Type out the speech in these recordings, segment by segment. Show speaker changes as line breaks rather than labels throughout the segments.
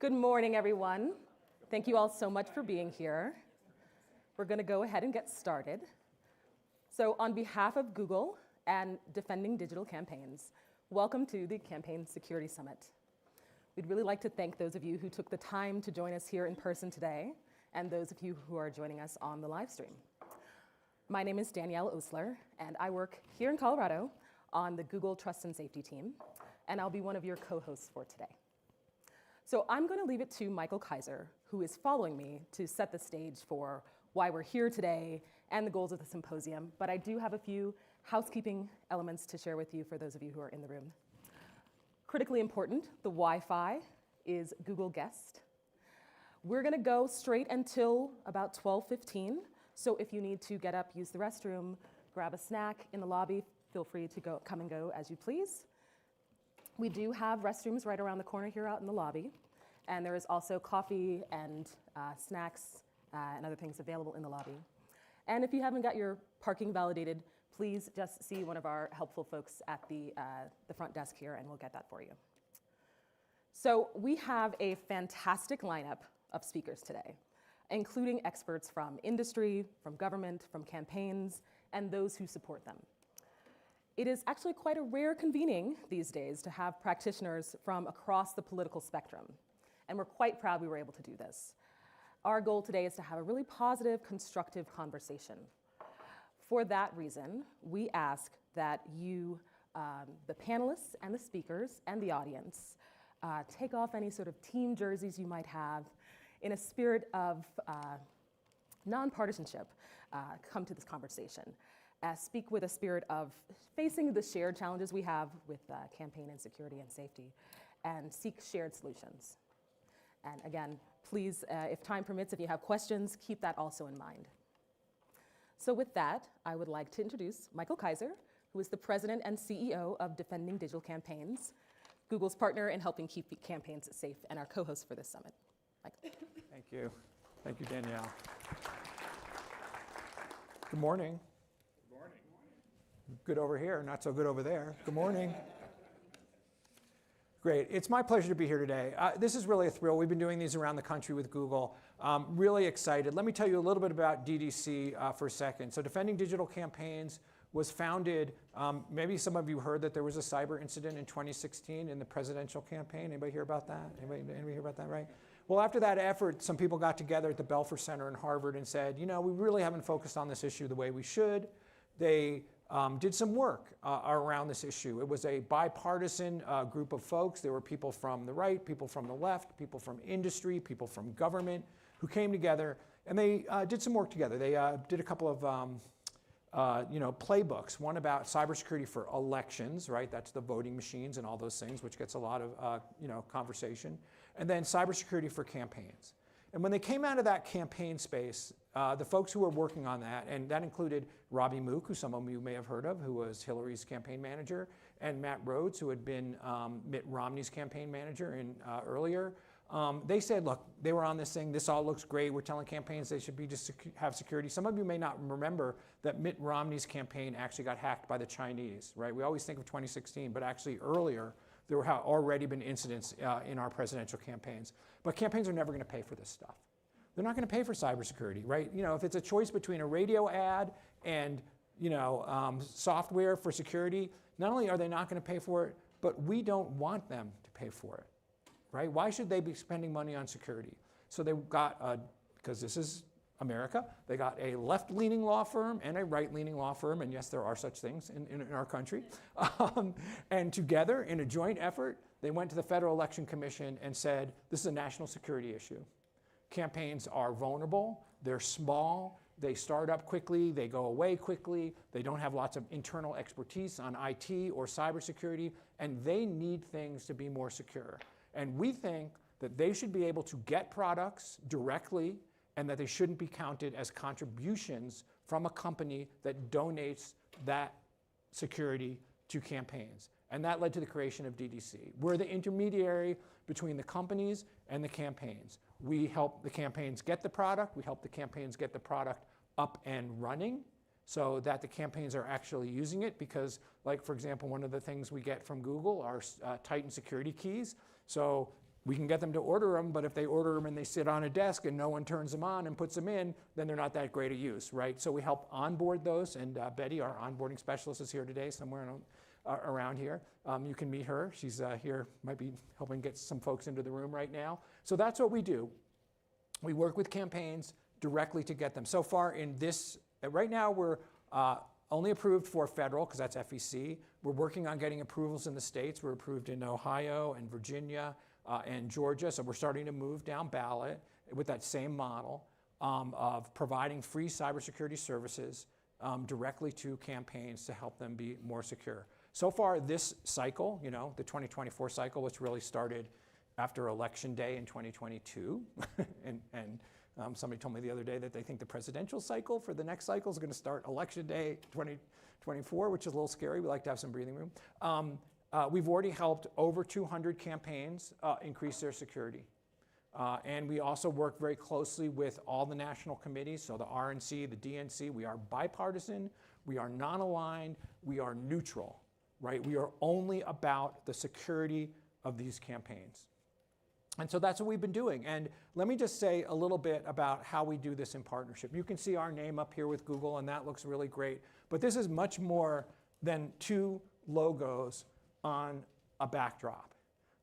Good morning, everyone. Thank you all so much for being here. We're going to go ahead and get started. So on behalf of Google and Defending Digital Campaigns, welcome to the Campaign Security Summit. We'd really like to thank those of you who took the time to join us here in person today, and those of you who are joining us on the live stream. My name is Danielle Osler, and I work here in Colorado on the Google Trust and Safety team, and I'll be one of your co-hosts for today. So I'm going to leave it to Michael Kaiser, who is following me, to set the stage for why we're here today and the goals of the symposium, but I do have a few housekeeping elements to share with you for those of you who are in the room. Critically important, the Wi-Fi is Google Guest. We're going to go straight until about 12:15, so if you need to get up, use the restroom, grab a snack in the lobby, feel free to come and go as you please. We do have restrooms right around the corner here out in the lobby, and there is also coffee and snacks and other things available in the lobby. And if you haven't got your parking validated, please just see one of our helpful folks at the front desk here, and we'll get that for you. So we have a fantastic lineup of speakers today, including experts from industry, from government, from campaigns, and those who support them. It is actually quite a rare convening these days to have practitioners from across the political spectrum, and we're quite proud we were able to do this. Our goal today is to have a really positive, constructive conversation. For that reason, we ask that you, the panelists and the speakers and the audience, take off any sort of team jerseys you might have in a spirit of nonpartisanship, come to this conversation. Speak with a spirit of facing the shared challenges we have with campaign and security and safety, and seek shared solutions. And again, please, if time permits, if you have questions, keep that also in mind. So with that, I would like to introduce Michael Kaiser, who is the president and CEO of Defending Digital Campaigns, Google's partner in helping keep campaigns safe, and our co-host for this summit. Michael.
Thank you. Thank you, Danielle. Good morning.
Good morning.
Good over here, not so good over there. Good morning. Great. It's my pleasure to be here today. This is really a thrill. We've been doing these around the country with Google. Really excited. Let me tell you a little bit about DDC for a second. So Defending Digital Campaigns was founded, maybe some of you heard that there was a cyber incident in 2016 in the presidential campaign. Anybody hear about that? Anybody hear about that, right? Well, after that effort, some people got together at the Belfer Center in Harvard and said, you know, we really haven't focused on this issue the way we should. They did some work around this issue. It was a bipartisan group of folks. There were people from the right, people from the left, people from industry, people from government who came together, and they did some work together. They did a couple of playbooks, one about cybersecurity for elections, right? That's the voting machines and all those things, which gets a lot of conversation. And then cybersecurity for campaigns. And when they came out of that campaign space, the folks who were working on that, and that included Robbie Mook, who some of you may have heard of, who was Hillary's campaign manager, and Matt Rhodes, who had been Mitt Romney's campaign manager earlier. They said, look, they were on this thing, this all looks great, we're telling campaigns they should be just have security. Some of you may not remember that Mitt Romney's campaign actually got hacked by the Chinese, right? We always think of 2016, but actually earlier, there were already been incidents in our presidential campaigns. But campaigns are never going to pay for this stuff. They're not going to pay for cybersecurity, right? You know, if it's a choice between a radio ad and software for security, not only are they not going to pay for it, but we don't want them to pay for it, right? Why should they be spending money on security? So they got, because this is America, they got a left-leaning law firm and a right-leaning law firm, and yes, there are such things in our country. And together, in a joint effort, they went to the Federal Election Commission and said, this is a national security issue. Campaigns are vulnerable, they're small, they start up quickly, they go away quickly, they don't have lots of internal expertise on IT or cybersecurity, and they need things to be more secure. And we think that they should be able to get products directly and that they shouldn't be counted as contributions from a company that donates that security to campaigns. And that led to the creation of DDC. We're the intermediary between the companies and the campaigns. We help the campaigns get the product. We help the campaigns get the product up and running so that the campaigns are actually using it because, like, for example, one of the things we get from Google are Titan security keys. So We can get them to order them, but if they order them and they sit on a desk and no one turns them on and puts them in, then they're not that great a use, right? So we help onboard those, and Betty, our onboarding specialist, is here today somewhere around here. You can meet her. She's here, might be helping get some folks into the room right now. So that's what we do. We work with campaigns directly to get them. So far in this, right now we're only approved for federal, because that's FEC. We're working on getting approvals in the states. We're approved in Ohio and Virginia and Georgia, so we're starting to move down ballot with that same model of providing free cybersecurity services directly to campaigns to help them be more secure. So far this cycle, you know, the 2024 cycle, which really started after Election Day in 2022, and somebody told me the other day that they think the presidential cycle for the next cycle is going to start Election Day 2024, which is a little scary. We like to have some breathing room. We've already helped over 200 campaigns increase their security. And we also work very closely with all the national committees, so the RNC, the DNC. We are bipartisan, we are non-aligned, we are neutral, right? We are only about the security of these campaigns. And so that's what we've been doing. And let me just say a little bit about how we do this in partnership. You can see our name up here with Google, and that looks really great. But this is much more than two logos on a backdrop.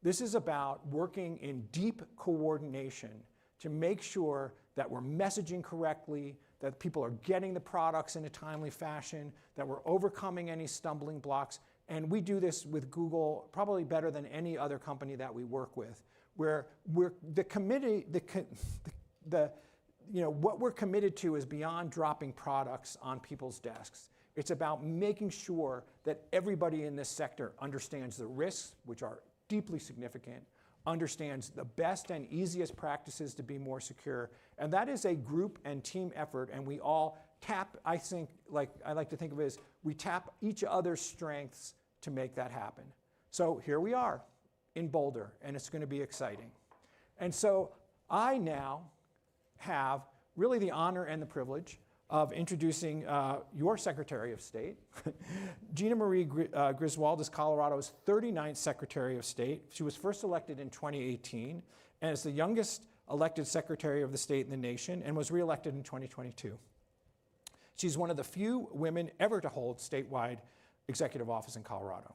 This is about working in deep coordination to make sure that we're messaging correctly, that people are getting the products in a timely fashion, that we're overcoming any stumbling blocks. And we do this with Google probably better than any other company that we work with, where what we're committed to is beyond dropping products on people's desks. It's about making sure that everybody in this sector understands the risks, which are deeply significant, understands the best and easiest practices to be more secure. And that is a group and team effort, and we all tap, I think, like I like to think of it as, we tap each other's strengths to make that happen. So here we are in Boulder, and it's going to be exciting. And so I now have really the honor and the privilege of introducing your Secretary of State. Gina Marie Griswold is Colorado's 39th Secretary of State. She was first elected in 2018 and is the youngest elected Secretary of the State in the nation and was reelected in 2022. She's one of the few women ever to hold statewide executive office in Colorado.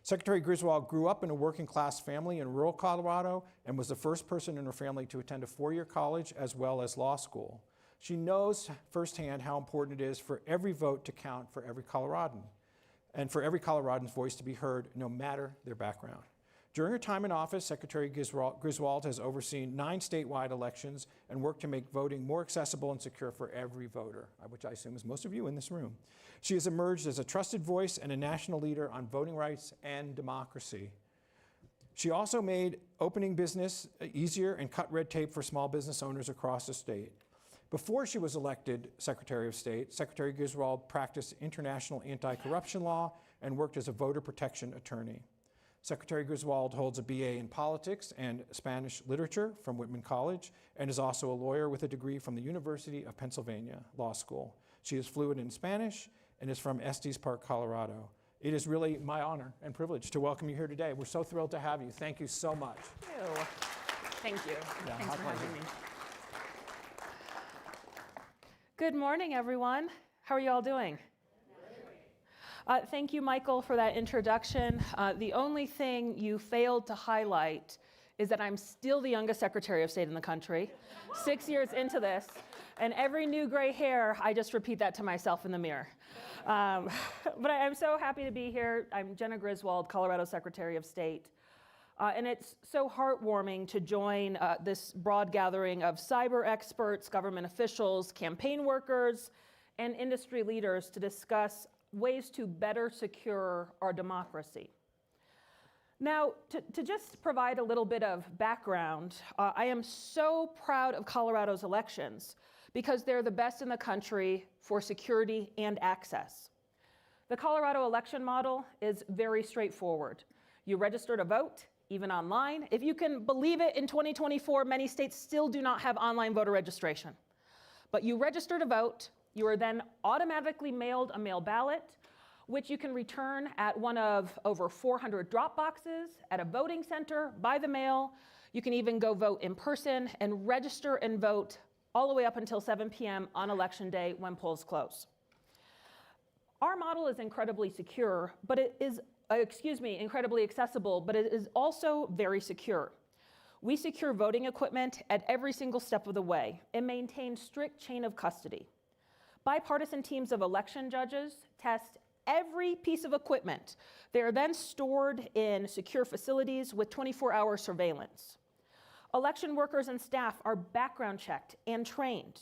Secretary Griswold grew up in a working class family in rural Colorado and was the first person in her family to attend a four-year college as well as law school. She knows firsthand how important it is for every vote to count for every Coloradan, and for every Coloradan's voice to be heard, no matter their background. During her time in office, Secretary Griswold has overseen 9 statewide elections and worked to make voting more accessible and secure for every voter, which I assume is most of you in this room. She has emerged as a trusted voice and a national leader on voting rights and democracy. She also made opening business easier and cut red tape for small business owners across the state. Before she was elected Secretary of State, Secretary Griswold practiced international anti-corruption law and worked as a voter protection attorney. Secretary Griswold holds a BA in politics and Spanish literature from Whitman College and is also a lawyer with a degree from the University of Pennsylvania Law School. She is fluent in Spanish and is from Estes Park, Colorado. It is really my honor and privilege to welcome you here today. We're so thrilled to have you. Thank you so much.
Thank you.
Yeah,
Thanks for having me.
Good morning, everyone. How are you all doing? Thank you, Michael, for that introduction. The only thing you failed to highlight is that I'm still the youngest Secretary of State in the country, 6 years into this, and every new gray hair, I just repeat that to myself in the mirror. But I'm so happy to be here. I'm Jenna Griswold, Colorado Secretary of State. And it's so heartwarming to join this broad gathering of cyber experts, government officials, campaign workers, and industry leaders to discuss ways to better secure our democracy. Now, to just provide a little bit of background, I am so proud of Colorado's elections because they're the best in the country for security and access. The Colorado election model is very straightforward. You register to vote, even online. If you can believe it, in 2024, many states still do not have online voter registration. But you register to vote, you are then automatically mailed a mail ballot which you can return at one of over 400 drop boxes, at a voting center, by the mail. You can even go vote in person and register and vote all the way up until 7 p.m. on election day when polls close. Our model is incredibly secure, but it is, incredibly accessible, but it is also very secure. We secure voting equipment at every single step of the way and maintain strict chain of custody. Bipartisan teams of election judges test every piece of equipment. They are then stored in secure facilities with 24-hour surveillance. Election workers and staff are background checked and trained.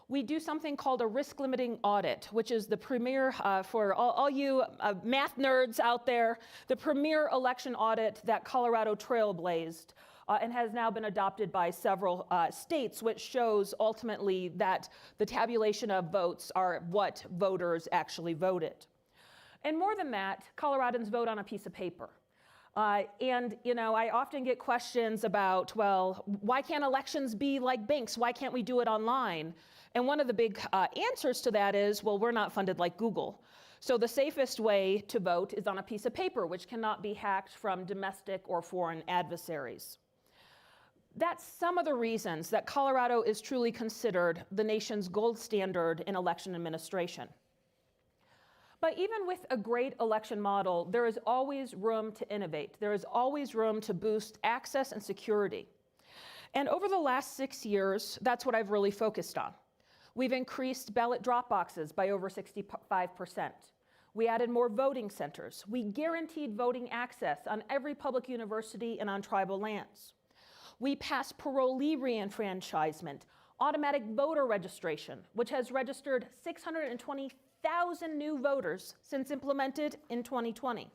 We do something called a risk limiting audit, which is the premier, for all you math nerds out there, the premier election audit that Colorado trailblazed and has now been adopted by several states, which shows ultimately that the tabulation of votes are what voters actually voted. And more than that, Coloradans vote on a piece of paper. I often get questions about, well, why can't elections be like banks? Why can't we do it online? And one of the big answers to that is, well, we're not funded like Google. So the safest way to vote is on a piece of paper, which cannot be hacked from domestic or foreign adversaries. That's some of the reasons that Colorado is truly considered the nation's gold standard in election administration. But even with a great election model, there is always room to innovate. There is always room to boost access and security. And over the last 6 years, that's what I've really focused on. We've increased ballot drop boxes by over 65%. We added more voting centers. We guaranteed voting access on every public university and on tribal lands. We passed parolee reenfranchisement, automatic voter registration, which has registered 620,000 new voters since implemented in 2020.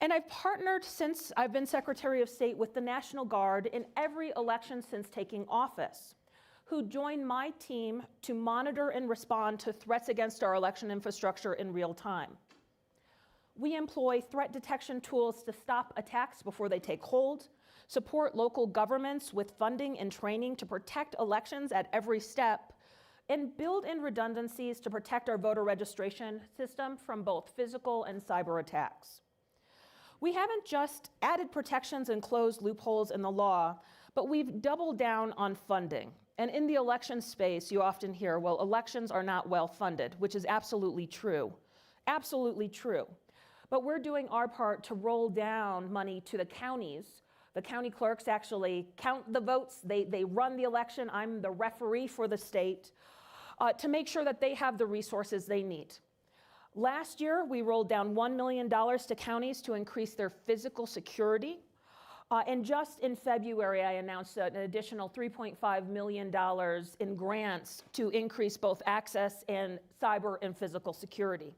And I've partnered since I've been Secretary of State with the National Guard in every election since taking office, who joined my team to monitor and respond to threats against our election infrastructure in real time. We employ threat detection tools to stop attacks before they take hold, support local governments with funding and training to protect elections at every step, and build in redundancies to protect our voter registration system from both physical and cyber attacks. We haven't just added protections and closed loopholes in the law, but we've doubled down on funding. And in the election space, you often hear, well, elections are not well funded, which is absolutely true. Absolutely true. But we're doing our part to roll down money to the counties. The county clerks actually count the votes. They run the election. I'm the referee for the state to make sure that they have the resources they need. Last year, we rolled down $1 million to counties to increase their physical security. And just in February, I announced an additional $3.5 million in grants to increase both access and cyber and physical security.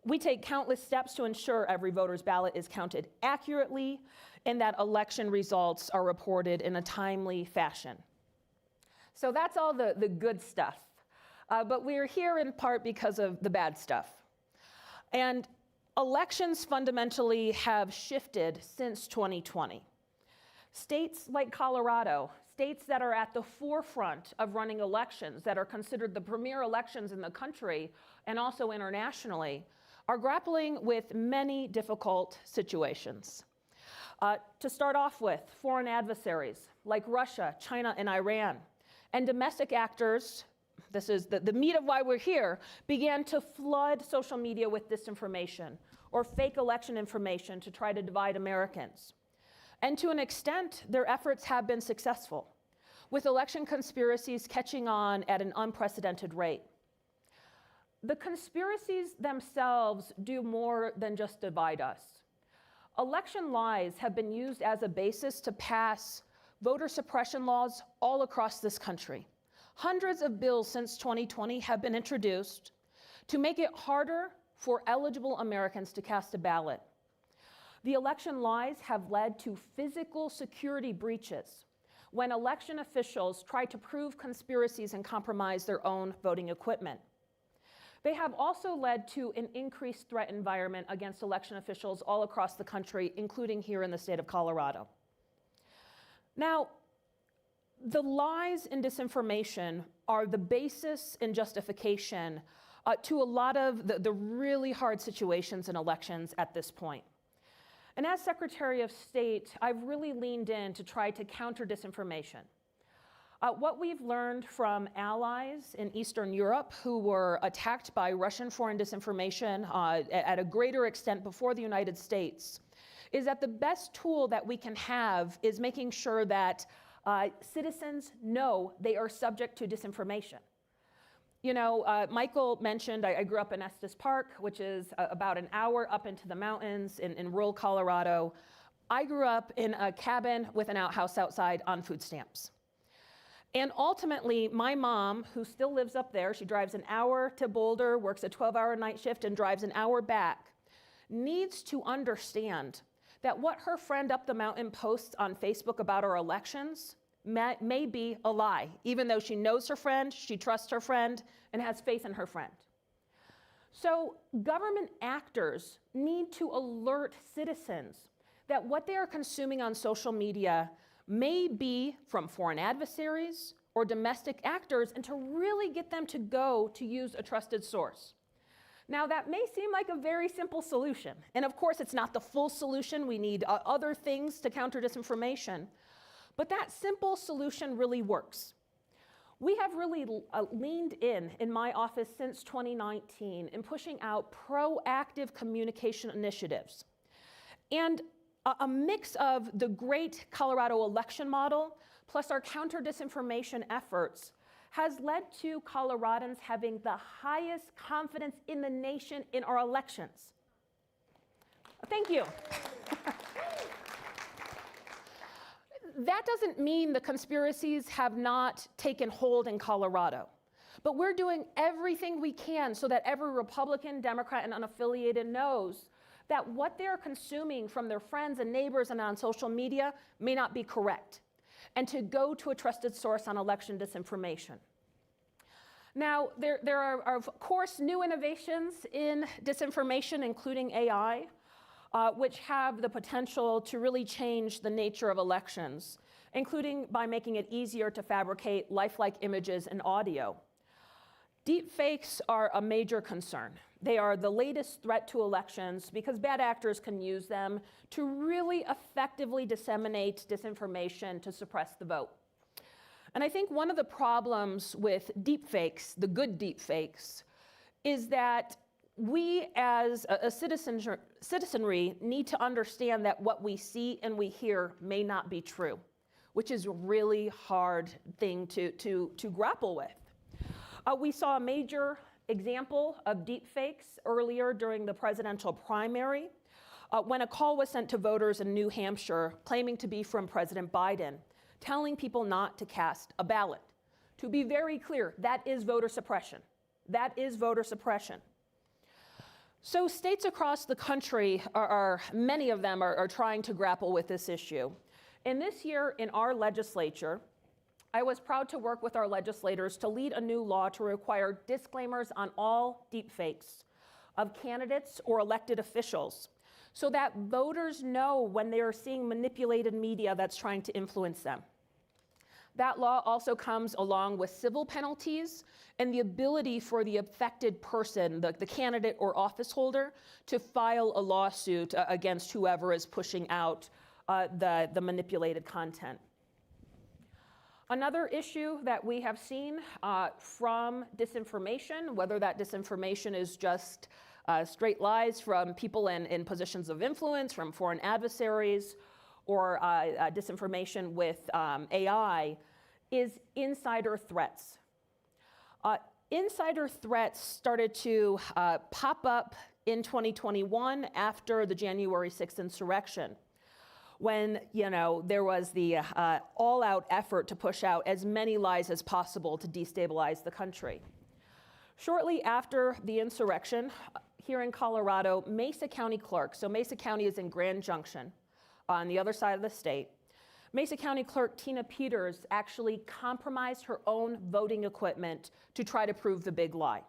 We take countless steps to ensure every voter's ballot is counted accurately and that election results are reported in a timely fashion. So that's all the good stuff. But we're here in part because of the bad stuff. And elections fundamentally have shifted since 2020. States like Colorado, states that are at the forefront of running elections, that are considered the premier elections in the country and also internationally, are grappling with many difficult situations. To start off with, foreign adversaries like Russia, China, and Iran, and domestic actors, this is the meat of why we're here, began to flood social media with disinformation or fake election information to try to divide Americans. And to an extent, their efforts have been successful, with election conspiracies catching on at an unprecedented rate. The conspiracies themselves do more than just divide us. Election lies have been used as a basis to pass voter suppression laws all across this country. Hundreds of bills since 2020 have been introduced to make it harder for eligible Americans to cast a ballot. The election lies have led to physical security breaches when election officials try to prove conspiracies and compromise their own voting equipment. They have also led to an increased threat environment against election officials all across the country, including here in the state of Colorado. Now, the lies and disinformation are the basis and justification to a lot of the really hard situations in elections at this point. And as Secretary of State, I've really leaned in to try to counter disinformation. What we've learned from allies in Eastern Europe who were attacked by Russian foreign disinformation at a greater extent before the United States is that the best tool that we can have is making sure that citizens know they are subject to disinformation. You know, Michael mentioned I grew up in Estes Park, which is about an hour up into the mountains in rural Colorado. I grew up in a cabin with an outhouse outside on food stamps. And ultimately, my mom, who still lives up there, she drives an hour to Boulder, works a 12-hour night shift, and drives an hour back, needs to understand that what her friend up the mountain posts on Facebook about our elections may be a lie, even though she knows her friend, she trusts her friend, and has faith in her friend. So government actors need to alert citizens that what they are consuming on social media may be from foreign adversaries or domestic actors, and to really get them to go to use a trusted source. Now, that may seem like a very simple solution, and of course it's not the full solution. We need other things to counter disinformation, but that simple solution really works. We have really leaned in my office since 2019 in pushing out proactive communication initiatives. And a mix of the great Colorado election model plus our counter-disinformation efforts has led to Coloradans having the highest confidence in the nation in our elections. Thank you. That doesn't mean the conspiracies have not taken hold in Colorado, but we're doing everything we can so that every Republican, Democrat, and unaffiliated knows that what they're consuming from their friends and neighbors and on social media may not be correct, and to go to a trusted source on election disinformation. Now, there are, of course, new innovations in disinformation, including AI, which have the potential to really change the nature of elections, including by making it easier to fabricate lifelike images and audio. Deepfakes are a major concern. They are the latest threat to elections because bad actors can use them to really effectively disseminate disinformation to suppress the vote. And I think one of the problems with deepfakes, the good deepfakes, is that we as a citizenry need to understand that what we see and we hear may not be true, which is a really hard thing to grapple with. We saw a major example of deepfakes earlier during the presidential primary when a call was sent to voters in New Hampshire claiming to be from President Biden, telling people not to cast a ballot. To be very clear, that is voter suppression. That is voter suppression. So states across the country many of them are trying to grapple with this issue. And this year in our legislature, I was proud to work with our legislators to lead a new law to require disclaimers on all deepfakes of candidates or elected officials so that voters know when they are seeing manipulated media that's trying to influence them. That law also comes along with civil penalties and the ability for the affected person, the candidate or office holder, to file a lawsuit against whoever is pushing out the manipulated content. Another issue that we have seen from disinformation, whether that disinformation is just straight lies from people in positions of influence, from foreign adversaries, or disinformation with AI, is insider threats. Insider threats started to pop up in 2021 after the January 6th insurrection, when there was the all-out effort to push out as many lies as possible to destabilize the country. Shortly after the insurrection, here in Colorado, Mesa County Clerk, so Mesa County is in Grand Junction, on the other side of the state, Mesa County Clerk Tina Peters actually compromised her own voting equipment to try to prove the big lie.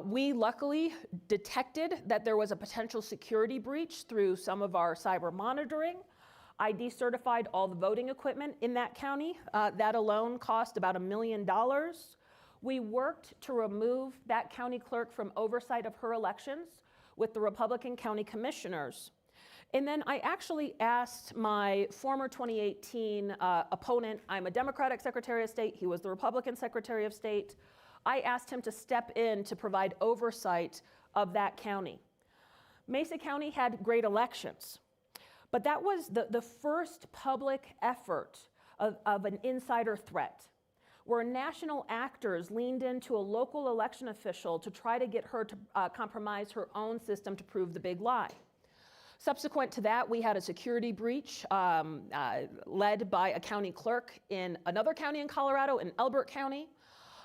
We luckily detected that there was a potential security breach through some of our cyber monitoring. I decertified all the voting equipment in that county. That alone cost about $1 million. We worked to remove that county clerk from oversight of her elections with the Republican county commissioners. And then I actually asked my former 2018 opponent, I'm a Democratic Secretary of State, he was the Republican Secretary of State. I asked him to step in to provide oversight of that county. Mesa County had great elections, but that was the first public effort of an insider threat, where national actors leaned into a local election official to try to get her to compromise her own system to prove the big lie. Subsequent to that, we had a security breach led by a county clerk in another county in Colorado, in Elbert County.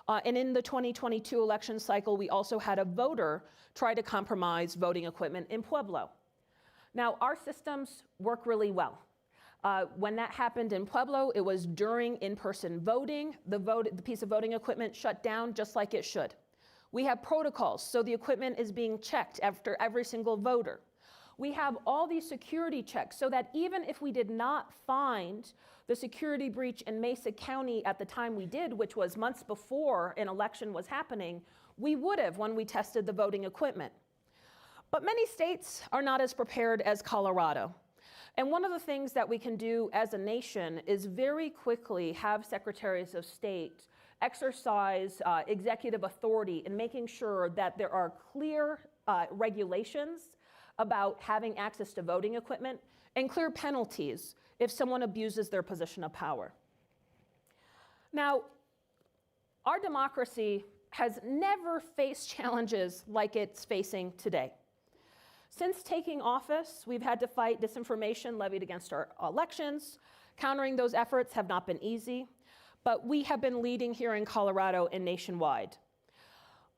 And in the 2022 election cycle, we also had a voter try to compromise voting equipment in Pueblo. Now, our systems work really well. When that happened in Pueblo, it was during in-person voting. The piece of voting equipment shut down just like it should. We have protocols, so the equipment is being checked after every single voter. We have all these security checks so that even if we did not find the security breach in Mesa County at the time we did, which was months before an election was happening, we would have when we tested the voting equipment. But many states are not as prepared as Colorado. And one of the things that we can do as a nation is very quickly have secretaries of state exercise executive authority in making sure that there are clear regulations about having access to voting equipment and clear penalties if someone abuses their position of power. Now, our democracy has never faced challenges like it's facing today. Since taking office, we've had to fight disinformation levied against our elections. Countering those efforts have not been easy, but we have been leading here in Colorado and nationwide.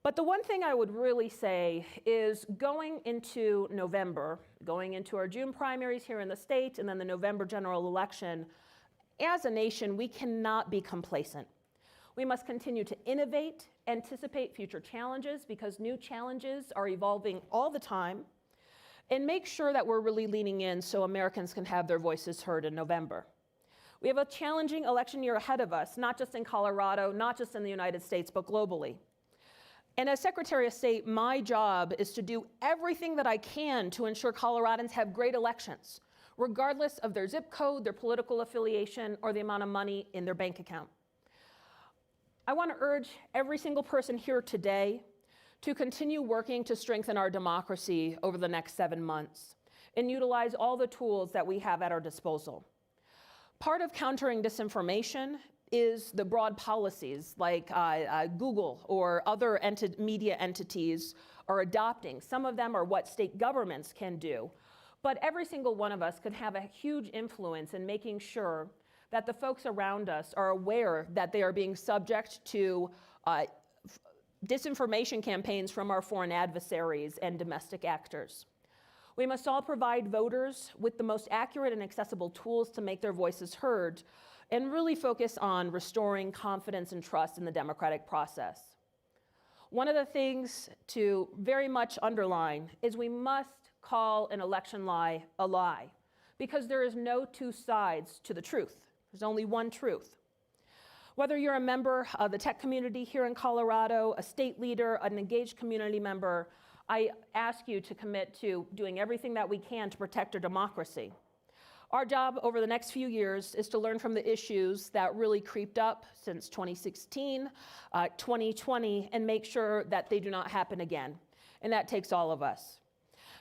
But the one thing I would really say is going into November, going into our June primaries here in the state and then the November general election, as a nation, we cannot be complacent. We must continue to innovate, anticipate future challenges because new challenges are evolving all the time, and make sure that we're really leaning in so Americans can have their voices heard in November. We have a challenging election year ahead of us, not just in Colorado, not just in the United States, but globally. And as Secretary of State, my job is to do everything that I can to ensure Coloradans have great elections, regardless of their zip code, their political affiliation, or the amount of money in their bank account. I want to urge every single person here today to continue working to strengthen our democracy over the next 7 months and utilize all the tools that we have at our disposal. Part of countering disinformation is the broad policies like Google or other media entities are adopting. Some of them are what state governments can do. But every single one of us could have a huge influence in making sure that the folks around us are aware that they are being subject to disinformation campaigns from our foreign adversaries and domestic actors. We must all provide voters with the most accurate and accessible tools to make their voices heard and really focus on restoring confidence and trust in the democratic process. One of the things to very much underline is we must call an election lie a lie, because there is no two sides to the truth. There's only one truth. Whether you're a member of the tech community here in Colorado, a state leader, an engaged community member, I ask you to commit to doing everything that we can to protect our democracy. Our job over the next few years is to learn from the issues that really creeped up since 2016, 2020, and make sure that they do not happen again. And that takes all of us.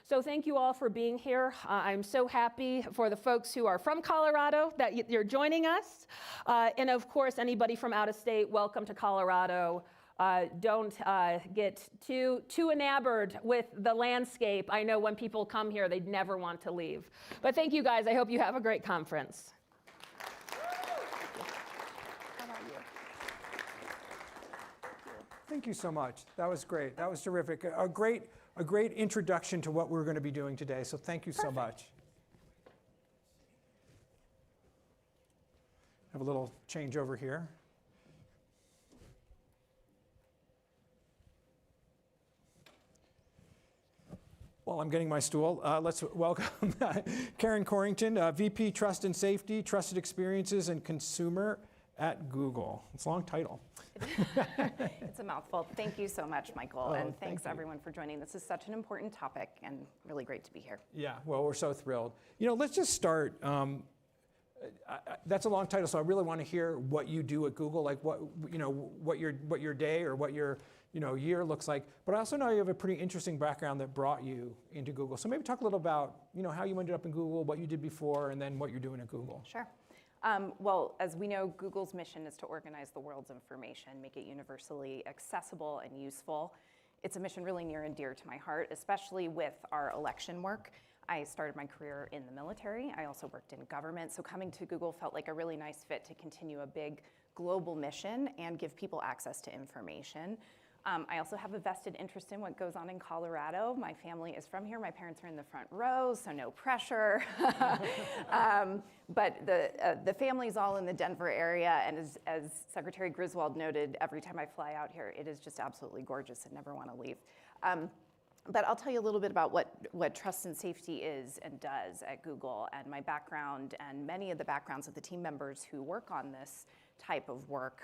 So thank you all for being here. I'm so happy for the folks who are from Colorado that you're joining us. And of course, anybody from out of state, welcome to Colorado. Don't get too enamored with the landscape. I know when people come here, they'd never want to leave. But thank you guys. I hope you have a great conference. How about you?
Thank you so much. That was great. That was terrific. A great introduction to what we're going to be doing today. So thank you so much. Have a little change over here. While I'm getting my stool, let's welcome Karen Corrington, VP Trust and Safety, Trusted Experiences and Consumer at Google. It's a long title.
It's a mouthful. Thank you so much, Michael,
Oh,
and
thank
thanks
you.
everyone for joining. This is such an important topic and really great to be here.
Yeah, well, we're so thrilled. Let's just start. That's a long title, so I really want to hear what you do at Google, like what your day or what your year looks like. But I also know you have a pretty interesting background that brought you into Google. So maybe talk a little about how you ended up in Google, what you did before, and then what you're doing at Google.
Sure. Well, as we know, Google's mission is to organize the world's information, make it universally accessible and useful. It's a mission really near and dear to my heart, especially with our election work. I started my career in the military. I also worked in government. So coming to Google felt like a really nice fit to continue a big global mission and give people access to information. I also have a vested interest in what goes on in Colorado. My family is from here. My parents are in the front row, so no pressure. But the family's all in the Denver area, and as Secretary Griswold noted, every time I fly out here, it is just absolutely gorgeous and never want to leave. But I'll tell you a little bit about what trust and safety is and does at Google, and my background and many of the backgrounds of the team members who work on this type of work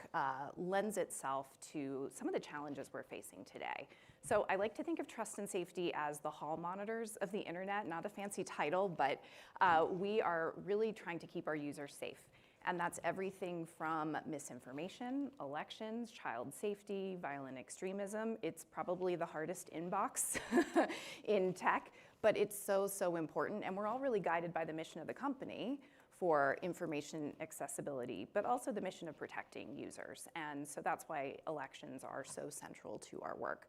lends itself to some of the challenges we're facing today. So I like to think of trust and safety as the hall monitors of the internet, not a fancy title, but we are really trying to keep our users safe. And that's everything from misinformation, elections, child safety, violent extremism. It's probably the hardest inbox in tech, but it's so, so important. And we're all really guided by the mission of the company for information accessibility, but also the mission of protecting users. And so that's why elections are so central to our work.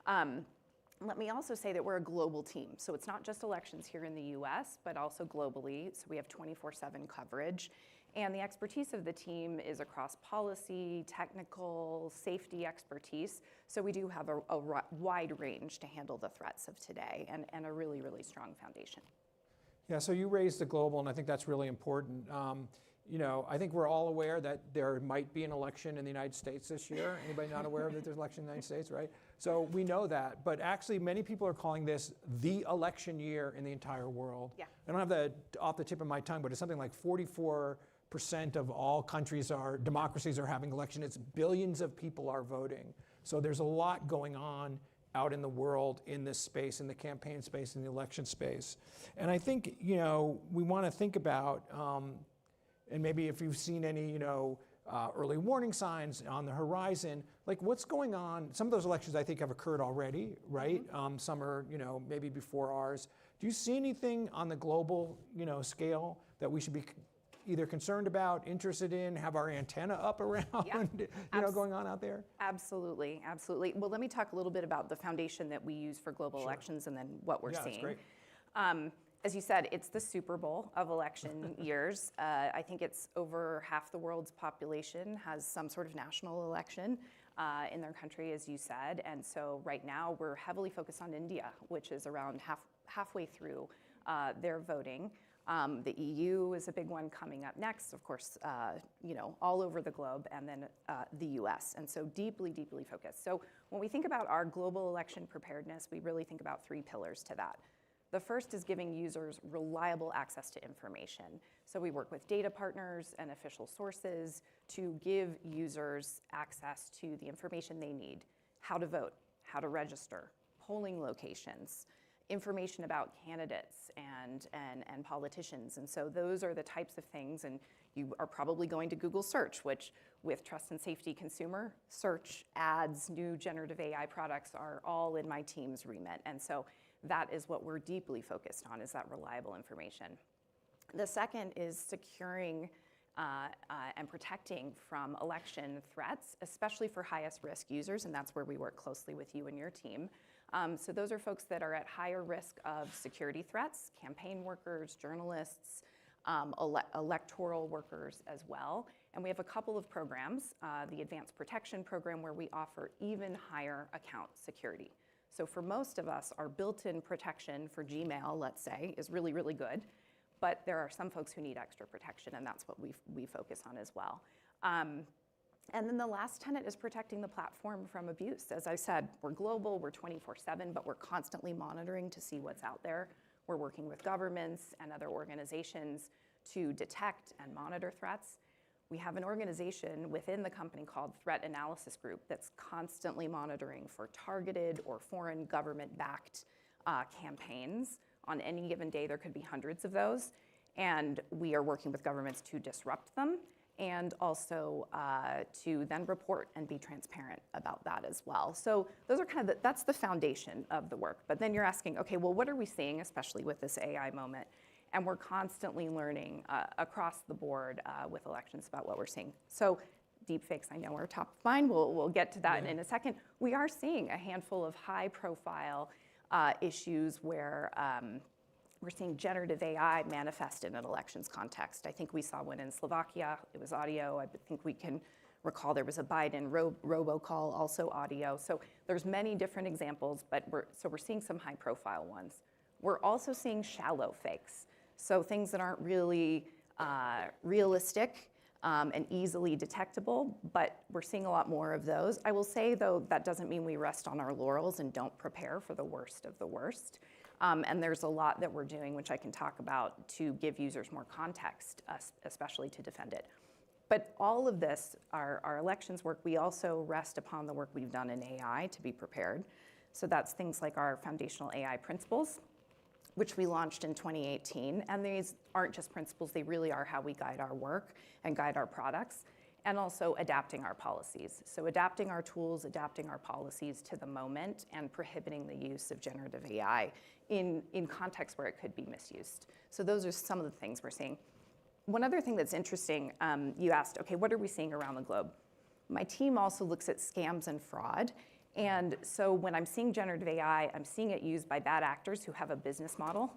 Let me also say that we're a global team. So it's not just elections here in the US, but also globally. So we have 24/7 coverage. And the expertise of the team is across policy, technical, safety expertise. So we do have a wide range to handle the threats of today and a really, really strong foundation.
Yeah, so you raised the global, and I think that's really important. I think we're all aware that there might be an election in the United States this year. Anybody not aware of that there's an election in the United States, right? So we know that, but actually many people are calling this the election year in the entire world.
Yeah.
I don't have that off the tip of my tongue, but it's something like 44% of all democracies are having elections. It's billions of people are voting. So there's a lot going on out in the world in this space, in the campaign space, in the election space. And I think, we want to think about, and maybe if you've seen any, early warning signs on the horizon, like what's going on. Some of those elections I think have occurred already, right?
Mm-hmm.
Some are, maybe before ours. Do you see anything on the global, scale that we should be either concerned about, interested in, have our antenna up around, going on out there?
Absolutely, absolutely. Well, let me talk a little bit about the foundation that we use for global elections and then what we're seeing.
That's great.
As you said, it's the Super Bowl of election years. I think it's over half the world's population has some sort of national election in their country, as you said. And so right now we're heavily focused on India, which is around halfway through their voting. The EU is a big one coming up next, of course, all over the globe, and then the US, and so deeply, deeply focused. So when we think about our global election preparedness, we really think about three pillars to that. The first is giving users reliable access to information. So we work with data partners and official sources to give users access to the information they need: how to vote, how to register, polling locations, information about candidates and politicians. And so those are the types of things, and you are probably going to Google search, which with trust and safety consumer, search, ads, new generative AI products are all in my team's remit. And so that is what we're deeply focused on, is that reliable information. The second is securing and protecting from election threats, especially for highest risk users, and that's where we work closely with you and your team. So those are folks that are at higher risk of security threats, campaign workers, journalists, electoral workers as well. And we have a couple of programs, the Advanced Protection Program, where we offer even higher account security. So for most of us, our built-in protection for Gmail, let's say, is really, really good. But there are some folks who need extra protection, and that's what we focus on as well. And then the last tenet is protecting the platform from abuse. As I said, we're global, we're 24/7, but we're constantly monitoring to see what's out there. We're working with governments and other organizations to detect and monitor threats. we have an organization within the company called Threat Analysis Group that's constantly monitoring for targeted or foreign government-backed campaigns. On any given day, there could be hundreds of those. And we are working with governments to disrupt them and also to then report and be transparent about that as well. So those are kind of that's the foundation of the work. But then you're asking, okay, well, what are we seeing, especially with this AI moment? And we're constantly learning across the board with elections about what we're seeing. So deepfakes, I know, are top of mind. We'll get to that in a second. We are seeing a handful of high-profile issues where we're seeing generative AI manifest in an elections context. I think we saw one in Slovakia. It was audio. I think we can recall there was a Biden robocall, also audio. So there's many different examples, but we're seeing some high-profile ones. We're also seeing shallow fakes. So things that aren't really realistic and easily detectable, but we're seeing a lot more of those. I will say, though, that doesn't mean we rest on our laurels and don't prepare for the worst of the worst. And there's a lot that we're doing, which I can talk about, to give users more context, especially to defend it. But all of this, our elections work, we also rest upon the work we've done in AI to be prepared. So that's things like our foundational AI principles, which we launched in 2018. And these aren't just principles, they really are how we guide our work and guide our products, and also adapting our policies. So adapting our tools, adapting our policies to the moment, and prohibiting the use of generative AI in contexts where it could be misused. So those are some of the things we're seeing. One other thing that's interesting, you asked, okay, what are we seeing around the globe? My team also looks at scams and fraud. And so when I'm seeing generative AI, I'm seeing it used by bad actors who have a business model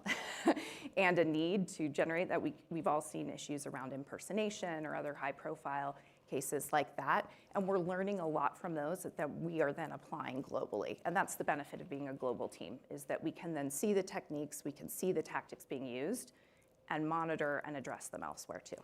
and a need to generate that. We've all seen issues around impersonation or other high-profile cases like that. And we're learning a lot from those that we are then applying globally. And that's the benefit of being a global team, is that we can then see the techniques, we can see the tactics being used, and monitor and address them elsewhere too.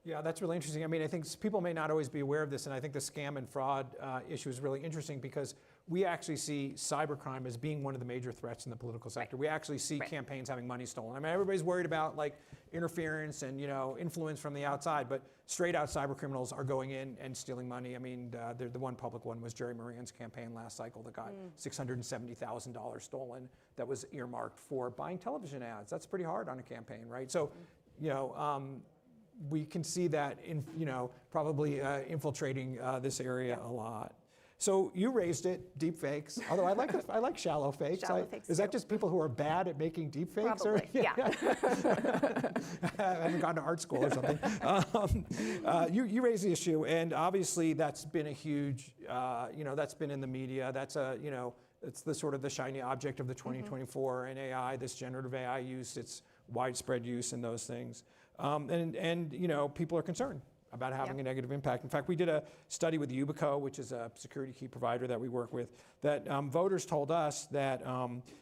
Yeah, that's really interesting. I mean, I think people may not always be aware of this, and I think the scam and fraud issue is really interesting because we actually see cybercrime as being one of the major threats in the political sector. We actually see campaigns having money stolen. I mean, everybody's worried about like interference and influence from the outside, but straight out cyber criminals are going in and stealing money. I mean, the one public one was Jerry Moran's campaign last cycle that got $670,000 stolen that was earmarked for buying television ads. That's pretty hard on a campaign, right? So, we can see that probably infiltrating this area a lot. So you raised it, deep fakes. Although I like shallow fakes. Is that just people who are bad at making deep fakes?
Probably, yeah.
I haven't gone to art school or something. You raised the issue, and obviously that's been a huge, that's been in the media. That's it's the sort of the shiny object of the 2024 and AI, this generative AI use, its widespread use and those things. And people are concerned about having a negative impact. In fact, we did a study with Yubico, which is a security key provider that we work with, that voters told us that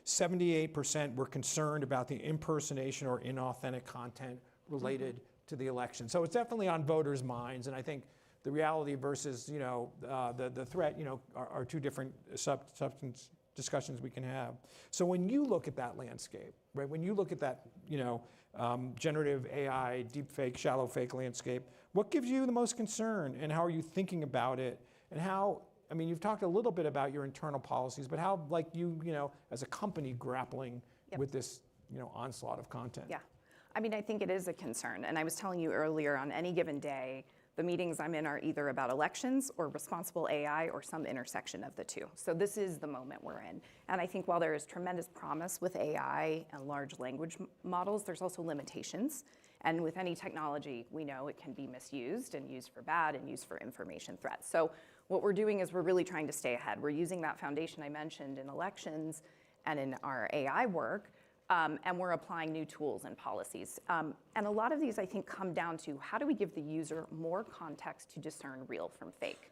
78% were concerned about the impersonation or inauthentic content related to the election. So it's definitely on voters' minds, and I think the reality versus the threat are two different substance discussions we can have. So when you look at that landscape, right? When you look at that generative AI, deepfake, shallow fake landscape, what gives you the most concern, and how are you thinking about it? And how, you've talked a little bit about your internal policies, but how, as a company, grappling with this, onslaught of content?
Yeah, I think it is a concern. And I was telling you earlier, on any given day, the meetings I'm in are either about elections or responsible AI or some intersection of the two. So this is the moment we're in. And I think while there is tremendous promise with AI and large language models, there's also limitations. And with any technology, we know it can be misused and used for bad and used for information threats. So what we're doing is we're really trying to stay ahead. We're using that foundation I mentioned in elections and in our AI work, and we're applying new tools and policies. And a lot of these, I think, come down to how do we give the user more context to discern real from fake?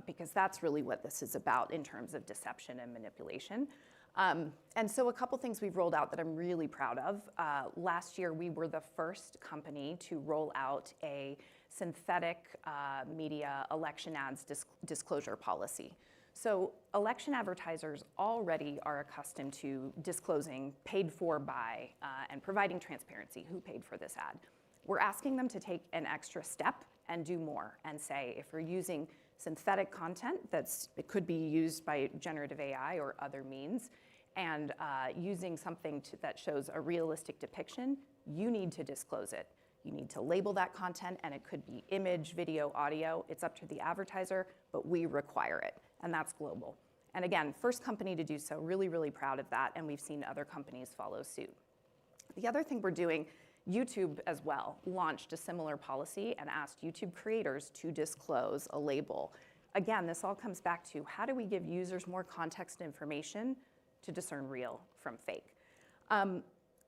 Because that's really what this is about in terms of deception and manipulation. And so a couple things we've rolled out that I'm really proud of. Last year, we were the first company to roll out a synthetic media election ads disclosure policy. So election advertisers already are accustomed to disclosing paid for by and providing transparency, who paid for this ad. we're asking them to take an extra step and do more and say, if we're using synthetic content it could be used by generative AI or other means, and using something that shows a realistic depiction, you need to disclose it. You need to label that content, and it could be image, video, audio. It's up to the advertiser, but we require it, and that's global. And again, first company to do so, really, really proud of that, and we've seen other companies follow suit. The other thing we're doing, YouTube as well launched a similar policy and asked YouTube creators to disclose a label. Again, this all comes back to how do we give users more context and information to discern real from fake.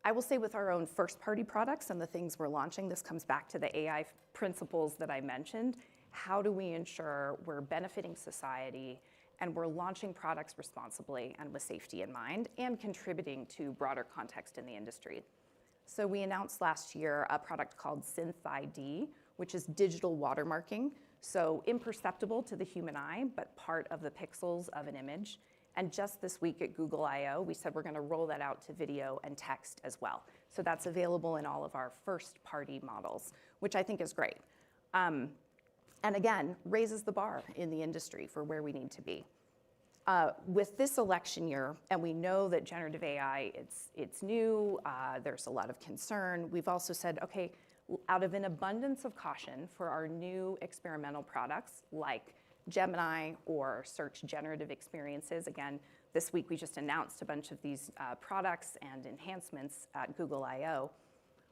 I will say with our own first-party products and the things we're launching, this comes back to the AI principles that I mentioned. How do we ensure we're benefiting society and we're launching products responsibly and with safety in mind and contributing to broader context in the industry? So we announced last year a product called SynthID, which is digital watermarking, so imperceptible to the human eye, but part of the pixels of an image. And just this week at Google I/O, we said we're going to roll that out to video and text as well. So that's available in all of our first-party models, which I think is great. And again, raises the bar in the industry for where we need to be. With this election year, and we know that generative AI, it's new, there's a lot of concern. We've also said, okay, out of an abundance of caution for our new experimental products like Gemini or search generative experiences. Again, this week we just announced a bunch of these products and enhancements at Google I/O.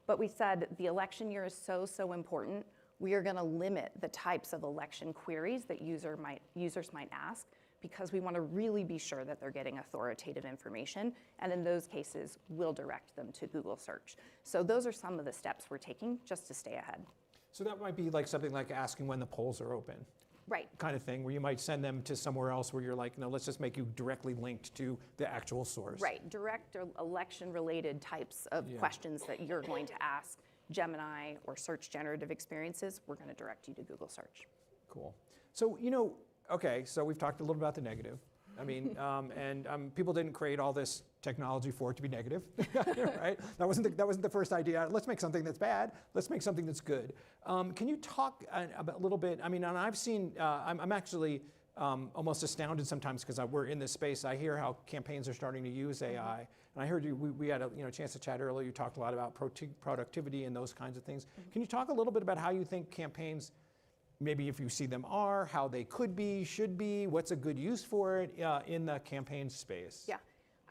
But we said the election year is so important. We are going to limit the types of election queries that users might ask, because we want to really be sure that they're getting authoritative information. And in those cases, we'll direct them to Google search. So those are some of the steps we're taking just to stay ahead.
So that might be like something like asking when the polls are open.
Right.
Kind of thing, where you might send them to somewhere else where you're like, no, let's just make you directly linked to the actual source.
Right, direct or election-related types of questions that you're going to ask Gemini or search generative experiences, we're going to direct you to Google search.
Cool. So, okay, so we've talked a little about the negative. I mean, people didn't create all this technology for it to be negative, right? That wasn't the first idea. Let's make something that's bad. Let's make something that's good. Can you talk about a little bit? I mean, and I've seen. I'm actually almost astounded sometimes because we're in this space. I hear how campaigns are starting to use AI, and I heard you. We had a chance to chat earlier. You talked a lot about productivity and those kinds of things. Can you talk a little bit about how you think campaigns? Maybe if you see them are, how they could be, should be, what's a good use for it in the campaign space?
Yeah,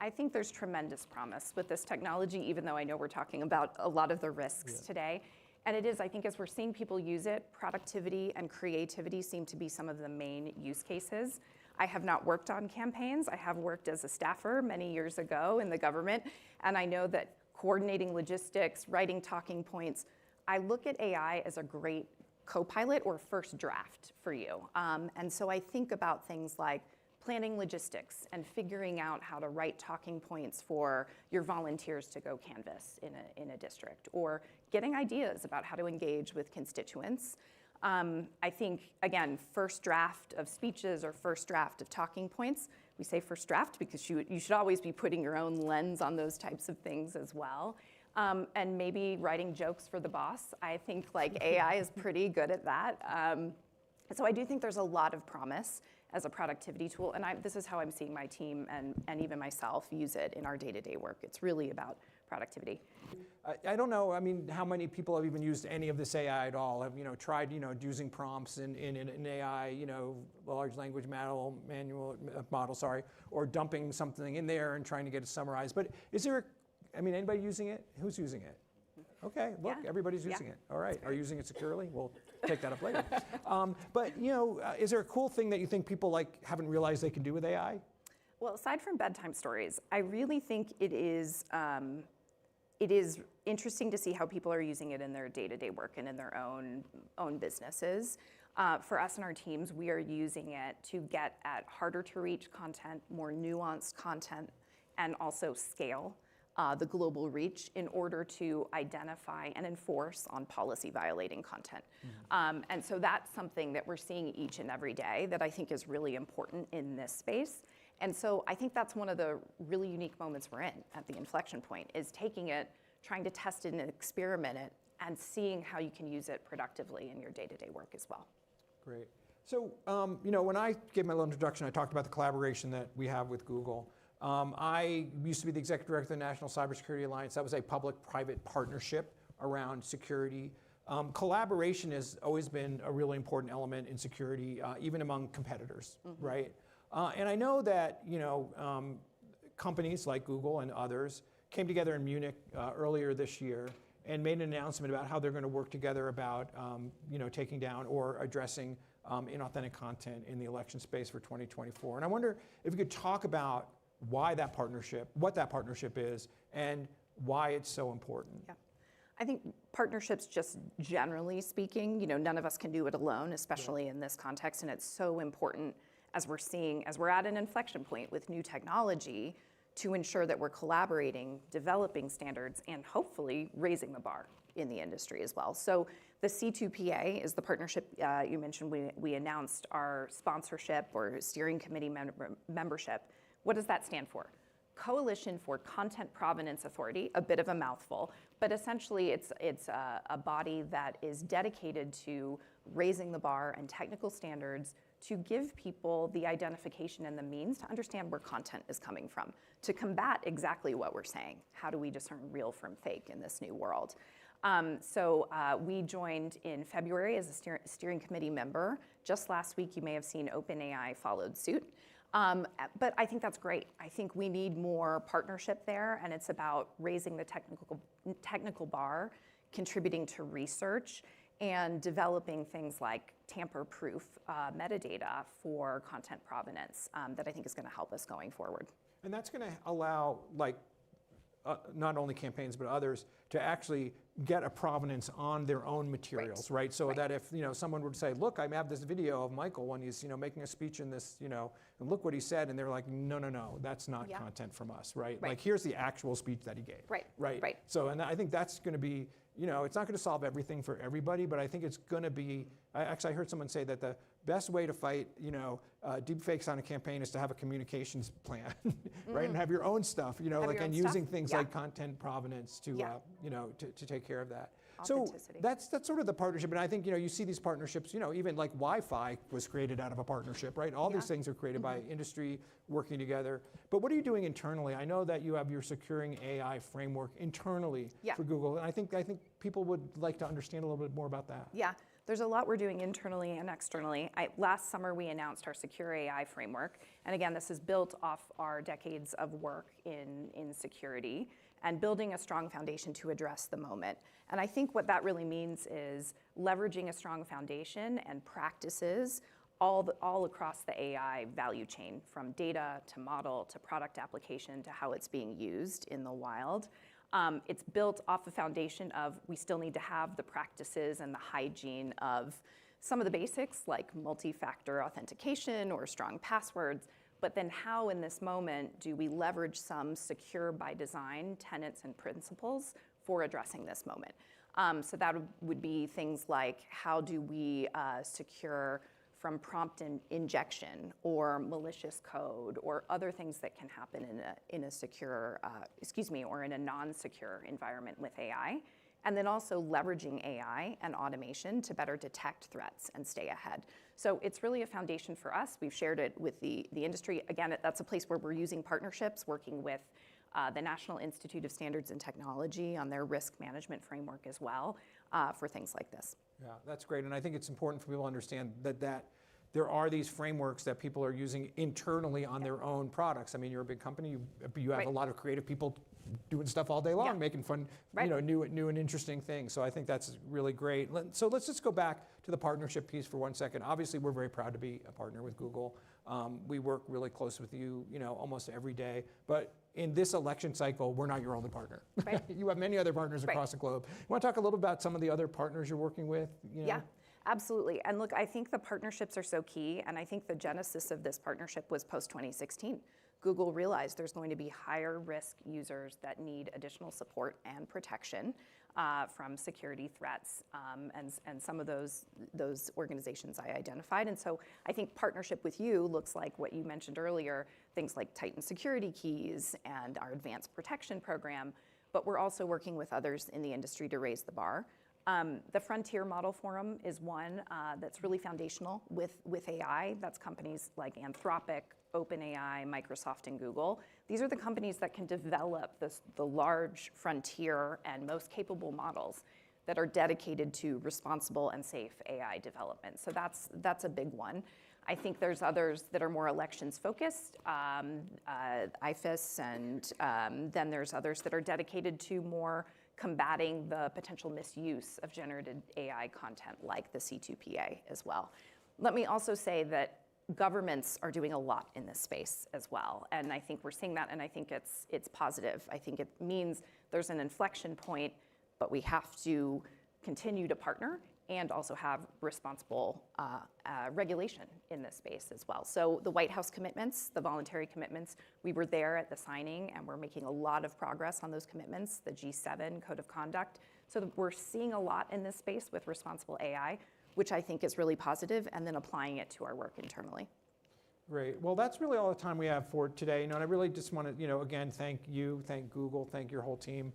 I think there's tremendous promise with this technology, even though I know we're talking about a lot of the risks today. And it is, I think, as we're seeing people use it, productivity and creativity seem to be some of the main use cases. I have not worked on campaigns. I have worked as a staffer many years ago in the government, and I know that coordinating logistics, writing talking points, I look at AI as a great co-pilot or first draft for you. And so I think about things like planning logistics and figuring out how to write talking points for your volunteers to go canvass in a district, or getting ideas about how to engage with constituents. I think, again, first draft of speeches or first draft of talking points. We say first draft because you should always be putting your own lens on those types of things as well. And maybe writing jokes for the boss. I think AI is pretty good at that. So I do think there's a lot of promise as a productivity tool. And this is how I'm seeing my team and even myself use it in our day-to-day work. It's really about productivity.
I don't know, I mean, how many people have even used any of this AI at all? Have, tried, using prompts in AI, large language model, or dumping something in there and trying to get it summarized. But is there, anybody using it? Who's using it? Okay, look, everybody's using it. All right, are you using it securely? We'll take that up later. But, is there a cool thing that you think people haven't realized they can do with AI?
Well, aside from bedtime stories, I really think it is interesting to see how people are using it in their day-to-day work and in their own businesses. For us and our teams, we are using it to get at harder to reach content, more nuanced content, and also scale the global reach in order to identify and enforce on policy violating content. And so that's something that we're seeing each and every day that I think is really important in this space. And so I think that's one of the really unique moments we're in at the inflection point, is taking it, trying to test it and experiment it and seeing how you can use it productively in your day-to-day work as well.
Great. So, when I gave my little introduction, I talked about the collaboration that we have with Google. I used to be the executive director of the National Cybersecurity Alliance. That was a public-private partnership around security. Collaboration has always been a really important element in security, even among competitors, right? And I know that, companies like Google and others came together in Munich earlier this year and made an announcement about how they're going to work together about, taking down or addressing inauthentic content in the election space for 2024. And I wonder if you could talk about what that partnership is, and why it's so important.
Yeah. I think partnerships, just generally speaking, none of us can do it alone, especially in this context, and it's so important as we're at an inflection point with new technology, to ensure that we're collaborating, developing standards, and hopefully raising the bar in the industry as well. So the C2PA is the partnership you mentioned. We announced our sponsorship or steering committee membership. What does that stand for? Coalition for Content Provenance Authority, a bit of a mouthful, but essentially it's a body that is dedicated to raising the bar and technical standards to give people the identification and the means to understand where content is coming from, to combat exactly what we're saying. How do we discern real from fake in this new world? So we joined in February as a steering committee member. Just last week, you may have seen OpenAI followed suit. But I think that's great. I think we need more partnership there, and it's about raising the technical bar, contributing to research, and developing things like tamper-proof metadata for content provenance that I think is going to help us going forward.
And that's going to allow, not only campaigns but others, to actually get a provenance on their own materials, right? So that if someone would say, look, I have this video of Michael when he's making a speech in this, and look what he said, and they're like, no, that's not content from us, right? Like, here's the actual speech that he gave. Right. So, and I think that's going to be, it's not going to solve everything for everybody, but I think it's going to be. I heard someone say that the best way to fight, deep fakes on a campaign is to have a communications plan, right? And have your own stuff, using things like content provenance to, to take care of that. So that's sort of the partnership, and I think you see these partnerships. Even like Wi-Fi was created out of a partnership, right? All these things are created by industry working together. But what are you doing internally? I know that you have your Securing AI framework internally for Google, and I think people would like to understand a little bit more about that.
Yeah. There's a lot we're doing internally and externally. Last summer, we announced our Secure AI framework. And again, this is built off our decades of work in security and building a strong foundation to address the moment. And I think what that really means is leveraging a strong foundation and practices all across the AI value chain, from data to model to product application to how it's being used in the wild. It's built off a foundation of we still need to have the practices and the hygiene of some of the basics like multi-factor authentication or strong passwords, but then how in this moment do we leverage some secure by design tenets and principles for addressing this moment? So that would be things like how do we secure from prompt injection or malicious code or other things that can happen in a secure, or in a non-secure environment with AI. And then also leveraging AI and automation to better detect threats and stay ahead. So it's really a foundation for us. We've shared it with the industry. Again, that's a place where we're using partnerships, working with the National Institute of Standards and Technology on their risk management framework as well for things like this.
Yeah, that's great. And I think it's important for people to understand that there are these frameworks that people are using internally on their own products. I mean, you're a big company. You have a lot of creative people doing stuff all day long, making fun, new and interesting things. So I think that's really great. So let's just go back to the partnership piece for 1 second. Obviously, we're very proud to be a partner with Google. We work really close with you, almost every day. But in this election cycle, we're not your only partner.
Right.
You have many other partners across the globe. You want to talk a little about some of the other partners you're working with?
Yeah. Absolutely. And look, I think the partnerships are so key, and I think the genesis of this partnership was post-2016. Google realized there's going to be higher risk users that need additional support and protection from security threats, and some of those organizations I identified. And so I think partnership with you looks like what you mentioned earlier, things like Titan security keys and our advanced protection program, but we're also working with others in the industry to raise the bar. The Frontier Model Forum is one that's really foundational with AI. That's companies like Anthropic, OpenAI, Microsoft, and Google. These are the companies that can develop the large frontier and most capable models that are dedicated to responsible and safe AI development. So that's a big one. I think there's others that are more elections focused, IFAS, and then there's others that are dedicated to more combating the potential misuse of generated AI content like the C2PA as well. Let me also say that governments are doing a lot in this space as well. And I think we're seeing that, and I think it's positive. I think it means there's an inflection point, but we have to continue to partner and also have responsible regulation in this space as well. So the White House commitments, the voluntary commitments, we were there at the signing, and we're making a lot of progress on those commitments, the G7 Code of Conduct. So we're seeing a lot in this space with responsible AI, which I think is really positive, and then applying it to our work internally.
Great. Well, that's really all the time we have for today. And I really just want to, again, thank you, thank Google, thank your whole team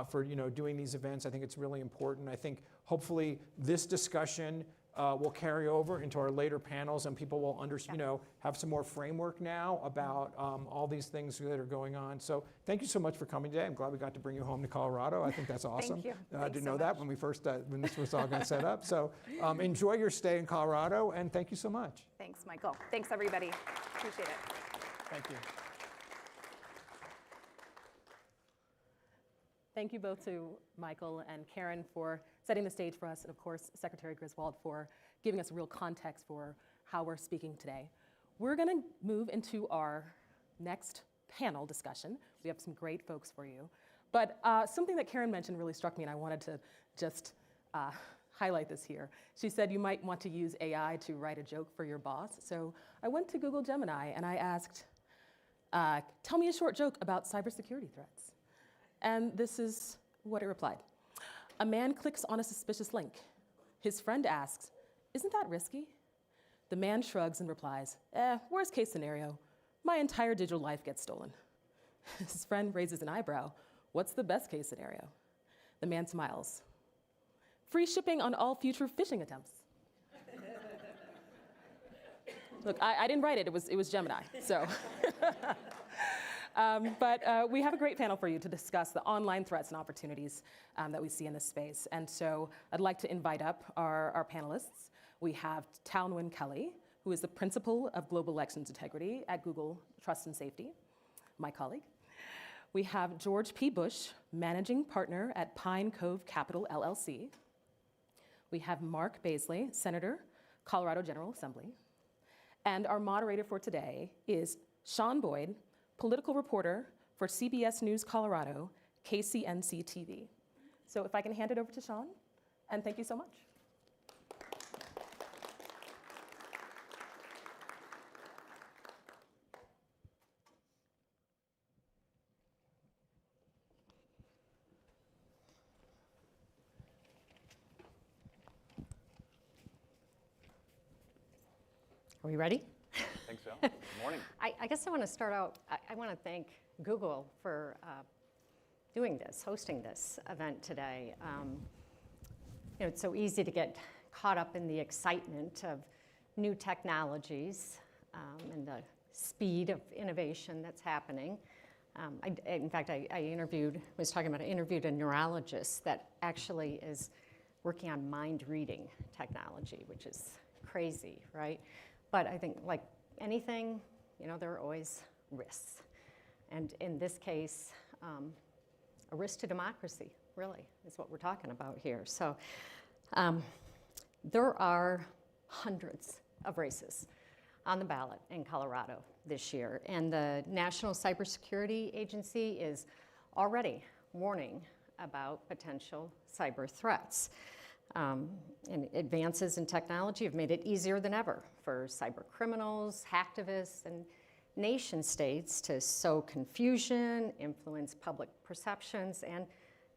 for doing these events. I think it's really important. I think hopefully this discussion will carry over into our later panels, and people will have some more framework now about all these things that are going on. So thank you so much for coming today. I'm glad we got to bring you home to Colorado. I think that's awesome.
Thank you.
I didn't know that when this was all got set up. So enjoy your stay in Colorado, and thank you so much.
Thanks, Michael. Thanks, everybody. Appreciate it.
Thank you.
Thank you both to Michael and Karen for setting the stage for us, and of course, Secretary Griswold for giving us real context for how we're speaking today. We're going to move into our next panel discussion. We have some great folks for you. But something that Karen mentioned really struck me, and I wanted to just highlight this here. She said you might want to use AI to write a joke for your boss. So I went to Google Gemini and I asked, tell me a short joke about cybersecurity threats. And this is what it replied. A man clicks on a suspicious link. His friend asks, isn't that risky? The man shrugs and replies, worst case scenario, my entire digital life gets stolen. His friend raises an eyebrow. What's the best case scenario? The man smiles. Free shipping on all future phishing attempts. Look, I didn't write it, it was Gemini, so. But we have a great panel for you to discuss the online threats and opportunities that we see in this space. And so I'd like to invite up our panelists. We have Tal Nguyen Kelly, who is the Principal of Global Elections Integrity at Google Trust and Safety, my colleague. We have George P. Bush, Managing Partner at Pine Cove Capital, LLC. We have Mark Baisley, Senator, Colorado General Assembly. And our moderator for today is Sean Boyd, political reporter for CBS News Colorado, KCNC TV. So if I can hand it over to Sean, and thank you so much.
Are we ready?
I think so. Good morning.
I guess I want to start out, I want to thank Google for doing this, hosting this event today. It's so easy to get caught up in the excitement of new technologies and the speed of innovation that's happening. In fact, I interviewed a neurologist that actually is working on mind reading technology, which is crazy, right? But I think like anything, there are always risks. And in this case, a risk to democracy, really, is what we're talking about here. So there are hundreds of races on the ballot in Colorado this year. And the National Cybersecurity Agency is already warning about potential cyber threats. And advances in technology have made it easier than ever for cyber criminals, hacktivists, and nation states to sow confusion, influence public perceptions, and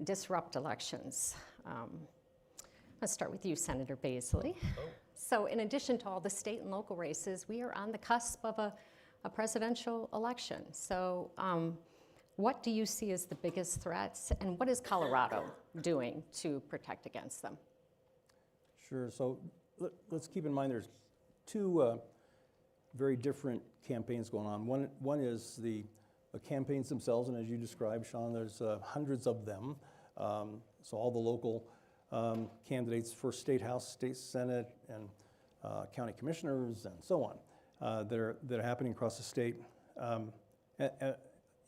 disrupt elections. Let's start with you, Senator Baisley. So in addition to all the state and local races, we are on the cusp of a presidential election. So What do you see as the biggest threats, and what is Colorado doing to protect against them?
Sure. So let's keep in mind there's two very different campaigns going on. One is the campaigns themselves, and as you described, Sean, there's hundreds of them. So all the local candidates for state house, state senate, and county commissioners, and so on, that are happening across the state,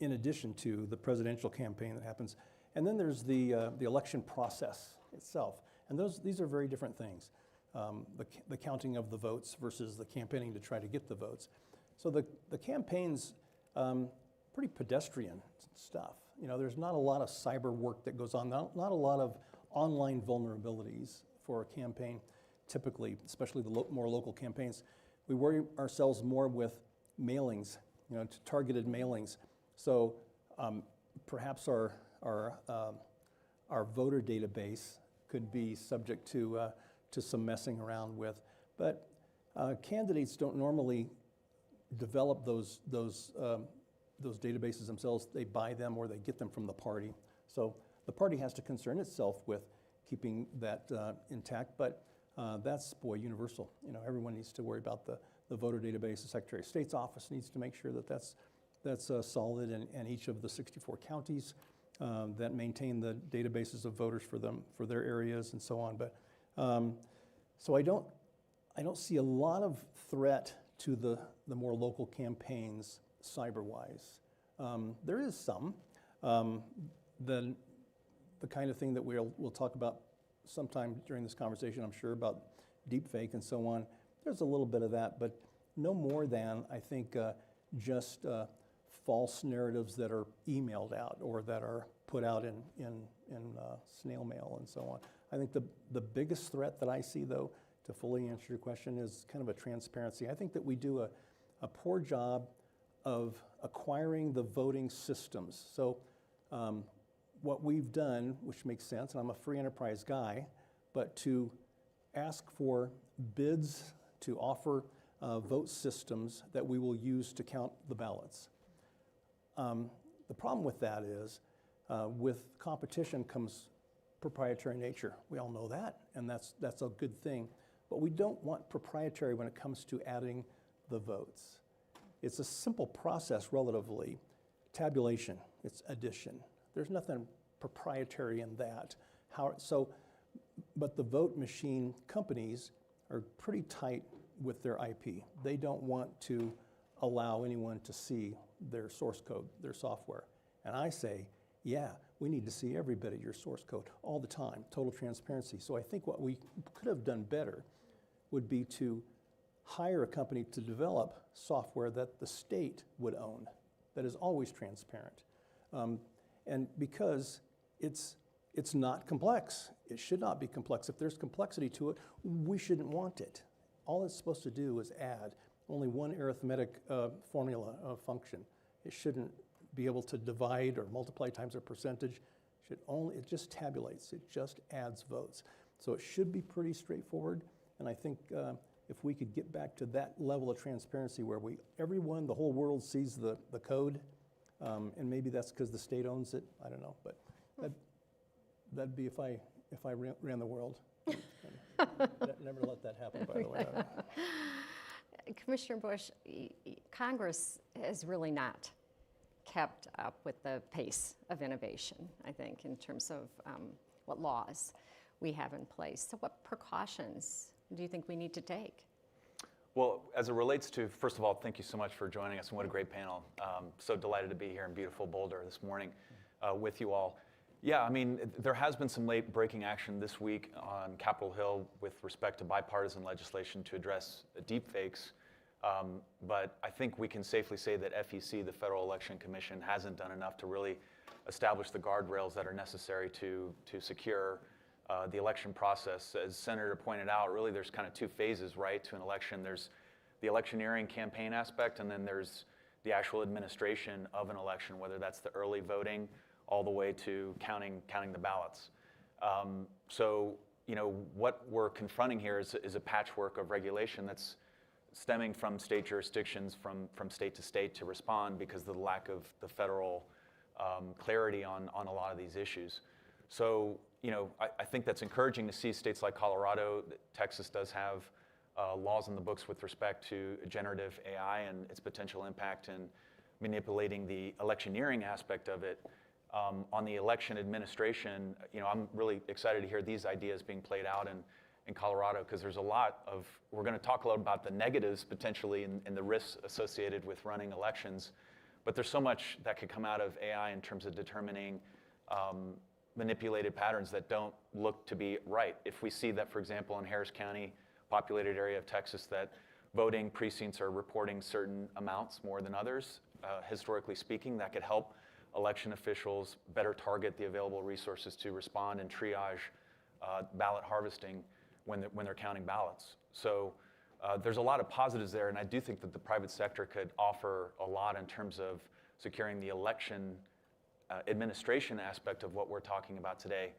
in addition to the presidential campaign that happens. And then there's the election process itself. And these are very different things. The counting of the votes versus the campaigning to try to get the votes. So the campaign's pretty pedestrian stuff. You know, there's not a lot of cyber work that goes on, not a lot of online vulnerabilities for a campaign, typically, especially the more local campaigns. We worry ourselves more with mailings, you know, targeted mailings. So perhaps our voter database could be subject to some messing around with. But candidates don't normally develop those databases themselves. They buy them or they get them from the party. So the party has to concern itself with keeping that intact, but that's, boy, universal. You know, everyone needs to worry about the voter database. The Secretary of State's office needs to make sure that that's solid, and each of the 64 counties that maintain the databases of voters for them, for their areas and so on. But so I don't see a lot of threat to the more local campaigns cyber-wise. There is some. The kind of thing that we'll talk about sometime during this conversation, I'm sure, about deepfake and so on. There's a little bit of that, but no more than, I think, just false narratives that are emailed out or that are put out in snail mail and so on. I think the biggest threat that I see, though, to fully answer your question, is kind of a transparency. I think that we do a poor job of acquiring the voting systems. So what we've done, which makes sense, and I'm a free enterprise guy, but to ask for bids to offer vote systems that we will use to count the ballots. The problem with that is with competition comes proprietary nature. We all know that, and that's a good thing. But we don't want proprietary when it comes to adding the votes. It's a simple process relatively. Tabulation, it's addition. There's nothing proprietary in that. But the vote machine companies are pretty tight with their IP. They don't want to allow anyone to see their source code, their software. And I say, yeah, we need to see every bit of your source code all the time, total transparency. So I think what we could have done better would be to hire a company to develop software that the state would own, that is always transparent. And because it's not complex, it should not be complex. If there's complexity to it, we shouldn't want it. All it's supposed to do is add only one arithmetic formula function. It shouldn't be able to divide or multiply times a percentage. It just tabulates. It just adds votes. So it should be pretty straightforward. And I think if we could get back to that level of transparency where everyone, the whole world sees the code, and maybe that's because the state owns it, I don't know, but that'd be if I ran the world. Never let that happen, by the way.
Commissioner Bush, Congress has really not kept up with the pace of innovation, I think, in terms of what laws we have in place. So what precautions do you think we need to take?
Well, as it relates to, first of all, thank you so much for joining us, and what a great panel. So delighted to be here in beautiful Boulder this morning with you all. Yeah, I mean, there has been some late breaking action this week on Capitol Hill with respect to bipartisan legislation to address deepfakes. But I think we can safely say that FEC, the Federal Election Commission, hasn't done enough to really establish the guardrails that are necessary to secure the election process. As Senator pointed out, really there's kind of two phases, right, to an election. There's the electioneering campaign aspect, and then there's the actual administration of an election, whether that's the early voting all the way to counting the ballots. So, you know, what we're confronting here is a patchwork of regulation that's stemming from state jurisdictions from state to state to respond because of the lack of the federal clarity on a lot of these issues. So, I think that's encouraging to see states like Colorado. Texas does have laws in the books with respect to generative AI and its potential impact in manipulating the electioneering aspect of it. On the election administration, I'm really excited to hear these ideas being played out in Colorado, because there's a lot of, we're going to talk a lot about the negatives potentially and the risks associated with running elections, but there's so much that could come out of AI in terms of determining manipulated patterns that don't look to be right. If we see that, for example, in Harris County, populated area of Texas, that voting precincts are reporting certain amounts more than others, historically speaking, that could help election officials better target the available resources to respond and triage ballot harvesting when they're counting ballots. So there's a lot of positives there, and I do think that the private sector could offer a lot in terms of securing the election administration aspect of what we're talking about today.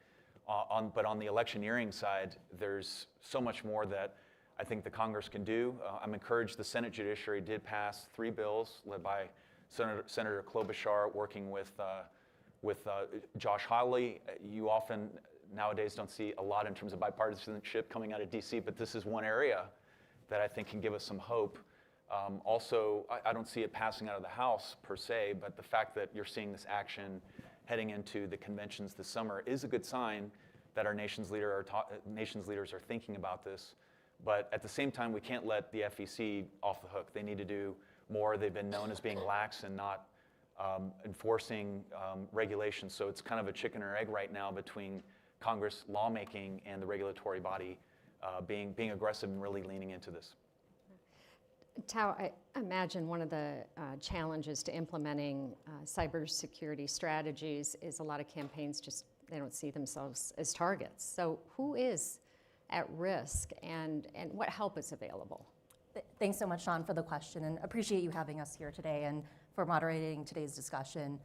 But on the electioneering side, there's so much more that I think the Congress can do. I'm encouraged the Senate Judiciary did pass 3 bills led by Senator Klobuchar, working with Josh Hawley. You often nowadays don't see a lot in terms of bipartisanship coming out of DC, but this is one area that I think can give us some hope. Also, I don't see it passing out of the House per se, but the fact that you're seeing this action heading into the conventions this summer is a good sign that our nation's leaders are thinking about this. But at the same time, we can't let the FEC off the hook. They need to do more. They've been known as being lax and not enforcing regulations. So it's kind of a chicken or egg right now between Congress lawmaking and the regulatory body being aggressive and really leaning into this.
Tao, I imagine one of the challenges to implementing cybersecurity strategies is a lot of campaigns they don't see themselves as targets. So who is at risk, and what help is available?
Thanks so much, Sean, for the question, and appreciate you having us here today and for moderating today's discussion.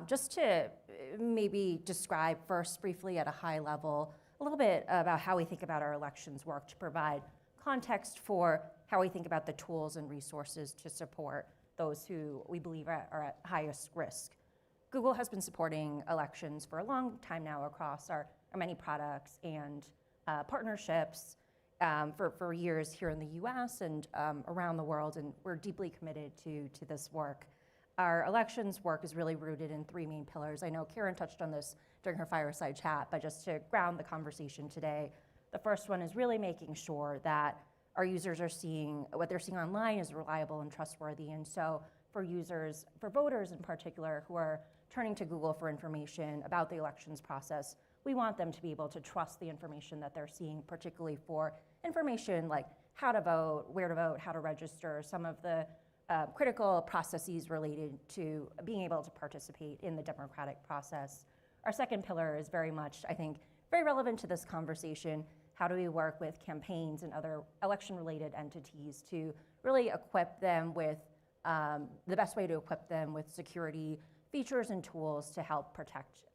Just to maybe describe first briefly at a high level a little bit about how we think about our elections work to provide context for how we think about the tools and resources to support those who we believe are at highest risk. Google has been supporting elections for a long time now across our many products and partnerships for years here in the US and around the world, and we're deeply committed to this work. Our elections work is really rooted in 3 main pillars. I know Karen touched on this during her fireside chat, but just to ground the conversation today, the first one is really making sure that our users are seeing, what they're seeing online is reliable and trustworthy. And so for users, for voters in particular, who are turning to Google for information about the elections process, we want them to be able to trust the information that they're seeing, particularly for information like how to vote, where to vote, how to register, some of the critical processes related to being able to participate in the democratic process. Our second pillar is very much, I think, very relevant to this conversation. How do we work with campaigns and other election-related entities to really equip them with, the best way to equip them with security features and tools to help protect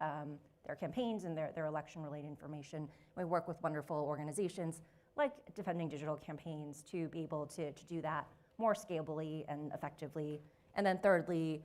their campaigns and their election-related information. We work with wonderful organizations like Defending Digital Campaigns to be able to do that more scalably and effectively. And then thirdly,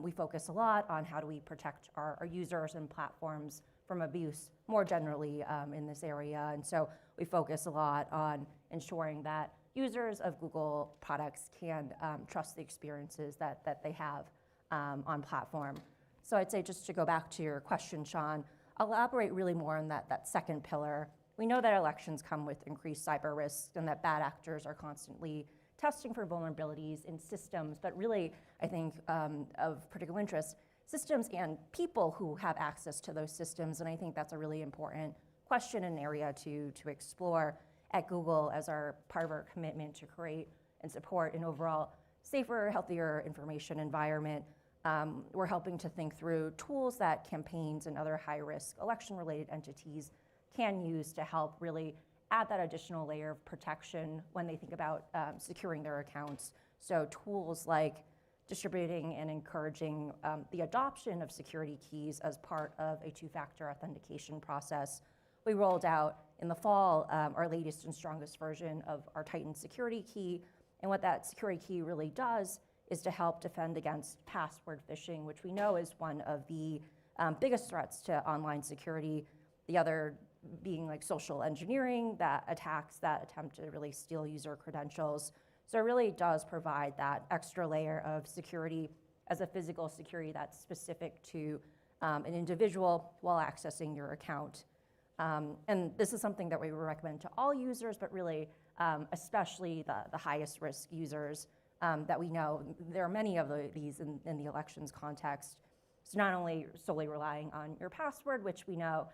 we focus a lot on how do we protect our users and platforms from abuse more generally in this area. And so we focus a lot on ensuring that users of Google products can trust the experiences that they have on platform. So I'd say, just to go back to your question, Sean, I'll elaborate really more on that second pillar. We know that elections come with increased cyber risks and that bad actors are constantly testing for vulnerabilities in systems, but really, I think of particular interest, systems and people who have access to those systems. And I think that's a really important question and area to explore at Google as part of our commitment to create and support an overall safer, healthier information environment. We're helping to think through tools that campaigns and other high-risk election-related entities can use to help really add that additional layer of protection when they think about securing their accounts. So tools like distributing and encouraging the adoption of security keys as part of a 2-factor authentication process. We rolled out in the fall our latest and strongest version of our Titan security key. And what that security key really does is to help defend against password phishing, which we know is one of the biggest threats to online security. The other being like social engineering, that attacks that attempt to really steal user credentials. So it really does provide that extra layer of security as a physical security that's specific to an individual while accessing your account. And this is something that we would recommend to all users, but really especially the highest risk users that we know. There are many of these in the elections context. So not only solely relying on your password, which we know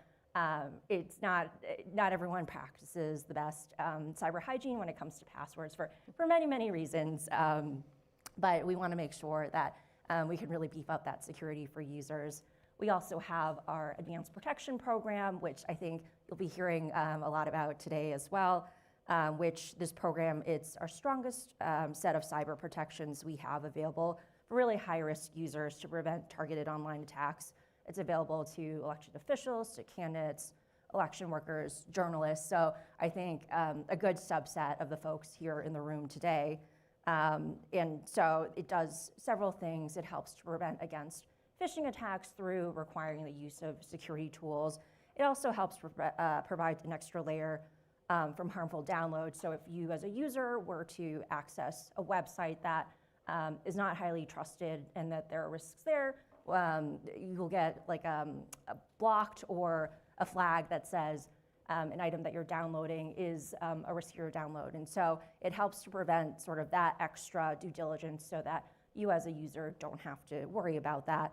it's not everyone practices the best cyber hygiene when it comes to passwords for many, many reasons. But we want to make sure that we can really beef up that security for users. We also have our advanced protection program, which I think you'll be hearing a lot about today as well, which this program, it's our strongest set of cyber protections we have available for really high-risk users to prevent targeted online attacks. It's available to election officials, to candidates, election workers, journalists. So I think a good subset of the folks here in the room today. And so it does several things. It helps to prevent against phishing attacks through requiring the use of security tools. It also helps provide an extra layer from harmful downloads. So if you as a user were to access a website that is not highly trusted and that there are risks there, you will get like a blocked or a flag that says an item that you're downloading is a riskier download. And so it helps to prevent sort of that extra due diligence so that you as a user don't have to worry about that.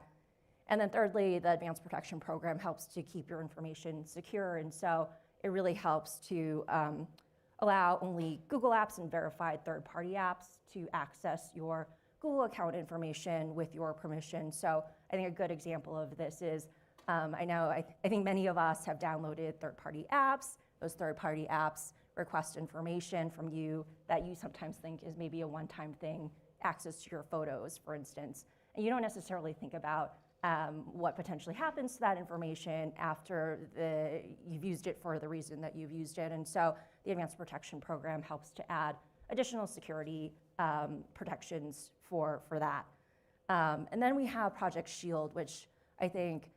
And then thirdly, the Advanced Protection Program helps to keep your information secure. And so it really helps to allow only Google apps and verified third-party apps to access your Google account information with your permission. So I think a good example of this is, I think many of us have downloaded third-party apps. Those third-party apps request information from you that you sometimes think is maybe a one-time thing, access to your photos, for instance. And you don't necessarily think about what potentially happens to that information after you've used it for the reason that you've used it. And so the Advanced Protection Program helps to add additional security protections for that. And then we have Project Shield, which I think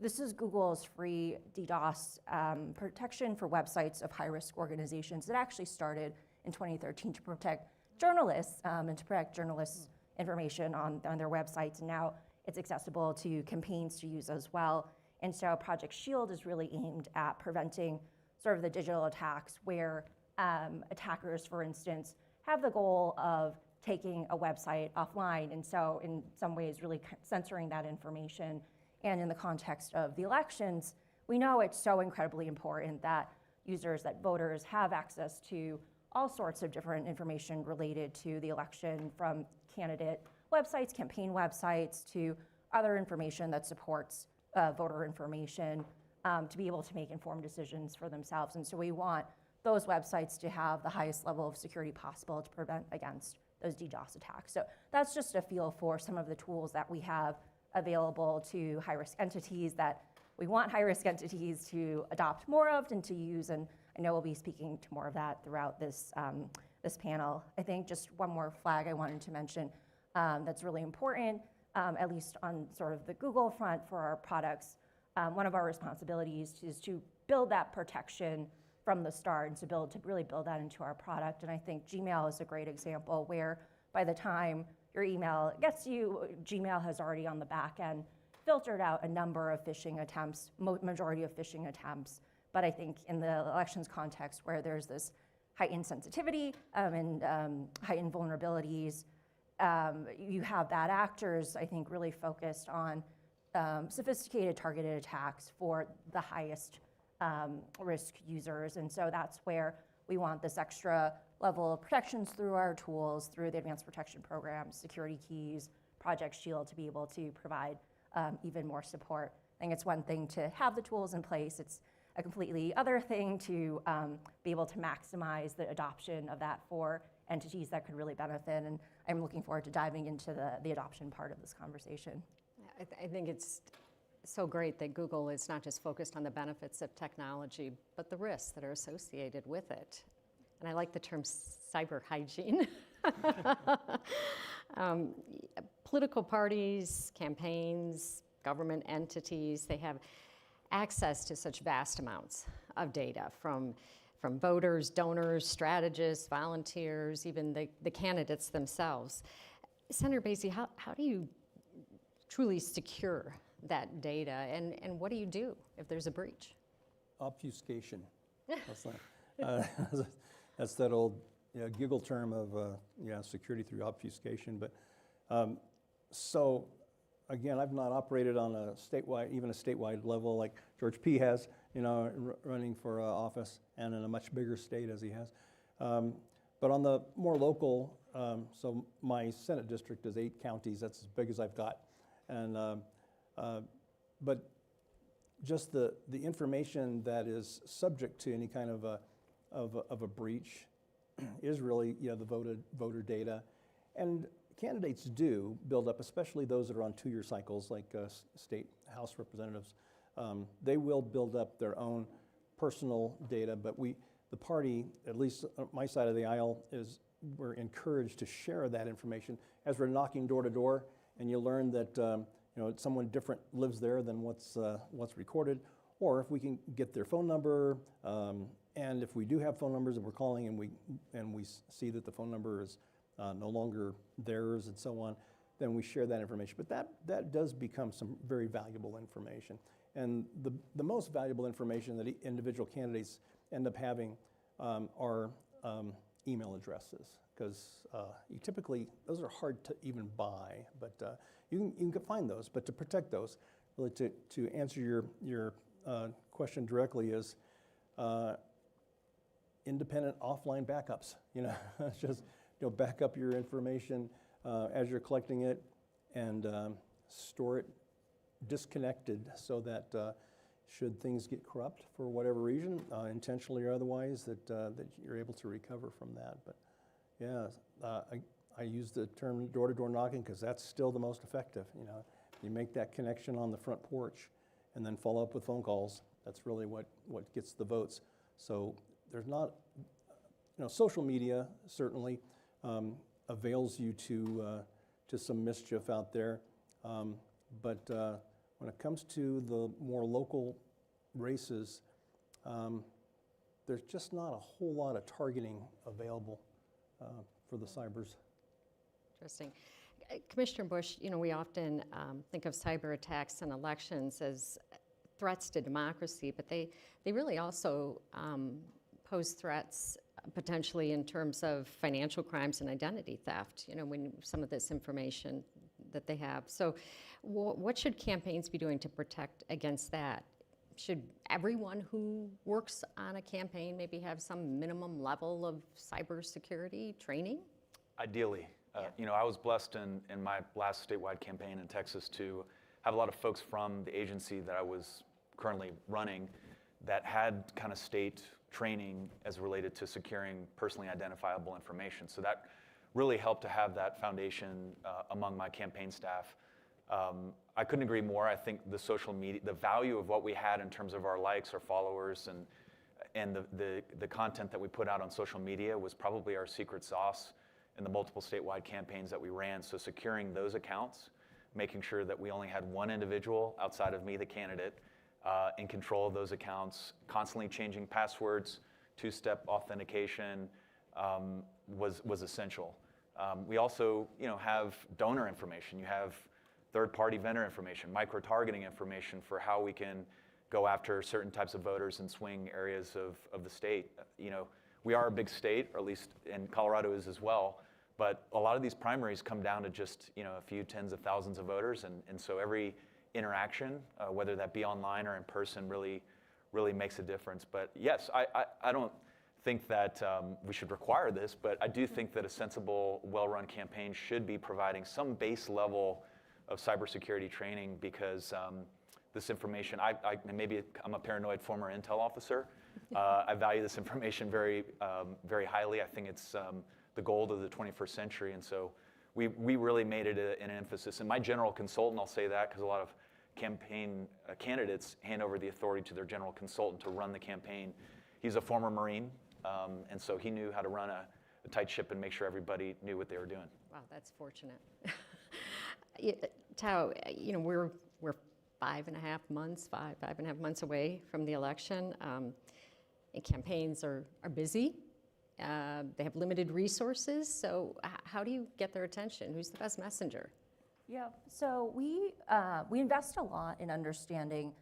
this is Google's free DDoS protection for websites of high-risk organizations. It actually started in 2013 to protect journalists and to protect journalists' information on their websites. And now it's accessible to campaigns to use as well. And so Project Shield is really aimed at preventing sort of the digital attacks where attackers, for instance, have the goal of taking a website offline, and so in some ways really censoring that information. And in the context of the elections, we know it's so incredibly important that users, that voters have access to all sorts of different information related to the election, from candidate websites, campaign websites, to other information that supports voter information to be able to make informed decisions for themselves. And so we want those websites to have the highest level of security possible to prevent against those DDoS attacks. So that's just a feel for some of the tools that we have available to high-risk entities that we want high-risk entities to adopt more of and to use. And I know we'll be speaking to more of that throughout this, this panel. I think just one more flag I wanted to mention that's really important, at least on sort of the Google front for our products. One of our responsibilities is to build that protection from the start and to really build that into our product. And I think Gmail is a great example where by the time your email gets to you, Gmail has already on the back end filtered out a number of phishing attempts, majority of phishing attempts. But I think in the elections context where there's this heightened sensitivity and heightened vulnerabilities, you have bad actors, I think, really focused on sophisticated targeted attacks for the highest risk users. And so that's where we want this extra level of protections through our tools, through the Advanced Protection Program, security keys, Project Shield, to be able to provide even more support. I think it's one thing to have the tools in place. It's a completely other thing to be able to maximize the adoption of that for entities that could really benefit. And I'm looking forward to diving into the adoption part of this conversation.
I think it's so great that Google is not just focused on the benefits of technology, but the risks that are associated with it. and I like the term cyber hygiene. Political parties, campaigns, government entities, they have access to such vast amounts of data from voters, donors, strategists, volunteers, even the candidates themselves. Senator Basie, how do you truly secure that data, and what do you do if there's a breach?
Obfuscation. That's that old giggle term of security through obfuscation. But so again, I've not operated on a statewide level like George P. has, running for office, and in a much bigger state as he has. But on the more local, so my Senate district is 8 counties. That's as big as I've got, and but just the information that is subject to any kind of a breach is really the voter data, and candidates do build up, especially those that are on 2-year cycles, like state House representatives. They will build up their own personal data, but the party, at least on my side of the aisle, we're encouraged to share that information as we're knocking door to door, and you learn that someone different lives there than what's recorded, or if we can get their phone number, and if we do have phone numbers and we're calling and we see that the phone number is no longer theirs and so on, then we share that information. But that does become some very valuable information. And the most valuable information that individual candidates end up having are email addresses, because you typically, those are hard to even buy, but you can find those. But to protect those, really to answer your question directly is independent offline backups. Just back up your information as you're collecting it, and store it disconnected so that should things get corrupt for whatever reason, intentionally or otherwise, that you're able to recover from that. But yeah, I use the term door-to-door knocking because that's still the most effective. You make that connection on the front porch and then follow up with phone calls. That's really what gets the votes. So there's not, social media certainly avails you to some mischief out there, but when it comes to the more local races, there's just not a whole lot of targeting available for the cybers.
Interesting. Commissioner Bush, we often think of cyber attacks and elections as threats to democracy, but they really also pose threats potentially in terms of financial crimes and identity theft, when some of this information that they have. So what should campaigns be doing to protect against that? Should everyone who works on a campaign maybe have some minimum level of cybersecurity training?
Ideally. I was blessed in my last statewide campaign in Texas to have a lot of folks from the agency that I was currently running that had kind of state training as related to securing personally identifiable information. So that really helped to have that foundation among my campaign staff. I couldn't agree more. I think the social media, the value of what we had in terms of our likes, our followers, and the content that we put out on social media was probably our secret sauce in the multiple statewide campaigns that we ran. So securing those accounts, making sure that we only had one individual outside of me, the candidate, in control of those accounts, constantly changing passwords, 2-step authentication was essential. We also, have donor information. You have third-party vendor information, micro-targeting information for how we can go after certain types of voters in swing areas of the state. We are a big state, or at least in Colorado is as well, but a lot of these primaries come down to just a few tens of thousands of voters, and so every interaction, whether that be online or in person, really makes a difference. But yes, I don't think that we should require this, but I do think that a sensible, well-run campaign should be providing some base level of cybersecurity training, because this information, maybe I'm a paranoid former intel officer. I value this information very, very highly. I think it's the gold of the 21st century, and so we really made it an emphasis. And my general consultant, I'll say that because a lot of campaign candidates hand over the authority to their general consultant to run the campaign. He's a former Marine, And so he knew how to run a tight ship and make sure everybody knew what they were doing.
Wow, that's fortunate. Tao, we're 5.5 months away from the election. And campaigns are busy. They have limited resources. So how do you get their attention? Who's the best messenger?
Yeah, so we invest a lot in understanding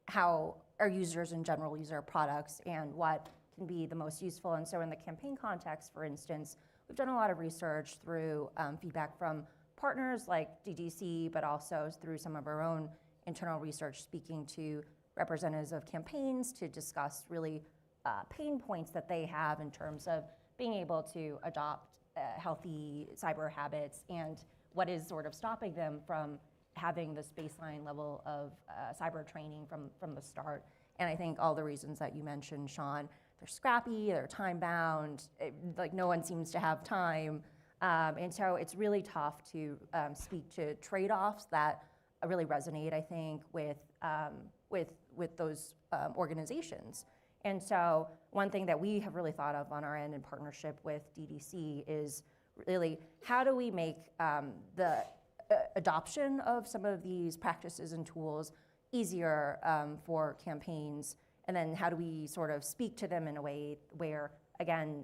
how our users in general use our products and what can be the most useful. And so in the campaign context, for instance, we've done a lot of research through feedback from partners like DDC, but also through some of our own internal research, speaking to representatives of campaigns to discuss really pain points that they have in terms of being able to adopt healthy cyber habits and what is sort of stopping them from having this baseline level of cyber training from the start. And I think all the reasons that you mentioned, Sean, they're scrappy, they're time bound, like no one seems to have time. And so it's really tough to speak to trade-offs that really resonate, I think, with those organizations. And so one thing that we have really thought of on our end in partnership with DDC is really how do we make the adoption of some of these practices and tools easier for campaigns, and then how do we sort of speak to them in a way where, again,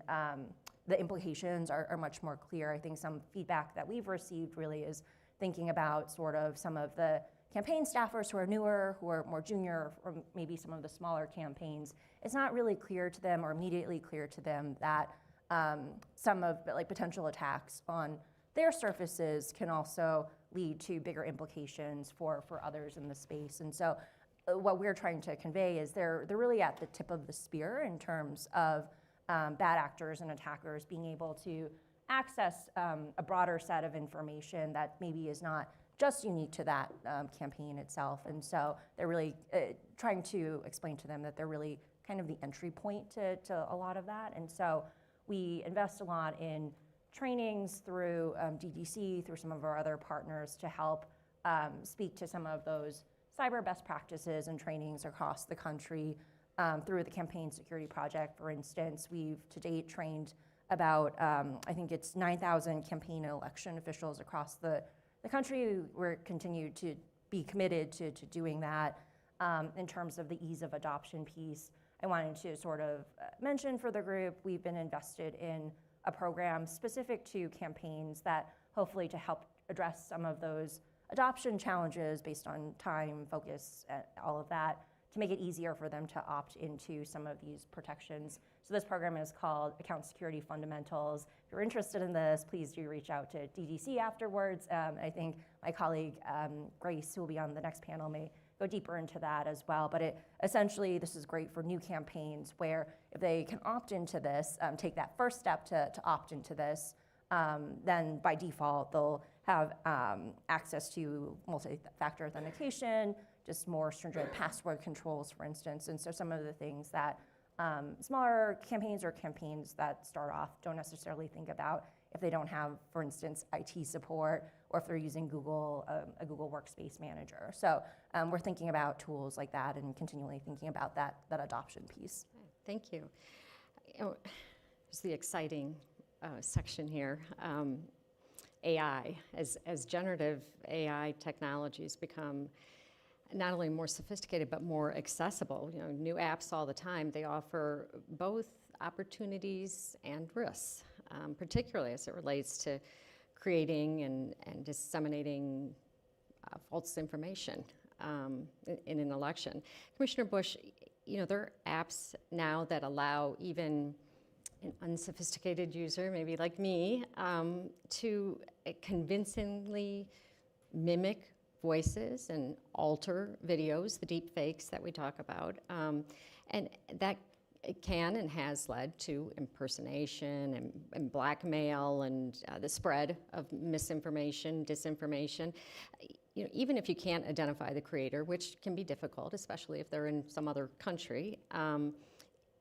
the implications are much more clear. I think some feedback that we've received really is thinking about sort of some of the campaign staffers who are newer, who are more junior, or maybe some of the smaller campaigns. It's not really clear to them or immediately clear to them that some of like potential attacks on their surfaces can also lead to bigger implications for others in the space. And so what we're trying to convey is they're really at the tip of the spear in terms of bad actors and attackers being able to access a broader set of information that maybe is not just unique to that campaign itself. And so they're really trying to explain to them that they're really kind of the entry point to a lot of that. And so we invest a lot in trainings through DDC, through some of our other partners to help speak to some of those cyber best practices and trainings across the country. Through the Campaign Security Project, for instance, we've to date trained about, I think it's 9,000 campaign and election officials across the country. We're continued to be committed to doing that. In terms of the ease of adoption piece, I wanted to sort of mention for the group, we've been invested in a program specific to campaigns that hopefully to help address some of those adoption challenges based on time, focus, all of that, to make it easier for them to opt into some of these protections. So this program is called Account Security Fundamentals. If you're interested in this, please do reach out to DDC afterwards. I think my colleague Grace, who will be on the next panel, may go deeper into that as well. But essentially, this is great for new campaigns where if they can opt into this, take that first step to opt into this, then by default, they'll have access to multi-factor authentication, just more stringent password controls, for instance. And so some of the things that smaller campaigns or campaigns that start off don't necessarily think about if they don't have, for instance, IT support, or if they're using Google, a Google Workspace Manager. So we're thinking about tools like that and continually thinking about that adoption piece.
Thank you. There's the exciting section here. AI, as generative AI technologies become not only more sophisticated, but more accessible. New apps all the time, they offer both opportunities and risks, particularly as it relates to creating and disseminating false information in an election. Commissioner Bush, there are apps now that allow even an unsophisticated user, maybe like me, to convincingly mimic voices and alter videos, the deep fakes that we talk about. And that can and has led to impersonation and blackmail and the spread of misinformation, disinformation. Even if you can't identify the creator, which can be difficult, especially if they're in some other country,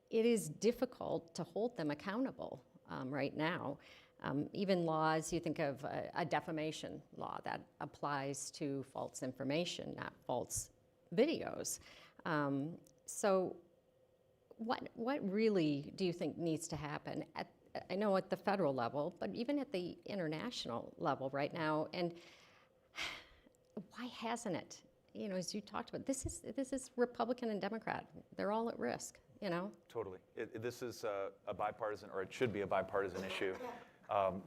it is difficult to hold them accountable right now. Even laws, you think of a defamation law that applies to false information, not false videos. So what really do you think needs to happen I know at the federal level, but even at the international level right now, and why hasn't it? You know, as you talked about, this is Republican and Democrat. They're all at risk, you know?
Totally. This is a bipartisan, or it should be a bipartisan issue,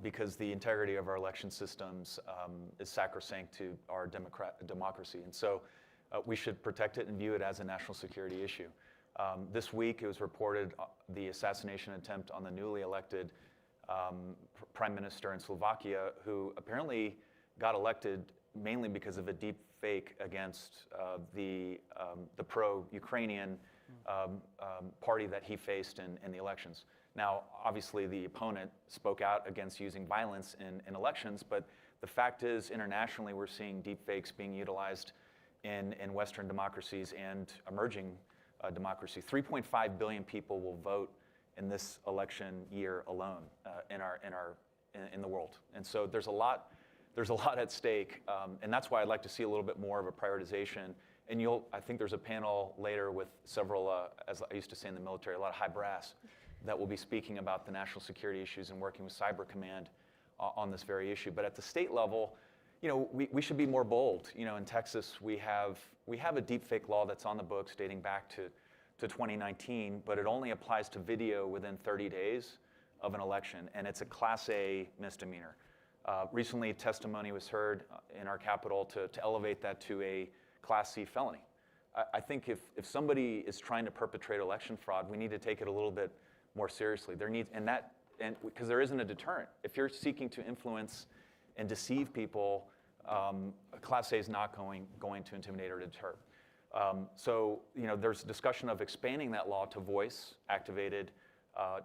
because the integrity of our election systems is sacrosanct to our democracy. And so we should protect it and view it as a national security issue. This week, it was reported the assassination attempt on the newly elected prime minister in Slovakia, who apparently got elected mainly because of a deep fake against the pro-Ukrainian party that he faced in the elections. Now, obviously, the opponent spoke out against using violence in elections, but the fact is, internationally, we're seeing deep fakes being utilized in Western democracies and emerging democracy. 3.5 billion people will vote in this election year alone in the world, and so there's a lot at stake, and that's why I'd like to see a little bit more of a prioritization. And I think there's a panel later with several, as I used to say in the military, a lot of high brass that will be speaking about the national security issues and working with Cyber Command on this very issue. But at the state level, you know, we should be more bold. You know, in Texas, we have a deepfake law that's on the books dating back to 2019, but it only applies to video within 30 days of an election, and it's a Class A misdemeanor. Recently, testimony was heard in our capital to elevate that to a Class C felony. I think if somebody is trying to perpetrate election fraud, we need to take it a little bit more seriously. Because there isn't a deterrent. If you're seeking to influence and deceive people, Class A is not going to intimidate or deter. So, you know, there's discussion of expanding that law to voice-activated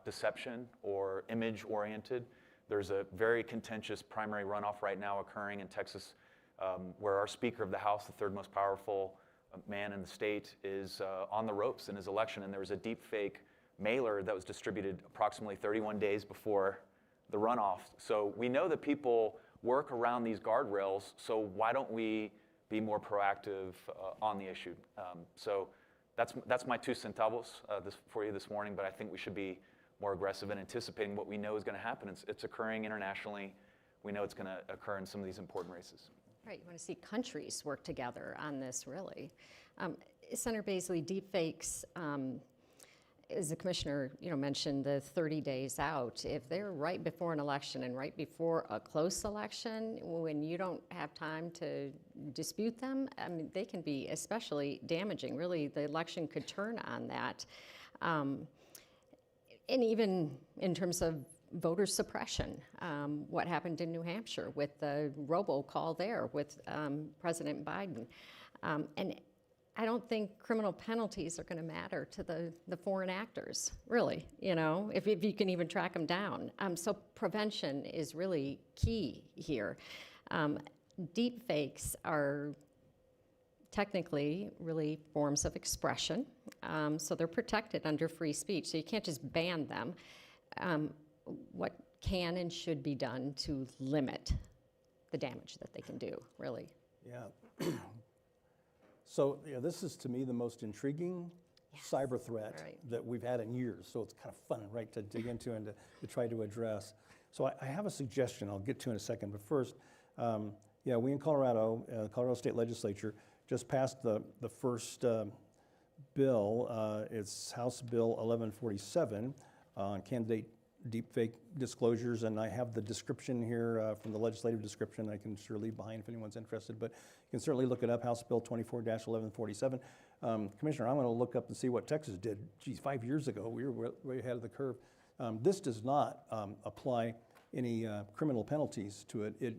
deception or image-oriented. There's a very contentious primary runoff right now occurring in Texas, where our Speaker of the House, the third most powerful man in the state, is on the ropes in his election. And there was a deep fake mailer that was distributed approximately 31 days before the runoff. So we know that people work around these guardrails, so why don't we be more proactive on the issue? So that's my 2 centavos for you this morning, but I think we should be more aggressive in anticipating what we know is going to happen. It's occurring internationally. We know it's going to occur in some of these important races.
Right, you want to see countries work together on this, really. Senator Baisley, deepfakes, as the commissioner, you know, mentioned the 30 days out. If they're right before an election and right before a close election, when you don't have time to dispute them, I mean, they can be especially damaging. Really, the election could turn on that. And even in terms of voter suppression, what happened in New Hampshire with the robocall there with President Biden. And I don't think criminal penalties are going to matter to the foreign actors, really, you know, if you can even track them down. So prevention is really key here. Deep fakes are technically really forms of expression, so they're protected under free speech, so you can't just ban them. What can and should be done to limit the damage that they can do, really?
Yeah. So yeah, this is to me the most intriguing cyber threat that we've had in years. So it's kind of fun, right, to dig into and to try to address. So I have a suggestion I'll get to in a second. But first, yeah, we in Colorado, Colorado State Legislature, just passed the first bill. It's House Bill 1147 on candidate deepfake disclosures, and I have the description here from the legislative description. I can sure leave behind if anyone's interested, but you can certainly look it up, House Bill 24-1147. Commissioner, I'm going to look up and see what Texas did. Geez, 5 years ago, we were way ahead of the curve. This does not apply any criminal penalties to it.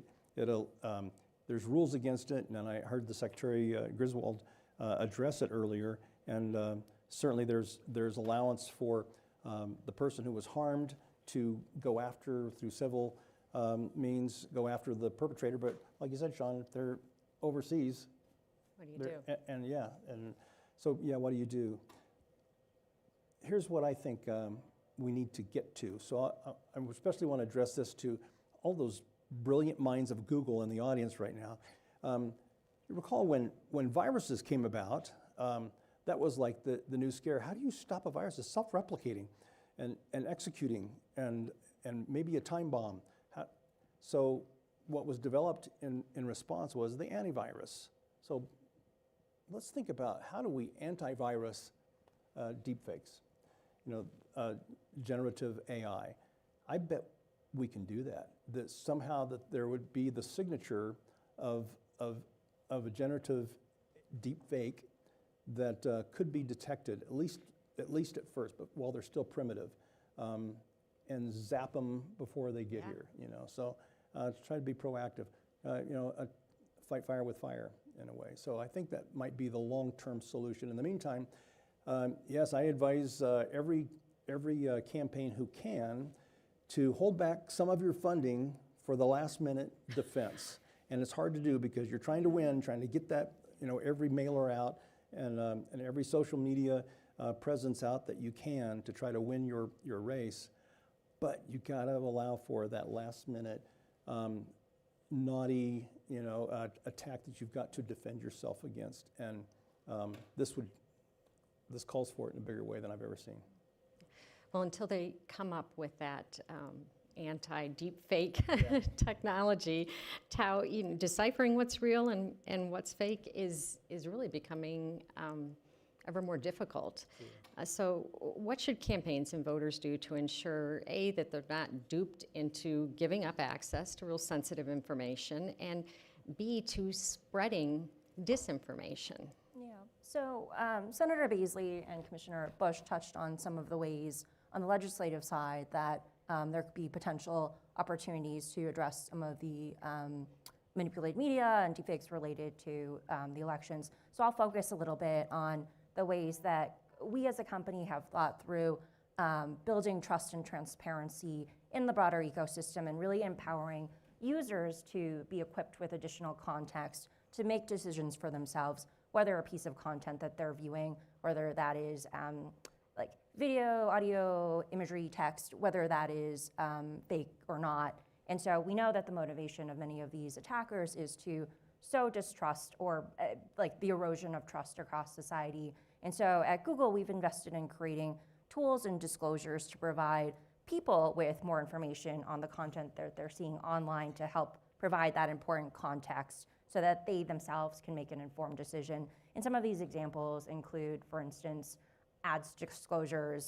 There's rules against it, and I heard the Secretary Griswold address it earlier, and certainly there's allowance for the person who was harmed to go after, through civil means, go after the perpetrator. But like you said, Sean, if they're overseas.
What do you do?
And so, yeah, what do you do? Here's what I think we need to get to. So I especially want to address this to all those brilliant minds of Google in the audience right now. You recall when viruses came about, that was like the new scare. How do you stop a virus? It's self-replicating and executing and maybe a time bomb. So what was developed in response was the antivirus. So let's think about how do we antivirus deepfakes, generative AI. I bet we can do that. That somehow that there would be the signature of a generative deepfake that could be detected at least at first, but while they're still primitive, and zap them before they get here. So try to be proactive. Fight fire with fire in a way. So I think that might be the long-term solution. In the meantime, yes, I advise every campaign who can to hold back some of your funding for the last-minute defense. And it's hard to do because you're trying to win, trying to get that, every mailer out and every social media presence out that you can to try to win your race. But you got to allow for that last-minute naughty, attack that you've got to defend yourself against. And this calls for it in a bigger way than I've ever seen.
Well, until they come up with that anti-deepfake technology, deciphering what's real and what's fake is really becoming ever more difficult. So what should campaigns and voters do to ensure, A, that they're not duped into giving up access to real sensitive information, and B, to spreading disinformation?
Yeah. So Senator Beasley and Commissioner Bush touched on some of the ways on the legislative side that there could be potential opportunities to address some of the manipulated media and deepfakes related to the elections. So I'll focus a little bit on the ways that we as a company have thought through building trust and transparency in the broader ecosystem and really empowering users to be equipped with additional context to make decisions for themselves, whether a piece of content that they're viewing, whether that is like video, audio, imagery, text, whether that is fake or not. And so we know that the motivation of many of these attackers is to sow distrust or like the erosion of trust across society. And so at Google, we've invested in creating tools and disclosures to provide people with more information on the content that they're seeing online to help provide that important context so that they themselves can make an informed decision. And some of these examples include, for instance, ads disclosure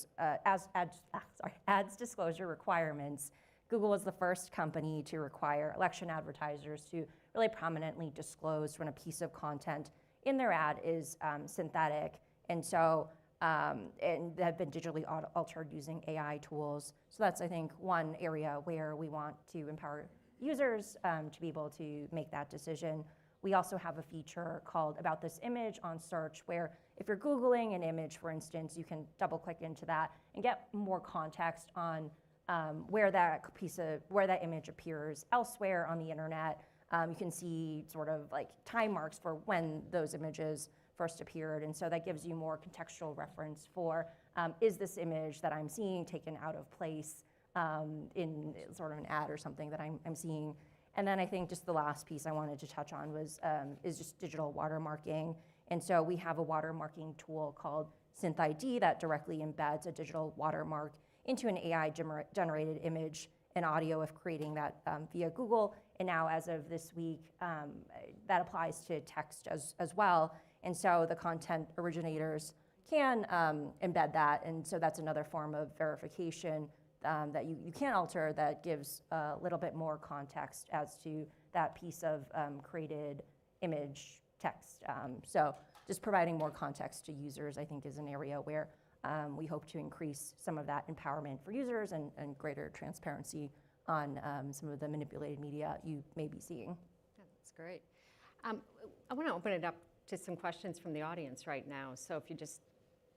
requirements. Google was the first company to require election advertisers to really prominently disclose when a piece of content in their ad is synthetic. And so, and have been digitally altered using AI tools. So that's, I think, one area where we want to empower users to be able to make that decision. We also have a feature called About This Image on search, where if you're Googling an image, for instance, you can double click into that and get more context on where that image appears elsewhere on the internet. You can see sort of like time marks for when those images first appeared, and so that gives you more contextual reference for, is this image that I'm seeing taken out of place in sort of an ad or something that I'm seeing. And then I think just the last piece I wanted to touch on was is just digital watermarking. And so we have a watermarking tool called SynthID that directly embeds a digital watermark into an AI-generated image and audio of creating that via Google. And now, as of this week, that applies to text as well. And so the content originators can embed that. And so that's another form of verification that you can alter that gives a little bit more context as to that piece of created image text. So just providing more context to users, I think, is an area where we hope to increase some of that empowerment for users and greater transparency on some of the manipulated media you may be seeing.
Yeah, that's great. I want to open it up to some questions from the audience right now. So if you just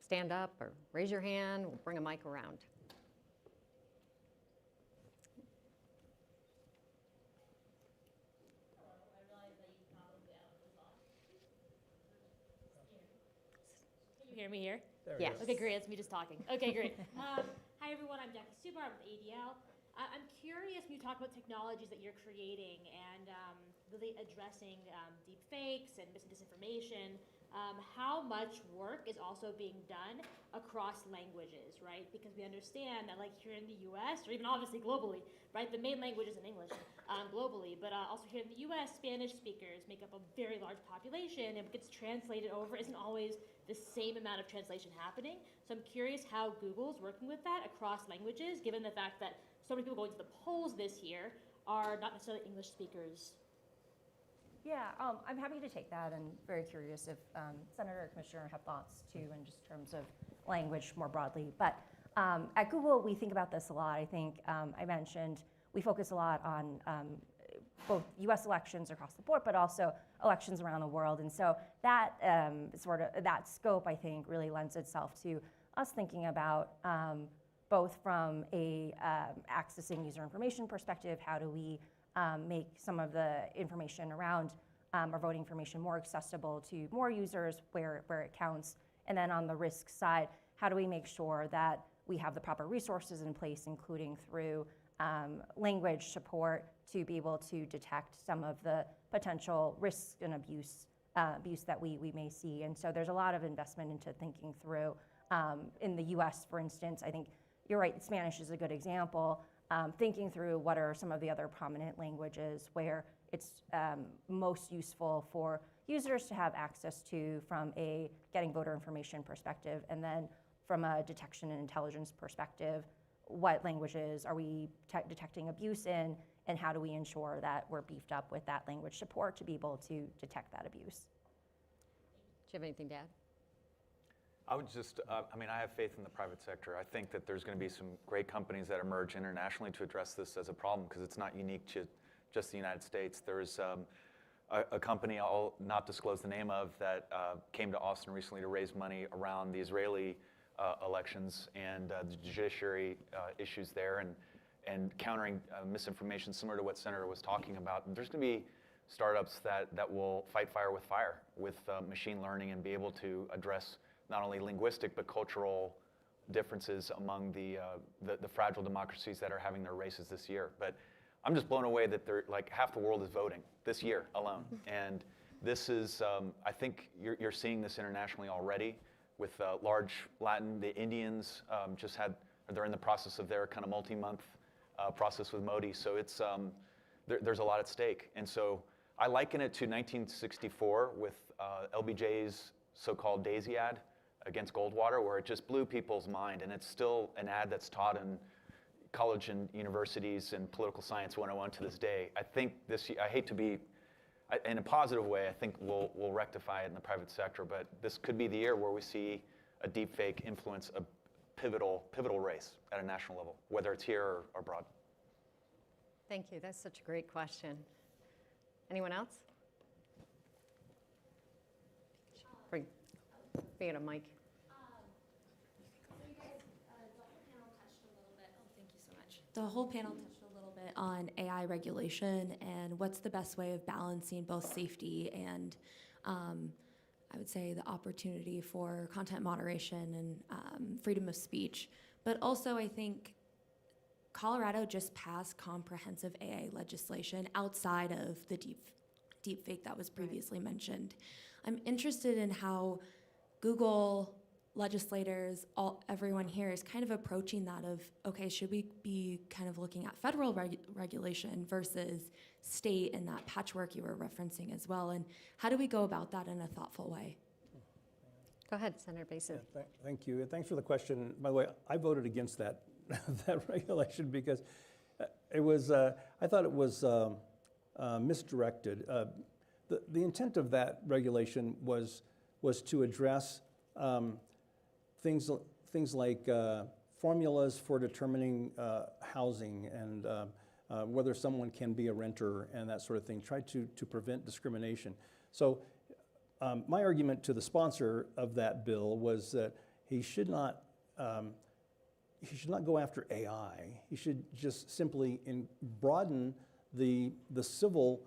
stand up or raise your hand, we'll bring a mic around.
Can you hear me here?
Yes.
Okay, great. It's me just talking. Okay, great. Hi, everyone. I'm Jackie Stubar. I'm with ADL. I'm curious when you talk about technologies that you're creating and really addressing deep fakes and disinformation. how much work is also being done across languages, right? Because we understand that, like here in the US, or even obviously globally, right, the main language is in English globally, but also here in the US, Spanish speakers make up a very large population, and what gets translated over isn't always the same amount of translation happening. So I'm curious how Google's working with that across languages, given the fact that so many people going to the polls this year are not necessarily English speakers.
Yeah, I'm happy to take that, and very curious if Senator or Commissioner have thoughts too, in just terms of language more broadly. But at Google, we think about this a lot. I think I mentioned we focus a lot on both U.S. elections across the board, but also elections around the world. And so that that scope, I think, really lends itself to us thinking about both from a accessing user information perspective, how do we make some of the information around our voting information more accessible to more users where it counts. And then on the risk side, how do we make sure that we have the proper resources in place, including through language support, to be able to detect some of the potential risks and abuse that we may see. And so there's a lot of investment into thinking through. In the US, for instance, I think you're right, Spanish is a good example. Thinking through what are some of the other prominent languages where it's most useful for users to have access to from a getting voter information perspective, and then from a detection and intelligence perspective, what languages are we detecting abuse in, and how do we ensure that we're beefed up with that language support to be able to detect that abuse?
Do you have anything to add?
I would just, I have faith in the private sector. I think that there's going to be some great companies that emerge internationally to address this as a problem, because it's not unique to just the United States. There's a company I'll not disclose the name of that came to Austin recently to raise money around the Israeli elections and the judiciary issues there, and countering misinformation similar to what Senator was talking about. And there's going to be startups that will fight fire with machine learning and be able to address not only linguistic but cultural differences among the fragile democracies that are having their races this year. But I'm just blown away that like half the world is voting this year alone. And this is, I think you're seeing this internationally already with large Latin, the Indians they're in the process of their kind of multi-month process with Modi. So it's, there's a lot at stake. And so I liken it to 1964 with LBJ's so-called Daisy ad against Goldwater, where it just blew people's mind, and it's still an ad that's taught in college and universities and political science 101 to this day. I think I hate to be, in a positive way, I think we'll rectify it in the private sector, but this could be the year where we see a deepfake influence a pivotal race at a national level, whether it's here or abroad.
Thank you. That's such a great question. Anyone else? Bring it a mic.
So you guys, the whole panel touched a little bit. Oh, thank you so much. The whole panel touched a little bit on AI regulation and what's the best way of balancing both safety and, I would say, the opportunity for content moderation and freedom of speech. But also, I think Colorado just passed comprehensive AI legislation outside of the deepfake that was previously mentioned. I'm interested in how Google legislators, everyone here is kind of approaching that of, okay, should we be kind of looking at federal regulation versus state and that patchwork you were referencing as well, and how do we go about that in a thoughtful way?
Go ahead, Senator Basu.
Yeah, thank you. Thanks for the question. By the way, I voted against that that regulation because it was. I thought it was misdirected. The intent of that regulation was to address things like formulas for determining housing and whether someone can be a renter and that sort of thing. Try to prevent discrimination. So my argument to the sponsor of that bill was that he should not go after AI. He should just simply broaden the civil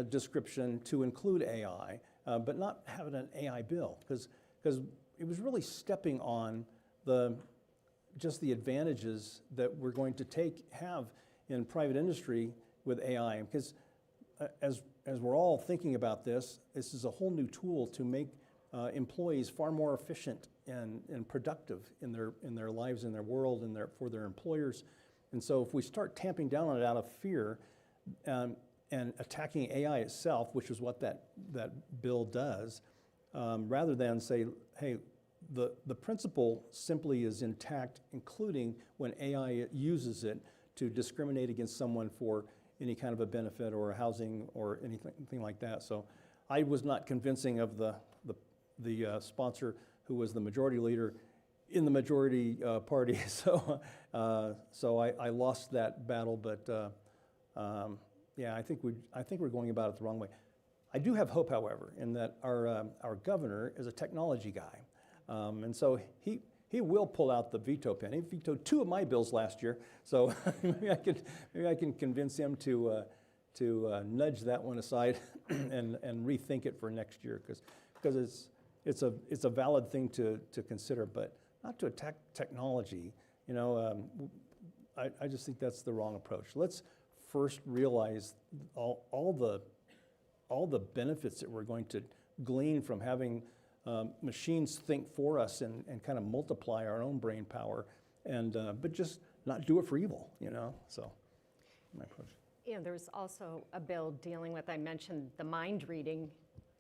description to include AI, but not have it an AI bill, because it was really stepping on just the advantages that we're going to have in private industry with AI. Because as we're all thinking about this is a whole new tool to make employees far more efficient and productive in their lives, in their world, and for their employers. And so if we start tamping down on it out of fear and attacking AI itself, which is what that bill does, rather than say, hey, the principle simply is intact, including when AI uses it to discriminate against someone for any kind of a benefit or housing or anything like that. So I was not convincing of the sponsor who was the majority leader in the majority party. So I lost that battle, but yeah, I think we're going about it the wrong way. I do have hope, however, in that our governor is a technology guy. And so he will pull out the veto pen. He vetoed 2 of my bills last year, so maybe I can convince him to nudge that one aside and rethink it for next year, because it's a valid thing to consider, but not to attack technology. You know, I just think that's the wrong approach. Let's first realize all the benefits that we're going to glean from having machines think for us and kind of multiply our own brain power, but just not do it for evil, you know? So, my approach.
You know, there's also a bill dealing with, I mentioned the mind reading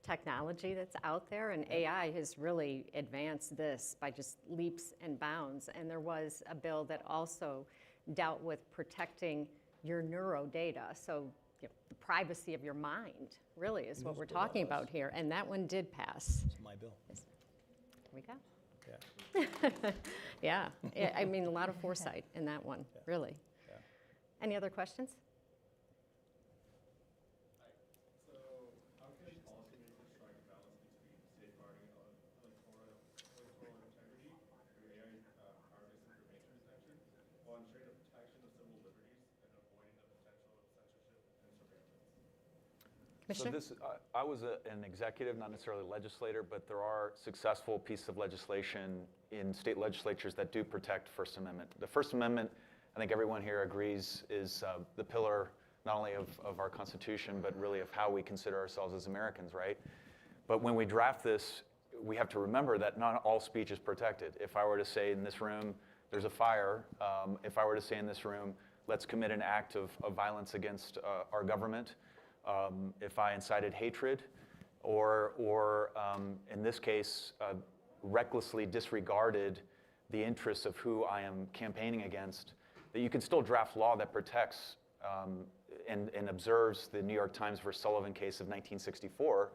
technology that's out there, and AI has really advanced this by just leaps and bounds. And there was a bill that also dealt with protecting your neuro data. So the privacy of your mind really is what we're talking about here. And that one did pass.
It's my bill.
There we go. Yeah. Yeah. I mean, a lot of foresight in that one, really.
Yeah.
Any other questions?
So, how can policymakers strike a balance between safeguarding electoral integrity through AI-powered misinformation detection, while ensuring the protection of civil liberties and avoiding the potential of censorship and surveillance?
So this, I was an executive, not necessarily a legislator, but there are successful pieces of legislation in state legislatures that do protect First Amendment. The First Amendment, I think everyone here agrees, is the pillar not only of our Constitution, but really of how we consider ourselves as Americans, right? But when we draft this, we have to remember that not all speech is protected. If I were to say in this room, there's a fire, if I were to say in this room, let's commit an act of violence against our government, if I incited hatred, or in this case, recklessly disregarded the interests of who I am campaigning against, that you can still draft law that protects and observes the New York Times versus Sullivan case of 1964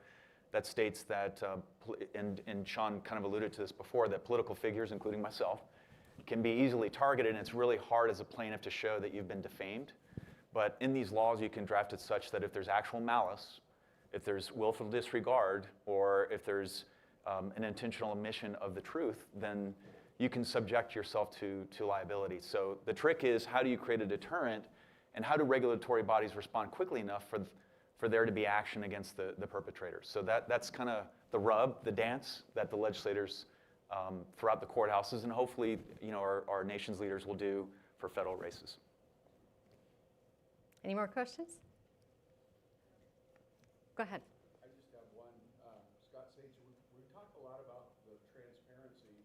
that states that, and Sean kind of alluded to this before, that political figures, including myself, can be easily targeted, and it's really hard as a plaintiff to show that you've been defamed. But in these laws, you can draft it such that if there's actual malice, if there's willful disregard, or if there's an intentional omission of the truth, then you can subject yourself to liability. So the trick is, how do you create a deterrent, and how do regulatory bodies respond quickly enough for there to be action against the perpetrators? So that's kind of the rub, the dance that the legislators throughout the courthouses, and hopefully, you know, our nation's leaders will do for federal races.
Any more questions? Go ahead.
I just have one. Scott Sage, we talk a lot about the transparency.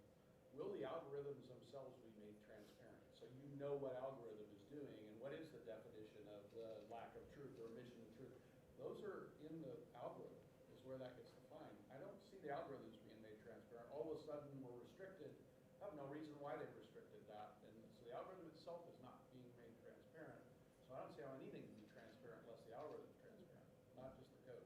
Will the algorithms themselves be made transparent? So you know what algorithm is doing, and what is the definition of the lack of truth or omission of truth? Those are in the algorithm, is where that gets defined. I don't see the algorithms being made transparent. All of a sudden, we're restricted. I have no reason why they've restricted that. And so the algorithm itself is not being made transparent. So I don't see how anything can be transparent unless the algorithm is transparent, not just the code.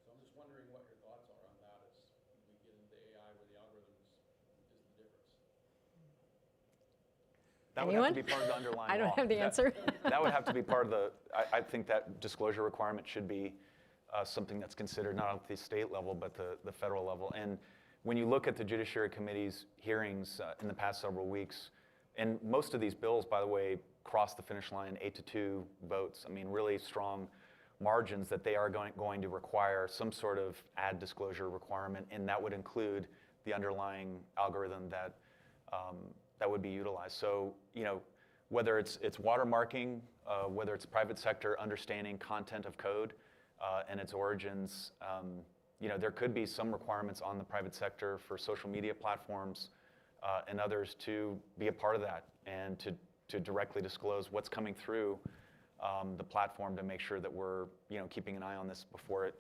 So I'm just wondering what your thoughts are on that as we get into AI where the algorithm is the difference.
That would have to be part of the underlying law.
I don't have the answer.
That would have to be part of the, I think that disclosure requirement should be something that's considered not at the state level, but the federal level. And when you look at the Judiciary Committee's hearings in the past several weeks, and most of these bills, by the way, crossed the finish line 8-2 votes. I mean, really strong margins that they are going to require some sort of ad disclosure requirement, and that would include the underlying algorithm that that would be utilized. So, you know, whether it's watermarking, whether it's private sector understanding content of code and its origins, there could be some requirements on the private sector for social media platforms and others to be a part of that and to directly disclose what's coming through the platform to make sure that we're keeping an eye on this before it.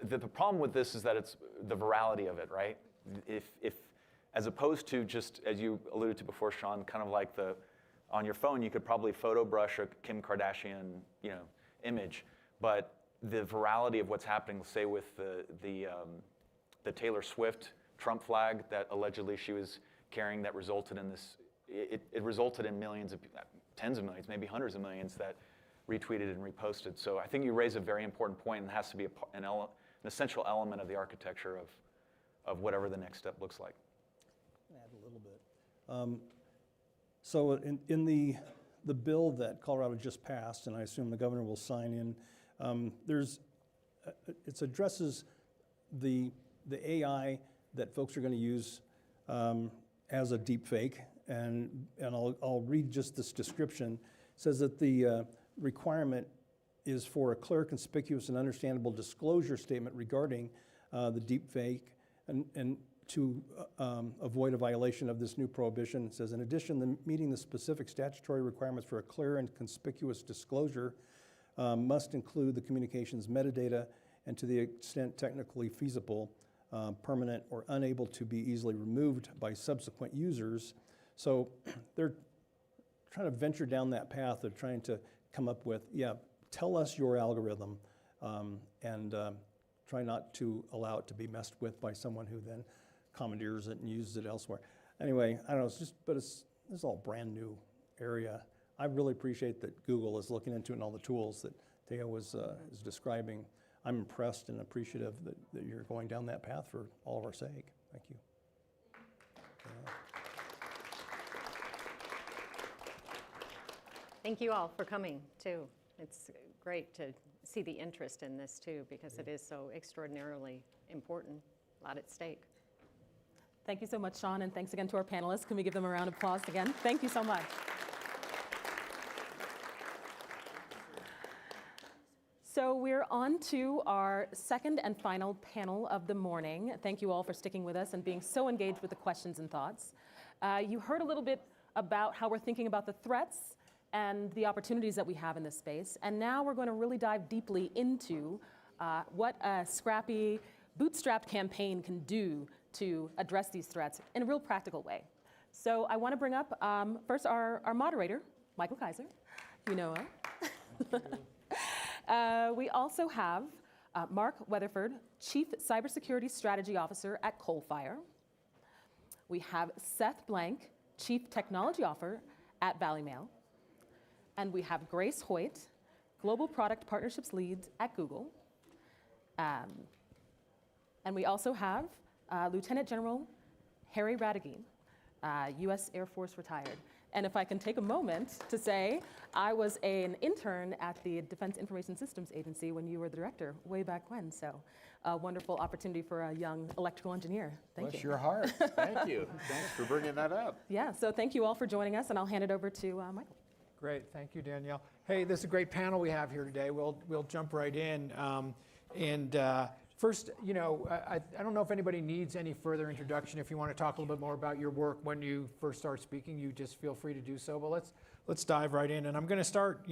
The problem with this is that it's the virality of it, right? If as opposed to just, as you alluded to before, Sean, kind of like on your phone, you could probably photo brush a Kim Kardashian, image, but the virality of what's happening, say with the Taylor Swift Trump flag that allegedly she was carrying, that resulted in this, it resulted in millions of, tens of millions, maybe hundreds of millions that retweeted and reposted. So I think you raise a very important point, and it has to be an essential element of the architecture of whatever the next step looks like.
Add a little bit. So in the bill that Colorado just passed, and I assume the governor will sign in, it addresses the AI that folks are going to use as a deep fake, and I'll read just this description. It says that the requirement is for a clear, conspicuous, and understandable disclosure statement regarding the deep fake, and to avoid a violation of this new prohibition. It says, in addition, meeting the specific statutory requirements for a clear and conspicuous disclosure must include the communications metadata, and to the extent technically feasible, permanent or unable to be easily removed by subsequent users. So they're trying to venture down that path of trying to come up with, tell us your algorithm, and try not to allow it to be messed with by someone who then commandeers it and uses it elsewhere. Anyway, I don't know, this is all brand new area. I really appreciate that Google is looking into it and all the tools that Theo is describing. I'm impressed and appreciative that you're going down that path for all of our sake. Thank you. Yeah.
Thank you all for coming, too. It's great to see the interest in this, too, because it is so extraordinarily important, a lot at stake.
Thank you so much, Sean, and thanks again to our panelists. Can we give them a round of applause again? Thank you so much. So we're on to our second and final panel of the morning. Thank you all for sticking with us and being so engaged with the questions and thoughts. You heard a little bit about how we're thinking about the threats and the opportunities that we have in this space. And now we're going to really dive deeply into what a scrappy, bootstrapped campaign can do to address these threats in a real practical way. So I want to bring up first our moderator, Michael Kaiser. You know him. We also have Mark Weatherford, Chief Cybersecurity Strategy Officer at Coalfire. We have Seth Blank, Chief Technology Officer at Valley Mail. And we have Grace Hoyt, Global Product Partnerships Lead at Google. And we also have Lieutenant General Harry Radiguin, U.S. Air Force retired. And if I can take a moment to say, I was an intern at the Defense Information Systems Agency when you were the director way back when. So a wonderful opportunity for a young electrical engineer. Thank you.
Bless your heart. Thank you. Thanks for bringing that up.
Yeah, so thank you all for joining us, and I'll hand it over to Michael.
Great, thank you, Danielle. Hey, this is a great panel we have here today. We'll jump right in. First, I don't know if anybody needs any further introduction. If you want to talk a little bit more about your work when you first start speaking, you just feel free to do so. But let's dive right in. And I'm going to start,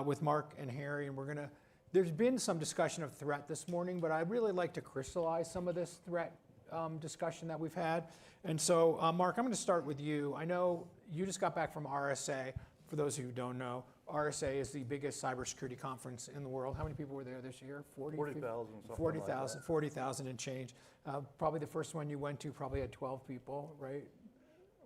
with Mark and Harry, and there's been some discussion of threat this morning, but I'd really like to crystallize some of this threat discussion that we've had. And so, Mark, I'm going to start with you. I know you just got back from RSA. For those of you who don't know, RSA is the biggest cybersecurity conference in the world. How many people were there this year?
40,000.
40,000 and change. Probably the first one you went to probably had 12 people, right?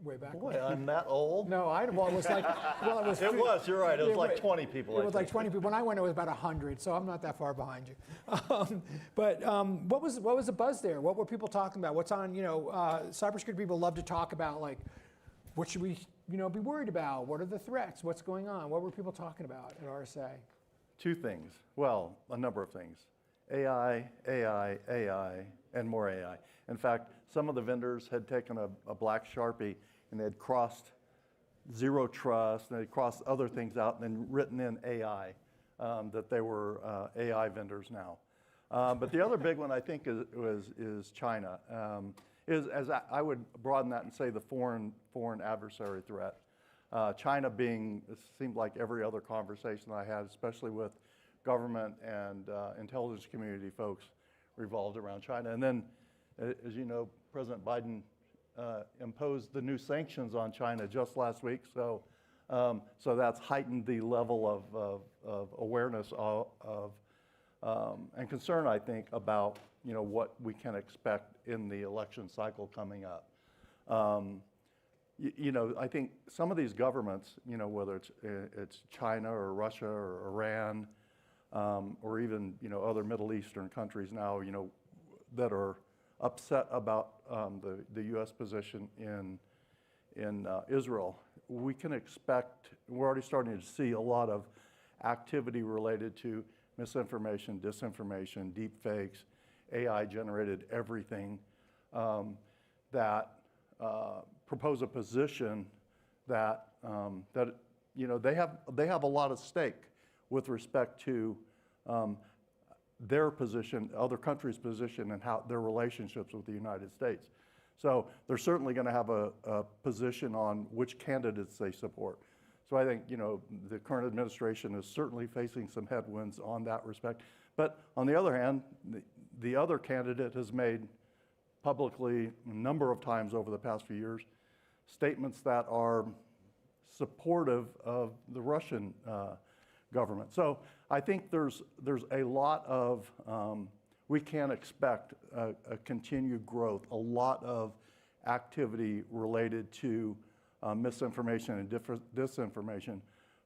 Way back.
Boy, I'm that old.
No, it was like,
it was. You're right. It was like 20 people.
It was like 20 people. When I went, it was about 100. So I'm not that far behind you. But what was the buzz there? What were people talking about? What's on? Cybersecurity people love to talk about, like, what should we be worried about? What are the threats? What's going on? What were people talking about at RSA?
Two things. Well, a number of things. AI, and more AI. In fact, some of the vendors had taken a black Sharpie and they had crossed zero trust, and they had crossed other things out and then written in AI, that they were AI vendors now. But the other big one I think is China. I would broaden that and say the foreign adversary threat. China being, it seemed like every other conversation I had, especially with government and intelligence community folks, revolved around China. And then, as you know, President Biden imposed the new sanctions on China just last week. So that's heightened the level of awareness of and concern, I think, about what we can expect in the election cycle coming up. I think some of these governments, whether it's China or Russia or Iran, or even other Middle Eastern countries now, that are upset about the U.S. position in Israel, we can expect. We're already starting to see a lot of activity related to misinformation, disinformation, deep fakes, AI-generated everything that propose a position that they have a lot at stake with respect to their position, other countries' position, and how their relationships with the United States. So they're certainly going to have a position on which candidates they support. So I think the current administration is certainly facing some headwinds on that respect. But on the other hand, the other candidate has made publicly a number of times over the past few years statements that are supportive of the Russian government. So I think there's a lot of, we can expect a continued growth, a lot of activity related to misinformation and disinformation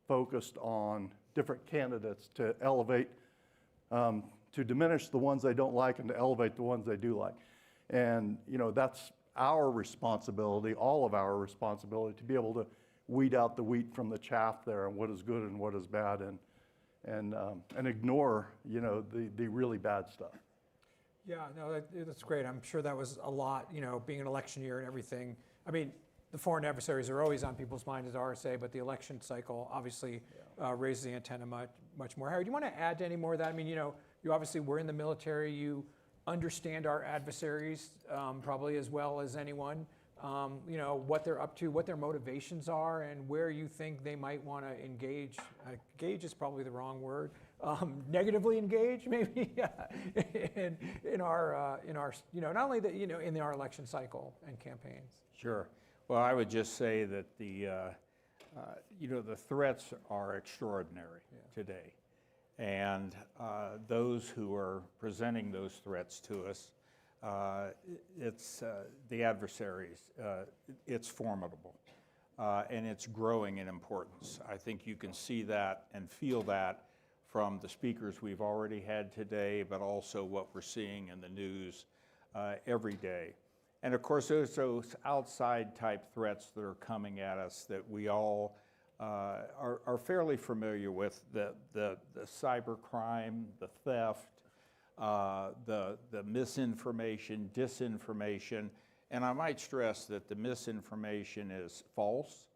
focused on different candidates to elevate, to diminish the ones they don't like and to elevate the ones they do like. And that's our responsibility, all of our responsibility, to be able to weed out the wheat from the chaff there, and what is good and what is bad, and ignore the really bad stuff.
Yeah, no, that's great. I'm sure that was a lot, being an election year and everything. I mean, the foreign adversaries are always on people's minds as RSA, but the election cycle obviously raises the antenna much more. Harry, do you want to add to any more of that? I mean, you obviously were in the military. You understand our adversaries probably as well as anyone. What they're up to, what their motivations are, and where you think they might want to engage. Engage is probably the wrong word. Negatively engage, maybe, in our not only in our election cycle and campaigns.
Sure. Well, I would just say that the threats are extraordinary today, and those who are presenting those threats to us, it's the adversaries. It's formidable, and it's growing in importance. I think you can see that and feel that from the speakers we've already had today, but also what we're seeing in the news every day. And of course, there's those outside type threats that are coming at us that we all are fairly familiar with: the cybercrime, the theft, the misinformation, disinformation. And I might stress that the misinformation is false,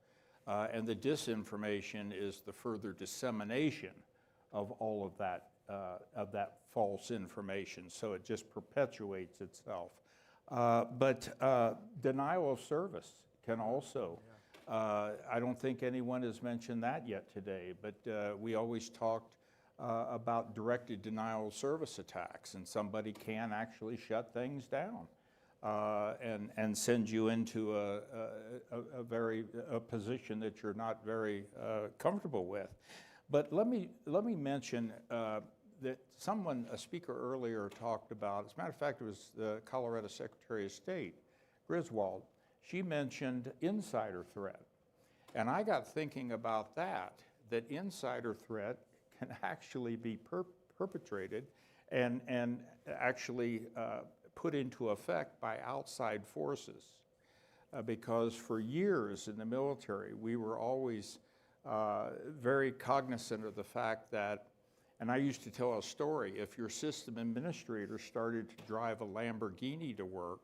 and the disinformation is the further dissemination of all of that false information. So it just perpetuates itself. But denial of service can also, I don't think anyone has mentioned that yet today, but we always talked about directed denial of service attacks, and somebody can actually shut things down and send you into a position that you're not very comfortable with. But let me mention that a speaker earlier talked about, as a matter of fact, it was the Colorado Secretary of State, Griswold. She mentioned insider threat. And I got thinking about that insider threat can actually be perpetrated and actually put into effect by outside forces. Because for years in the military, we were always very cognizant of the fact that, and I used to tell a story, if your system administrator started to drive a Lamborghini to work,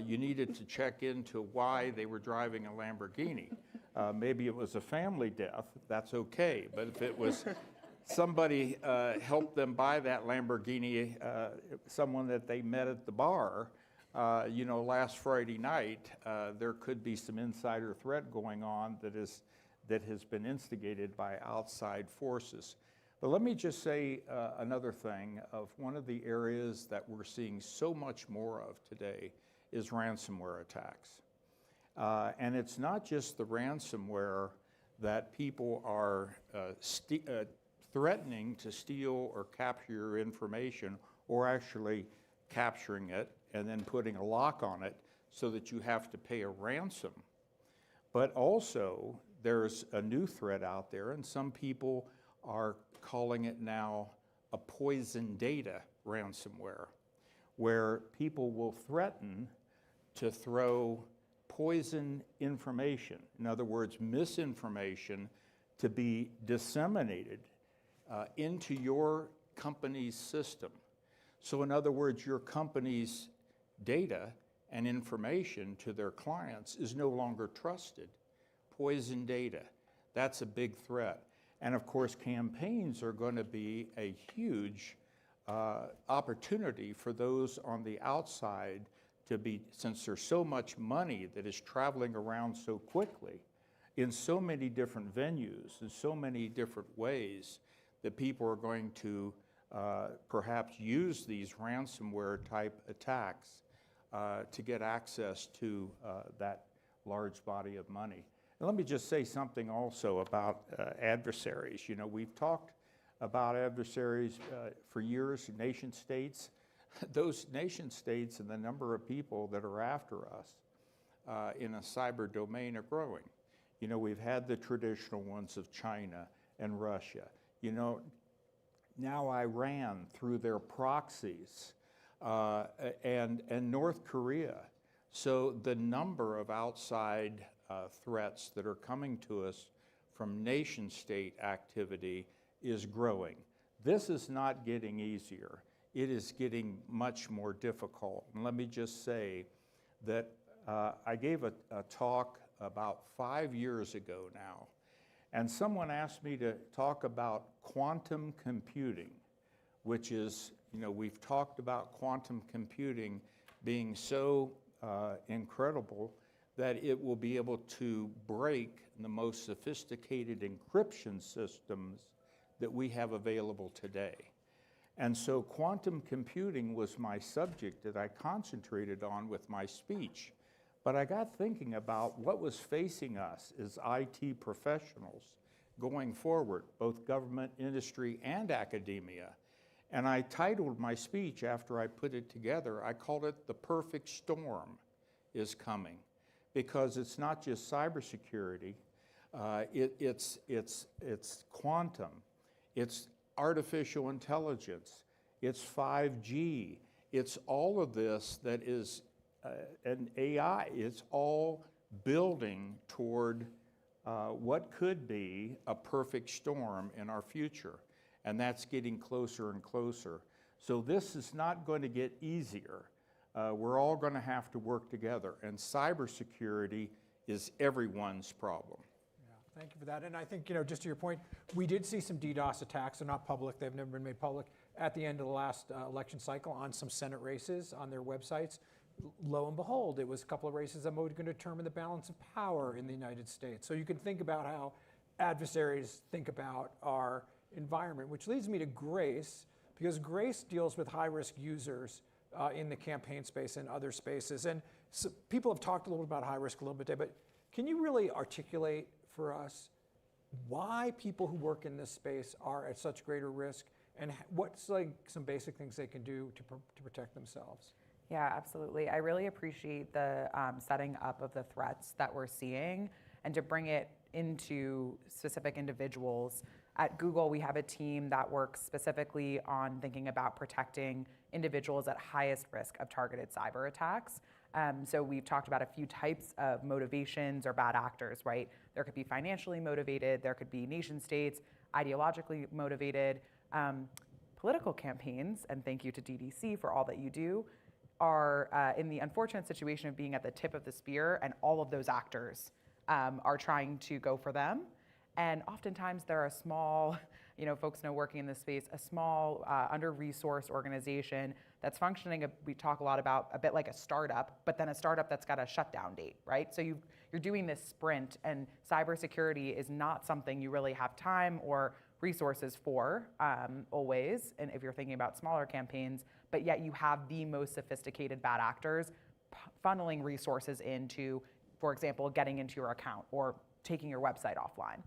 you needed to check into why they were driving a Lamborghini. Maybe it was a family death, that's okay, but somebody helped them buy that Lamborghini, someone that they met at the bar, last Friday night, there could be some insider threat going on that has been instigated by outside forces. But let me just say another thing of one of the areas that we're seeing so much more of today is ransomware attacks. And it's not just the ransomware that people are threatening to steal or capture your information, or actually capturing it and then putting a lock on it so that you have to pay a ransom. But also, there's a new threat out there, and some people are calling it now a poison data ransomware, where people will threaten to throw poison information, in other words, misinformation, to be disseminated into your company's system. So in other words, your company's data and information to their clients is no longer trusted. Poison data, that's a big threat. And of course, campaigns are going to be a huge opportunity for those on the outside to be, since there's so much money that is traveling around so quickly in so many different venues, in so many different ways, that people are going to perhaps use these ransomware type attacks to get access to that large body of money. And let me just say something also about adversaries. We've talked about adversaries for years, nation states. Those nation states and the number of people that are after us in a cyber domain are growing. We've had the traditional ones of China and Russia. Now Iran through their proxies, and North Korea. So the number of outside threats that are coming to us from nation state activity is growing. This is not getting easier. It is getting much more difficult. And let me just say that I gave a talk about 5 years ago now, and someone asked me to talk about quantum computing, which is, we've talked about quantum computing being so incredible that it will be able to break the most sophisticated encryption systems that we have available today. And so quantum computing was my subject that I concentrated on with my speech. But I got thinking about what was facing us as IT professionals going forward, both government, industry, and academia. And I titled my speech after I put it together, I called it "The Perfect Storm is Coming," because it's not just cybersecurity, it's quantum, it's artificial intelligence, it's 5G, it's all of this that is an AI. It's all building toward what could be a perfect storm in our future, and that's getting closer and closer. So this is not going to get easier. We're all going to have to work together, and cybersecurity is everyone's problem.
Yeah, thank you for that. And I think, just to your point, we did see some DDoS attacks. They're not public. They've never been made public at the end of the last election cycle on some Senate races on their websites. Lo and behold, it was a couple of races that were going to determine the balance of power in the United States. So you can think about how adversaries think about our environment, which leads me to Grace, because Grace deals with high-risk users in the campaign space and other spaces. And so people have talked a little bit about high risk a little bit today, but can you really articulate for us why people who work in this space are at such greater risk, and what's some basic things they can do to protect themselves?
Yeah, absolutely. I really appreciate the setting up of the threats that we're seeing and to bring it into specific individuals. At Google, we have a team that works specifically on thinking about protecting individuals at highest risk of targeted cyber attacks. So we've talked about a few types of motivations or bad actors, right? There could be financially motivated, there could be nation states, ideologically motivated. Political campaigns, and thank you to DDC for all that you do, are in the unfortunate situation of being at the tip of the spear, and all of those actors are trying to go for them. And oftentimes they're a small folks know working in this space, a small, under-resourced organization that's functioning, we talk a lot about a bit like a startup, but then a startup that's got a shutdown date, right? So you're doing this sprint, and cybersecurity is not something you really have time or resources for always, and if you're thinking about smaller campaigns, but yet you have the most sophisticated bad actors funneling resources into, for example, getting into your account or taking your website offline.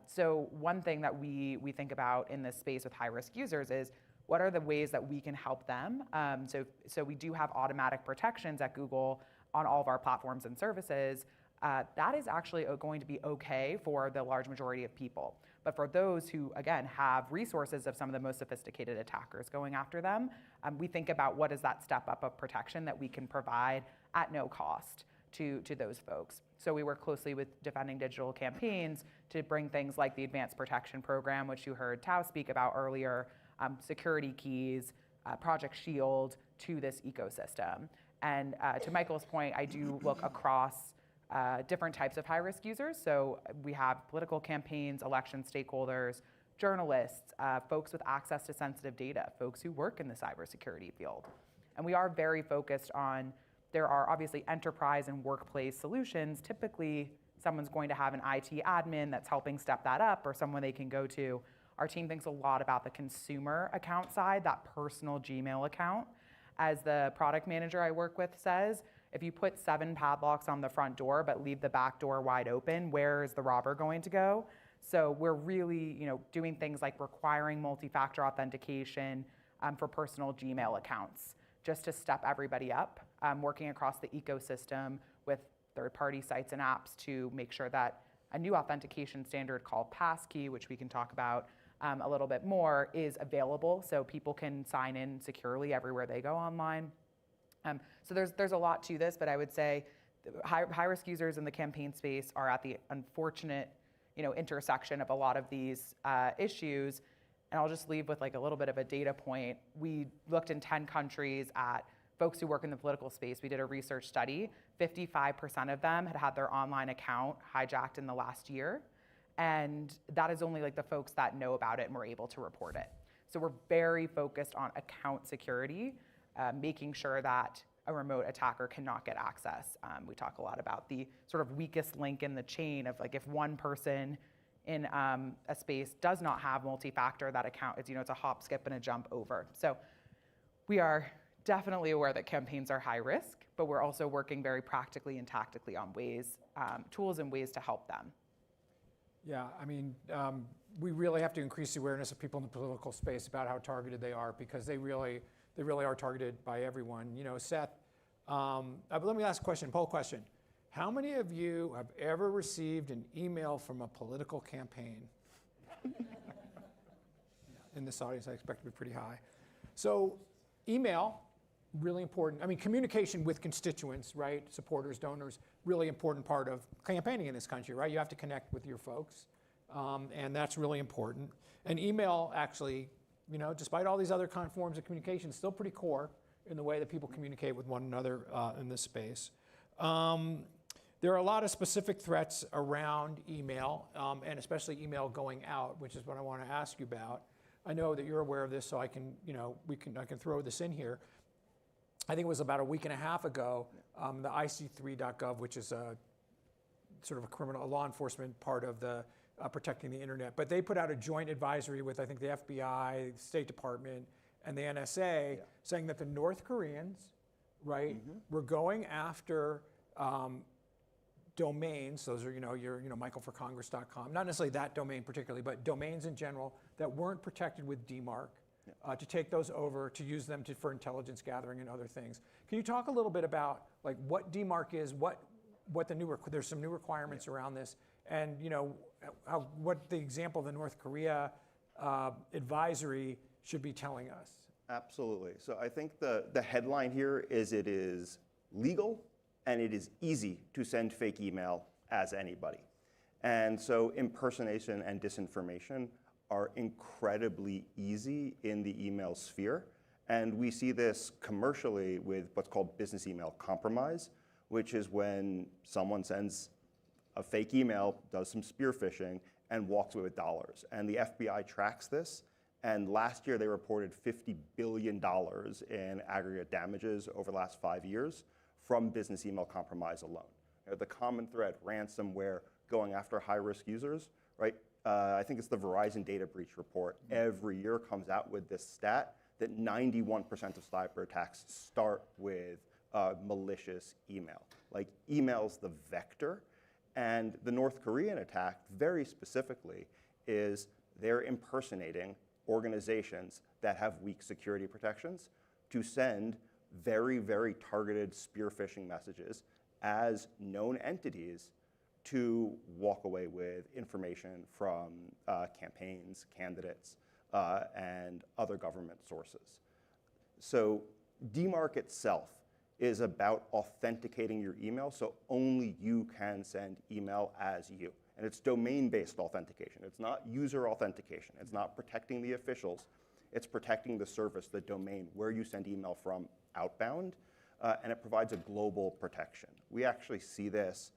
So one thing that we think about in this space with high-risk users is what are the ways that we can help them? So we do have automatic protections at Google on all of our platforms and services. That is actually going to be okay for the large majority of people. But for those who, again, have resources of some of the most sophisticated attackers going after them, we think about what is that step up of protection that we can provide at no cost to those folks. So we work closely with Defending Digital Campaigns to bring things like the Advanced Protection Program, which you heard Tao speak about earlier, security keys, Project Shield to this ecosystem. And to Michael's point, I do look across different types of high-risk users. So we have political campaigns, election stakeholders, journalists, folks with access to sensitive data, folks who work in the cybersecurity field. And we are very focused on, there are obviously enterprise and workplace solutions. Typically, someone's going to have an IT admin that's helping step that up or someone they can go to. Our team thinks a lot about the consumer account side, that personal Gmail account. As the product manager I work with says, if you put 7 padlocks on the front door but leave the back door wide open, where is the robber going to go? So we're really doing things like requiring multi-factor authentication for personal Gmail accounts, just to step everybody up, working across the ecosystem with third-party sites and apps to make sure that a new authentication standard called Passkey, which we can talk about a little bit more, is available so people can sign in securely everywhere they go online. So there's a lot to this, but I would say high-risk users in the campaign space are at the unfortunate intersection of a lot of these issues. And I'll just leave with like a little bit of a data point. We looked in 10 countries at folks who work in the political space. We did a research study. 55% of them had had their online account hijacked in the last year. And that is only like the folks that know about it and were able to report it. So we're very focused on account security, making sure that a remote attacker cannot get access. We talk a lot about the sort of weakest link in the chain of like if one person in a space does not have multi-factor, that account is, it's a hop, skip, and a jump over. So we are definitely aware that campaigns are high risk, but we're also working very practically and tactically on ways, tools and ways to help them.
Yeah, I mean, we really have to increase the awareness of people in the political space about how targeted they are, because they really are targeted by everyone. Seth, but let me ask a question, poll question. How many of you have ever received an email from a political campaign? In this audience, I expect to be pretty high. So email, really important. I mean, communication with constituents, right? Supporters, donors, really important part of campaigning in this country, right? You have to connect with your folks, and that's really important. And email actually, despite all these other forms of communication, is still pretty core in the way that people communicate with one another in this space. There are a lot of specific threats around email, and especially email going out, which is what I want to ask you about. I know that you're aware of this, so I can throw this in here. I think it was about a week and a half ago, the IC3.gov, which is a sort of a law enforcement part of the protecting the internet, but they put out a joint advisory with, I think, the FBI, the State Department, and the NSA, saying that the North Koreans, right, were going after domains. Those are, your michaelforcongress.com, not necessarily that domain particularly, but domains in general that weren't protected with DMARC, to take those over, to use them for intelligence gathering and other things. Can you talk a little bit about like what DMARC is, what there's some new requirements around this, and what the example of the North Korea advisory should be telling us?
Absolutely. So I think the headline here is it is legal and it is easy to send fake email as anybody. And so impersonation and disinformation are incredibly easy in the email sphere. And we see this commercially with what's called business email compromise, which is when someone sends a fake email, does some spear phishing, and walks away with dollars. And the FBI tracks this. And last year, they reported $50 billion in aggregate damages over the last 5 years from business email compromise alone. The common thread, ransomware, going after high-risk users, right? I think it's the Verizon data breach report. Every year comes out with this stat that 91% of cyber attacks start with malicious email. Like, email's the vector. And the North Korean attack, very specifically, is they're impersonating organizations that have weak security protections to send very, very targeted spear phishing messages as known entities to walk away with information from campaigns, candidates, and other government sources. So DMARC itself is about authenticating your email, so only you can send email as you. And it's domain-based authentication. It's not user authentication. It's not protecting the officials. It's protecting the service, the domain, where you send email from outbound, and it provides a global protection. We actually see this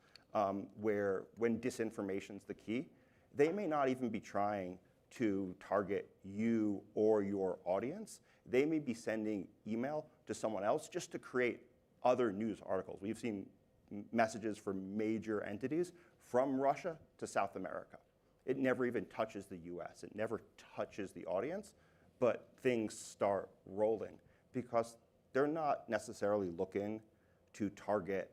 where when disinformation's the key, they may not even be trying to target you or your audience. They may be sending email to someone else just to create other news articles. We've seen messages from major entities from Russia to South America. It never even touches the US. It never touches the audience, but things start rolling because they're not necessarily looking to target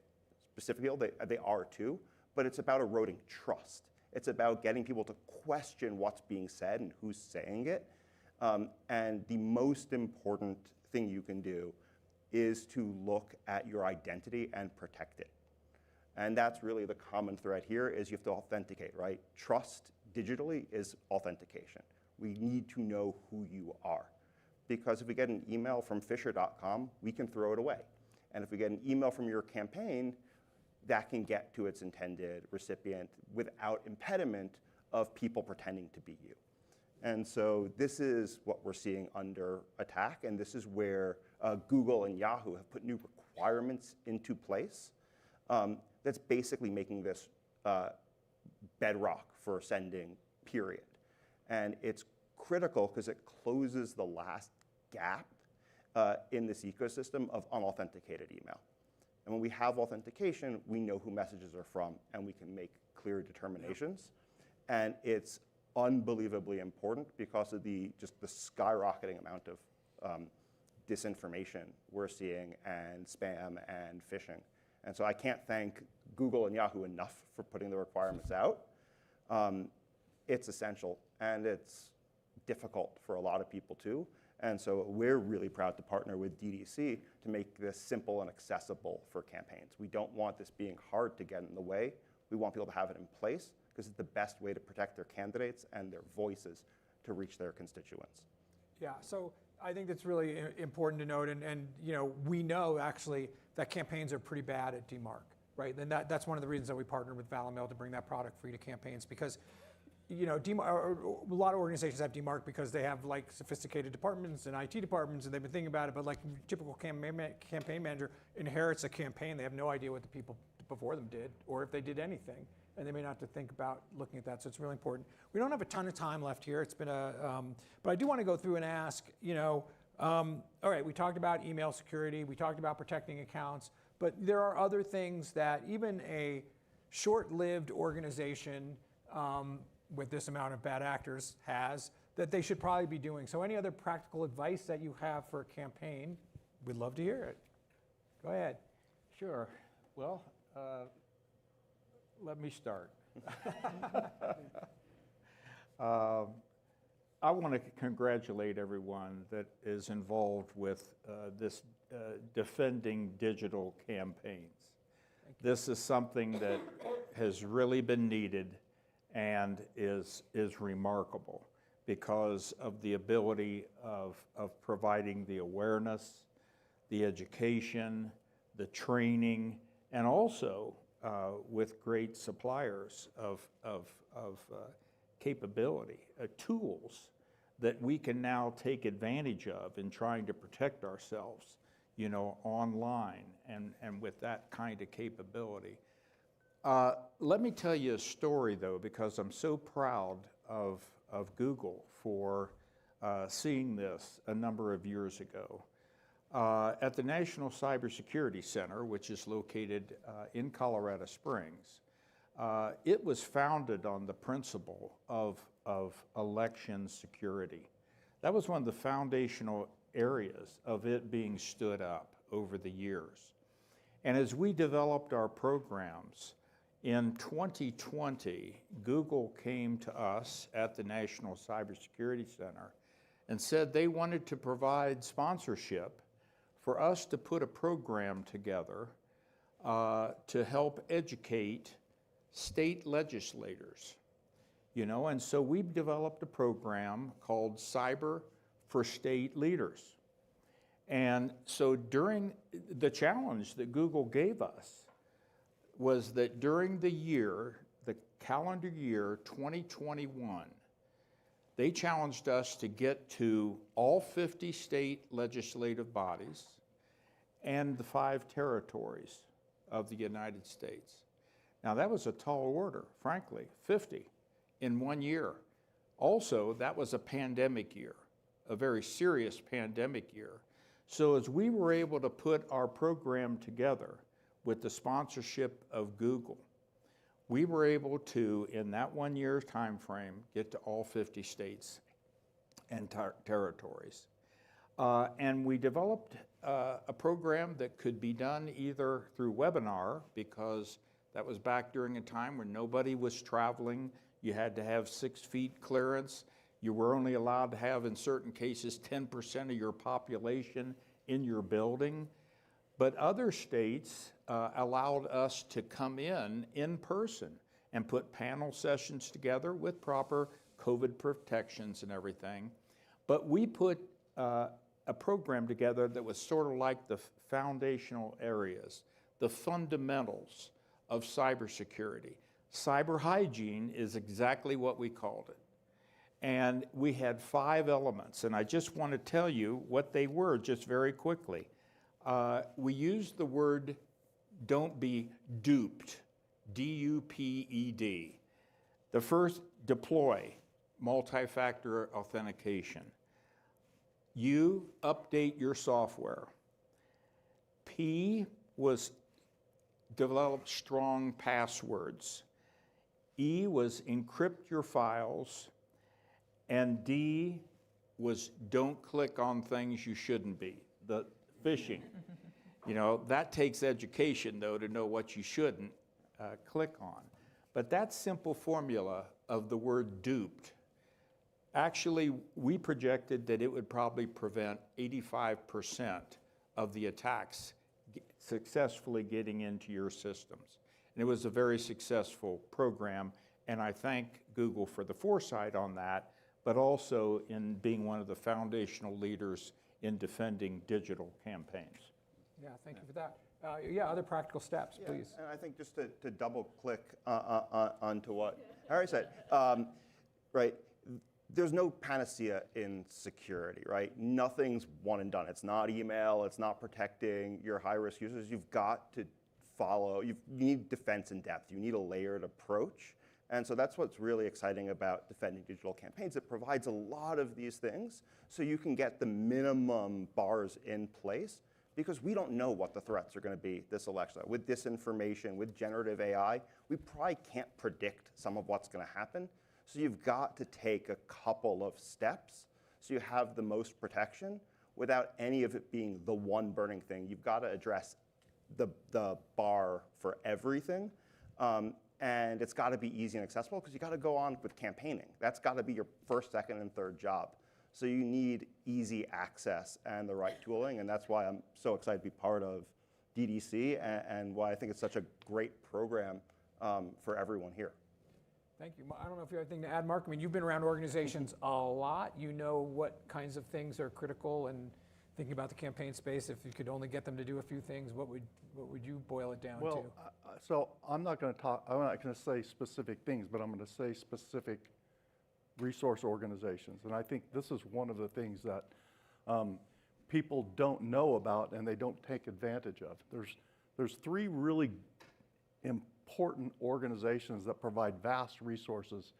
specific people. They are too, but it's about eroding trust. It's about getting people to question what's being said and who's saying it. And the most important thing you can do is to look at your identity and protect it. And that's really the common thread here is you have to authenticate, right? Trust digitally is authentication. We need to know who you are. Because if we get an email from Fisher.com, we can throw it away. And if we get an email from your campaign, that can get to its intended recipient without impediment of people pretending to be you. And so this is what we're seeing under attack, and this is where Google and Yahoo have put new requirements into place that's basically making this bedrock for sending, period. And it's critical because it closes the last gap in this ecosystem of unauthenticated email. And when we have authentication, we know who messages are from, and we can make clear determinations. And it's unbelievably important because of just the skyrocketing amount of disinformation we're seeing, and spam and phishing. And so I can't thank Google and Yahoo enough for putting the requirements out. It's essential, and it's difficult for a lot of people too. And so we're really proud to partner with DDC to make this simple and accessible for campaigns. We don't want this being hard to get in the way. We want people to have it in place because it's the best way to protect their candidates and their voices to reach their constituents.
Yeah, so I think that's really important to note, and you know, we know actually that campaigns are pretty bad at DMARC, right? And that's one of the reasons that we partnered with Valimil to bring that product free to campaigns, because you know, a lot of organizations have DMARC because they have like sophisticated departments and IT departments, and they've been thinking about it, but like typical campaign manager inherits a campaign, they have no idea what the people before them did, or if they did anything, and they may not have to think about looking at that, so it's really important. We don't have a ton of time left here, it's been but I do want to go through and ask, you know, all right, we talked about email security, we talked about protecting accounts, but there are other things that even a short-lived organization with this amount of bad actors has that they should probably be doing. So any other practical advice that you have for a campaign, we'd love to hear it. Go ahead.
Sure. Well, let me start. I want to congratulate everyone that is involved with this defending digital campaigns. This is something that has really been needed and is remarkable because of the ability of providing the awareness, the education, the training, and also with great suppliers of capability, tools that we can now take advantage of in trying to protect ourselves, you know, online and with that kind of capability. Let me tell you a story, though, because I'm so proud of Google for seeing this a number of years ago. At the National Cybersecurity Center, which is located in Colorado Springs, it was founded on the principle of election security. That was one of the foundational areas of it being stood up over the years. And as we developed our programs, in 2020, Google came to us at the National Cybersecurity Center and said they wanted to provide sponsorship for us to put a program together to help educate state legislators. You know, and so we've developed a program called Cyber for State Leaders. And so during the challenge that Google gave us was that during the year, the calendar year 2021, they challenged us to get to all 50 state legislative bodies and the 5 territories of the United States. Now that was a tall order, frankly, 50 in 1 year. Also, that was a pandemic year, a very serious pandemic year. So as we were able to put our program together with the sponsorship of Google, we were able to, in that 1 year time frame, get to all 50 states and territories. And we developed a program that could be done either through webinar, because that was back during a time when nobody was traveling. You had to have 6 feet clearance. You were only allowed to have, in certain cases, 10% of your population in your building. But other states allowed us to come in person and put panel sessions together with proper COVID protections and everything. But we put a program together that was sort of like the foundational areas, the fundamentals of cybersecurity. Cyber hygiene is exactly what we called it. And we had 5 elements, and I just want to tell you what they were just very quickly. We used the word don't be duped, D-U-P-E-D. The first, deploy, multi-factor authentication. U, update your software. P was develop strong passwords. E was encrypt your files. And D was don't click on things you shouldn't be, the phishing. You know, that takes education, though, to know what you shouldn't click on. But that simple formula of the word duped, actually, we projected that it would probably prevent 85% of the attacks successfully getting into your systems. And it was a very successful program, and I thank Google for the foresight on that, but also in being one of the foundational leaders in defending digital campaigns.
Yeah, thank you for that. Yeah, other practical steps, please.
And I think just to double click onto what Harry said, right, there's no panacea in security, right? Nothing's one and done. It's not email, it's not protecting your high-risk users. You've got to follow, you need defense in depth. You need a layered approach. And so that's what's really exciting about defending digital campaigns. It provides a lot of these things so you can get the minimum bars in place, because we don't know what the threats are going to be this election. With disinformation, with generative AI, we probably can't predict some of what's going to happen. So you've got to take a couple of steps so you have the most protection without any of it being the one burning thing. You've got to address the bar for everything. And it's got to be easy and accessible, because you got to go on with campaigning. That's got to be your first, second, and third job. So you need easy access and the right tooling, and that's why I'm so excited to be part of DDC and why I think it's such a great program for everyone here.
Thank you. I don't know if you have anything to add, Mark. I mean, you've been around organizations a lot. You know what kinds of things are critical, and thinking about the campaign space, if you could only get them to do a few things, what would you boil it down to?
So I'm not going to say specific things, but I'm going to say specific resource organizations. And I think this is one of the things that people don't know about and they don't take advantage of. There's 3 really important important organizations that provide vast resources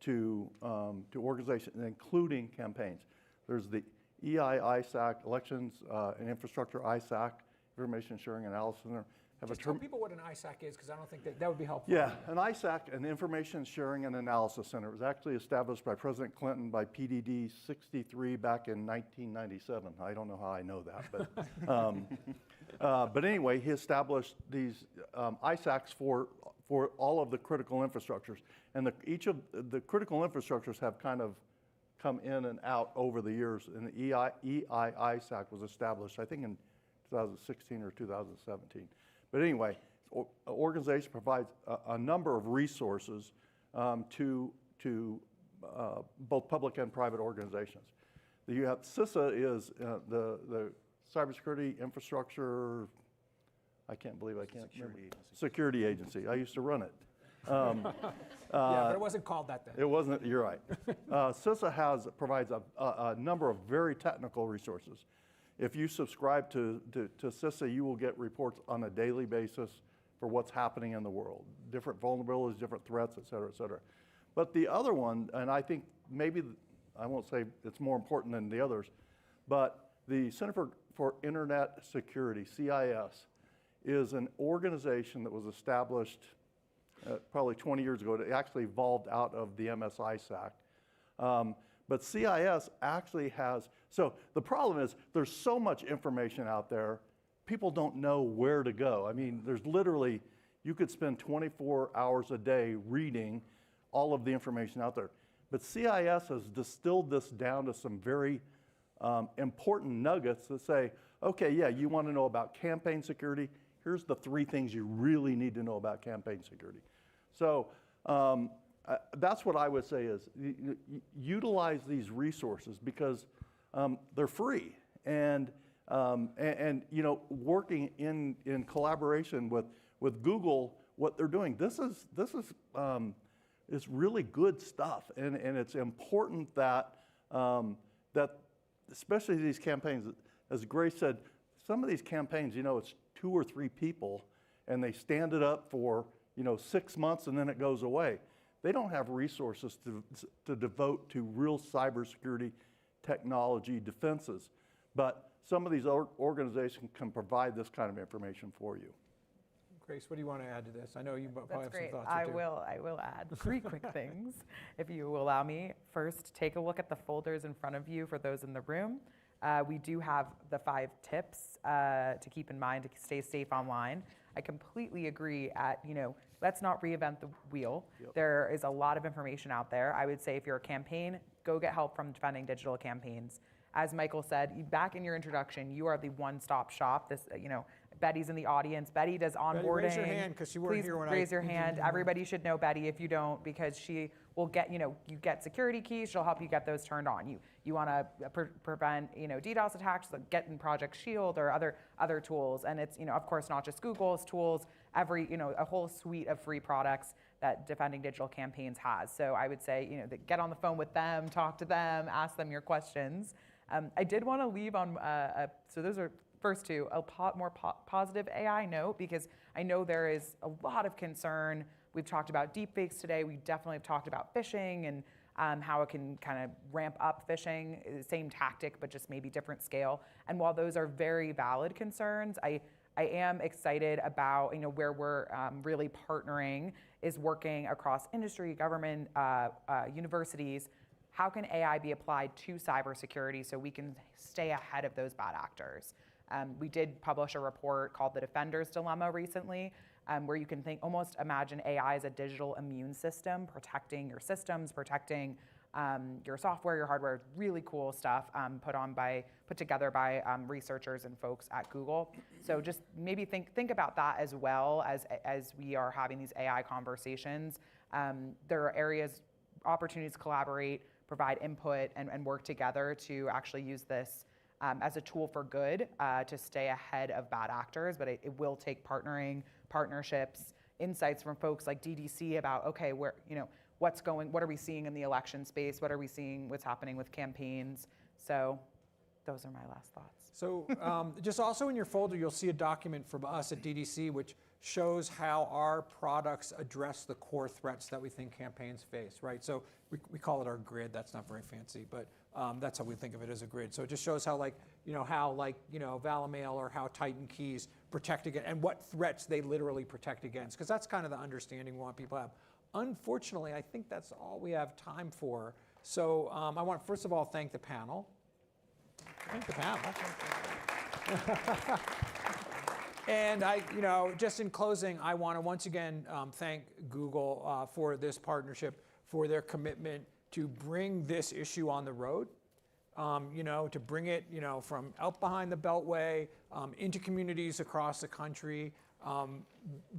to organizations, including campaigns. There's the EI-ISAC, Elections and Infrastructure ISAC, Information Sharing Analysis Center.
Just tell people what an ISAC is, because I don't think that would be helpful.
Yeah, an ISAC, an Information Sharing and Analysis Center, was actually established by President Clinton by PDD 63 back in 1997. I don't know how I know that, but anyway, he established these ISACs for all of the critical infrastructures, and each of the critical infrastructures have kind of come in and out over the years. And the EI-ISAC was established, I think, in 2016 or 2017. But anyway, the organization provides a number of resources to both public and private organizations. You have CISA is the Cybersecurity Infrastructure, I can't believe I can't remember. Security Agency. I used to run it.
Yeah, but it wasn't called that then.
It wasn't, you're right. CISA provides a number of very technical resources. If you subscribe to CISA, you will get reports on a daily basis for what's happening in the world, different vulnerabilities, different threats, et cetera, et cetera. But the other one, and I think maybe, I won't say it's more important than the others, but the Center for Internet Security, CIS, is an organization that was established probably 20 years ago. It actually evolved out of the MS-ISAC. But CIS actually has, so the problem is there's so much information out there, people don't know where to go. I mean, there's literally, you could spend 24 hours a day reading all of the information out there. But CIS has distilled this down to some very important nuggets that say, okay, yeah, you want to know about campaign security, here's the 3 things you really need to know about campaign security. So that's what I would say is utilize these resources because they're free, and you know, working in collaboration with Google, what they're doing, this is really good stuff, and it's important that that especially these campaigns, as Grace said, some of these campaigns, you know, it's 2 or 3 people, and they stand it up for 6 months and then it goes away. They don't have resources to devote to real cybersecurity technology defenses. But some of these organizations can provide this kind of information for you.
Grace, what do you want to add to this? I know you probably have
Great.
some thoughts.
I will add 3 quick things, if you will allow me. First, take a look at the folders in front of you for those in the room. We do have the 5 tips to keep in mind to stay safe online. I completely agree let's not reinvent the wheel. Yep. There is a lot of information out there. I would say if you're a campaign, go get help from Defending Digital Campaigns. As Michael said, back in your introduction, you are the one-stop shop. Betty's in the audience. Betty does onboarding. Betty, raise your hand because you weren't here when
Please
raise your hand. Everybody should know Betty if you don't, because she will get, you get security keys. She'll help you get those turned on. You want to prevent, DDoS attacks, like get in Project Shield or other tools. And it's, of course, not just Google's tools. A whole suite of free products that Defending Digital Campaigns has. So I would say, get on the phone with them, talk to them, ask them your questions. I did want to leave on, so those are first 2, a more positive AI note, because I know there is a lot of concern. We've talked about deepfakes today. We definitely have talked about phishing and how it can kind of ramp up phishing, same tactic, but just maybe different scale. And while those are very valid concerns, I am excited about where we're really partnering is working across industry, government, universities. How can AI be applied to cybersecurity so we can stay ahead of those bad actors? We did publish a report called The Defender's Dilemma recently, where you can almost imagine AI as a digital immune system, protecting your systems, protecting your software, your hardware. Really cool stuff put together by researchers and folks at Google. So just maybe think about that as well as we are having these AI conversations. There are areas, opportunities to collaborate, provide input, and work together to actually use this as a tool for good to stay ahead of bad actors. But it will take partnering, partnerships, insights from folks like DDC about, okay, what are we seeing in the election space? What are we seeing, what's happening with campaigns? So those are my last thoughts.
So just also in your folder, you'll see a document from us at DDC, which shows how our products address the core threats that we think campaigns face, right? So we call it our grid. That's not very fancy, but that's how we think of it, as a grid. So it just shows how Valamail or how Titan Keys protect against, and what threats they literally protect against, because that's kind of the understanding we want people to have. Unfortunately, I think that's all we have time for. So I want to first of all thank the panel. Thank the panel. And just in closing, I want to once again thank Google for this partnership, for their commitment to bring this issue on the road, to bring it, from out behind the Beltway into communities across the country.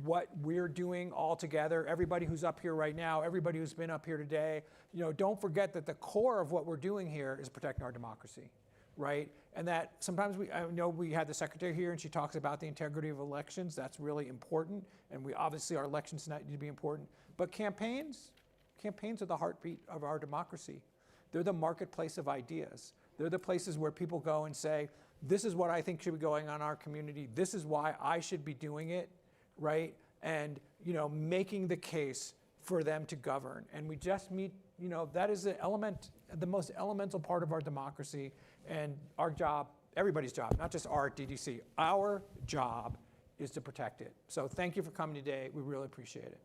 What we're doing all together, everybody who's up here right now, everybody who's been up here today, don't forget that the core of what we're doing here is protecting our democracy, right? And that sometimes I know we had the secretary here and she talks about the integrity of elections. That's really important. And obviously our elections need to be important. But campaigns are the heartbeat of our democracy. They're the marketplace of ideas. They're the places where people go and say, this is what I think should be going on in our community. This is why I should be doing it, right? And, making the case for them to govern. And we just meet, that is the most elemental part of our democracy. And our job, everybody's job, not just our DDC, our job is to protect it. So thank you for coming today. We really appreciate it.